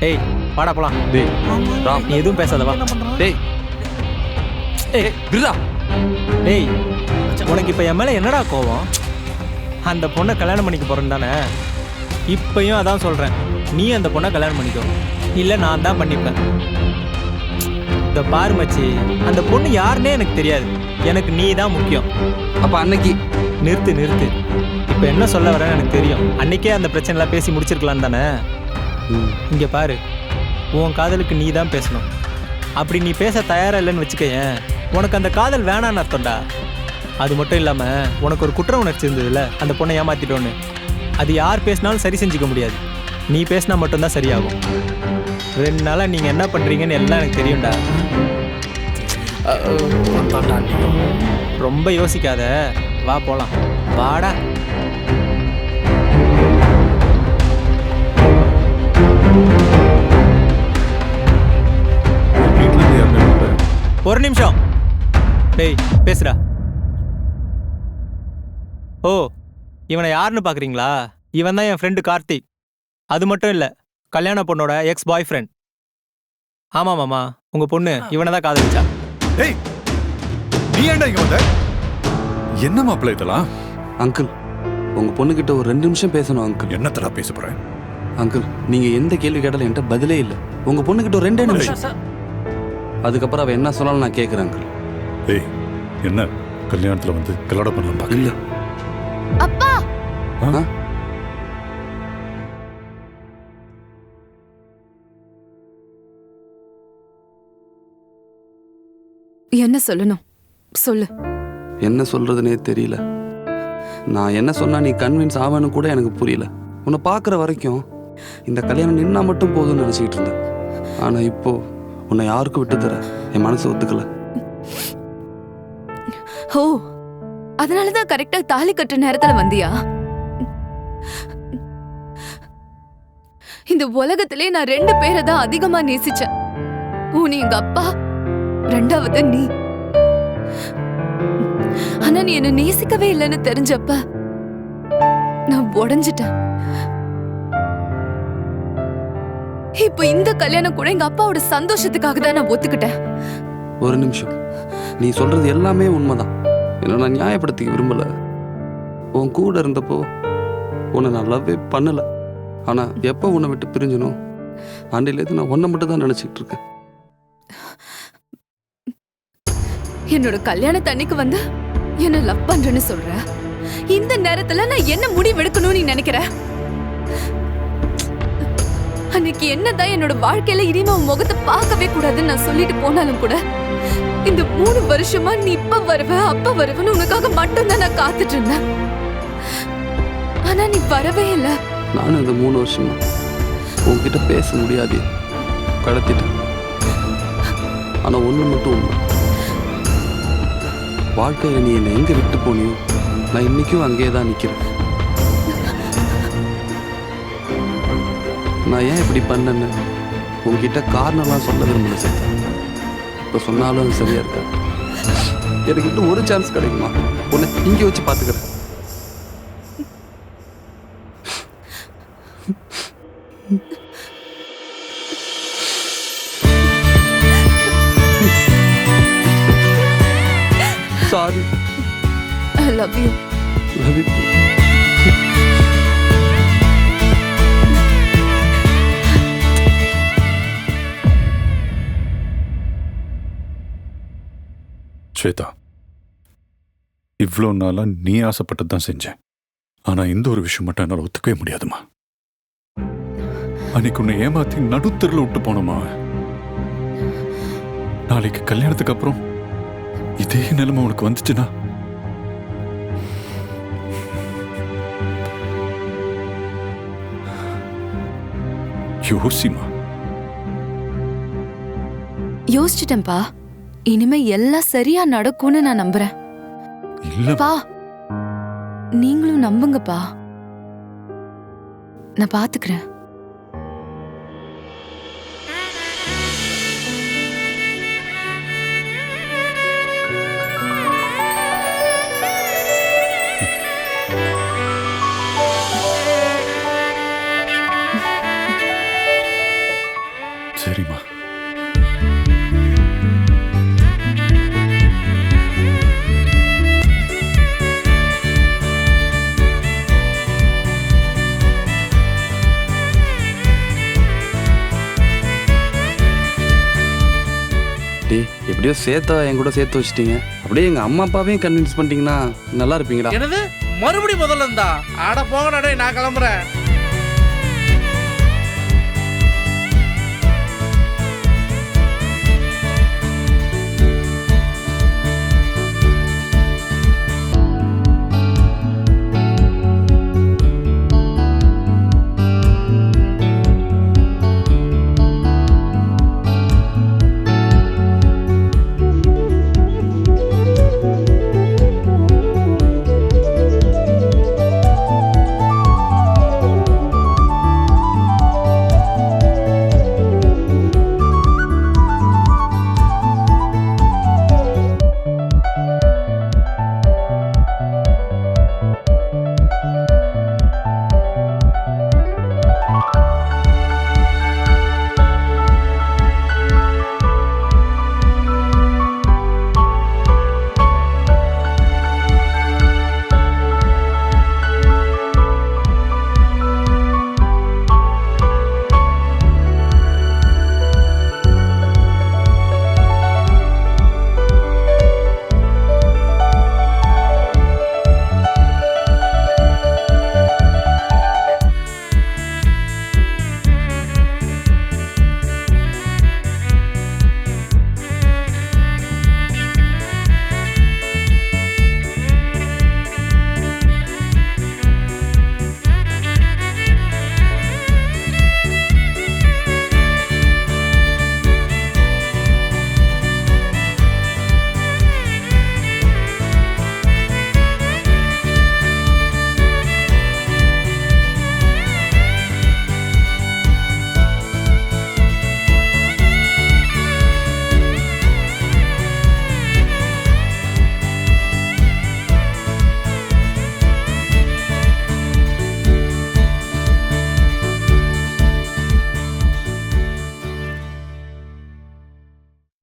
ஏய் வாடா போலாம். டேய் ராம், நீ எதுவும் பேசாதவா. டேய் ஏய் விருதா. டேய் உனக்கு இப்போ என் மேலே என்னடா கோவம்? அந்த பொண்ணை கல்யாணம் பண்ணிக்க போகிறேன்னு தானே? இப்பயும் அதான் சொல்கிறேன், நீ அந்த பொண்ணை கல்யாணம் பண்ணிக்கோ, இல்லை நான் தான் பண்ணிப்பேன். இந்த பாரு மச்சி, அந்த பொண்ணு யாருன்னே எனக்கு தெரியாது, எனக்கு நீ தான் முக்கியம். அப்போ அன்னைக்கு நிறுத்து. இப்போ என்ன சொல்ல வரேன்னு எனக்கு தெரியும். அன்னைக்கே அந்த பிரச்சனைலாம் பேசி முடிச்சிருக்கலாம் தானே? இங்கே பாரு, உன் காதலுக்கு நீ தான் பேசணும். அப்படி நீ பேச தயாராக இல்லைன்னு வச்சுக்கேன், உனக்கு அந்த காதல் வேணான்னு அர்த்தம்டா. அது மட்டும் இல்லாமல் உனக்கு ஒரு குற்ற உணர்ச்சி இருந்ததுல, அந்த பொண்ணை ஏமாத்திட்டோன்னு. அது யார் பேசினாலும் சரி செஞ்சுக்க முடியாது, நீ பேசினா மட்டும்தான் சரியாகும். 2 நாளாக நீங்கள் என்ன பண்ணுறீங்கன்னு எல்லாம் எனக்கு தெரியும்டா. ரொம்ப யோசிக்காத, வா போகலாம். வாடா. ஒரு நிமிஷம். டேய் பேசுடா. ஓ, இவனை யாருன்னு பார்க்குறீங்களா? இவன் தான் என் ஃப்ரெண்டு கார்த்திக். அது மட்டும் இல்லை, கல்யாண பொண்ணோட எக்ஸ் பாய் ஃப்ரெண்ட். ஆமாம் மாமா, உங்கள் பொண்ணு இவனை தான் காதலிச்சா. ஏய், நீ ஏன்டா இங்க வந்த? என்ன மாப்பிள்ளை இதெல்லாம்? அங்கிள், உங்க பொண்ணுகிட்ட ஒரு 2 நிமிஷம் பேசணும் அங்கிள். என்னத்தடா பேச போறேன்? அங்கிள், நீங்க எந்த கேள்வி கேட்டாலும் என்கிட்ட பதிலே இல்லை. உங்க பொண்ணுகிட்ட ஒரு 2 நிமிஷம். அதுக்கப்புறம் அவ என்ன சொன்னாலும் நான் கேட்குறேன் அங்கிள். ஏய், என்ன கல்யாணத்துல வந்து கல்யாணம் பண்ணலாம் பாக்க? இல்ல அப்பா. என்ன சொல்லணும் சொல்லு. என்ன சொல்றதுனே தெரியல. நான் என்ன சொன்னா நீ கன்வின்ஸ் ஆவன்னு கூட எனக்கு புரியல. உன்னை பார்க்குற வரைக்கும் இந்த கல்யாணம் நின்னா மட்டும் போதும்னு நினச்சிக்கிட்டு இருந்தேன். ஆனா இப்போ உன்னை யாருக்கும் விட்டு தர என் மனசு ஒத்துக்கல. ஓ, அதனாலதான் கரெக்டா தாலி கட்டுற நேரத்துல வந்தியா? இந்த உலகத்திலே நான் 2 பேரை தான் அதிகமா நேசிச்சேன். ஒன்னு எங்க அப்பா, 2வது நீ. ஆனா நீ என்ன நேசிக்கவே இல்லைன்னு தெரிஞ்சப்ப நான் உடைஞ்சிட்டேன். இப்ப இந்த கல்யாணம் கூட எங்க அப்பாவோட சந்தோஷத்துக்காக தான் நான் ஒத்துக்கிட்டேன். ஒரு நிமிஷம், நீ சொல்றது எல்லாமே உண்மைதான். என்ன நான் நியாயப்படுத்திக்க விரும்பல. உன் கூட இருந்தப்போ உன்னை நான் லவ்வே பண்ணல. ஆனா எப்போ உன்னை விட்டு பிரிஞ்சனோ அன்றையிலேருந்து நான் உன்னை மட்டும் தான் நினைச்சிட்டு இருக்கேன். என்னோட கல்யாணத்தன்னைக்கு வந்து என்ன லவ் பண்றேன்னு சொல்ற. இந்த நேரத்துல நான் என்ன முடிவு எடுக்கணும்னு நீ நினைக்கிற? அன்னைக்கு என்னதான் என்னோட வாழ்க்கையில இனிமே உன் முகத்தை பார்க்கவே கூடாதுன்னு நான் சொல்லிட்டு போனாலும் கூட இந்த 3 வருஷமா நீ இப்ப வருவ அப்ப வருவன்னு உனக்காக மட்டும்தான் நான் காத்துட்டு இருந்தேன். ஆனா நீ வரவே இல்லை. நானும் இந்த 3 வருஷமா உன்கிட்ட பேச முடியாது கடத்திட்டேன். ஆனா ஒண்ணு மட்டும் உண்மை, வாழ்க்கையில நீ என்னை எங்க விட்டு போனியோ நான் இன்னைக்கும் அங்கேயே தான் நிக்கிறேன். நான் ஏன் இப்படி பண்ணேன்னு உங்ககிட்ட காரணம்லாம் சொல்ல விரும்பல சார். இப்போ சொன்னாலும் அது சரியா இருக்கா? எனக்கு இன்னும் ஒரு சான்ஸ் கிடைக்குமா? உன்னை இங்கே வச்சு பார்த்துக்கிறேன். Sorry. I love you. Love you too. Shweta, இவ்வளோ நாளா நீ ஆசைப்பட்டது தான் செஞ்சேன். ஆனா இந்த ஒரு விஷயம் மட்டும் என்னால் ஒத்துக்கவே முடியாதுமா. அன்னைக்கு உன்னை ஏமாத்தி நடுத்தரில் விட்டு போனோமா. நாளைக்கு கல்யாணத்துக்கு அப்புறம் இதே நிலைமை உனக்கு வந்துச்சுன்னா யோசிமா. யோசிச்சிட்டேன்பா. இனிமே எல்லாம் சரியா நடக்கும்னு நான் நம்புறேன். இல்லப்பா, நீங்களும் நம்புங்கப்பா. நான் பாத்துக்கிறேன். சரிம்மா. எப்படியோ சேர்த்தா என் கூட சேர்த்து வச்சிட்டீங்க. அப்படியே எங்க அம்மா அப்பாவையும் கன்வின்ஸ் பண்ணிட்டீங்கன்னா நல்லா இருப்பீங்களா? என்னது மறுபடியும் முதல்ல இருந்தா? ஆட போங்கடா, நான் கிளம்புறேன்.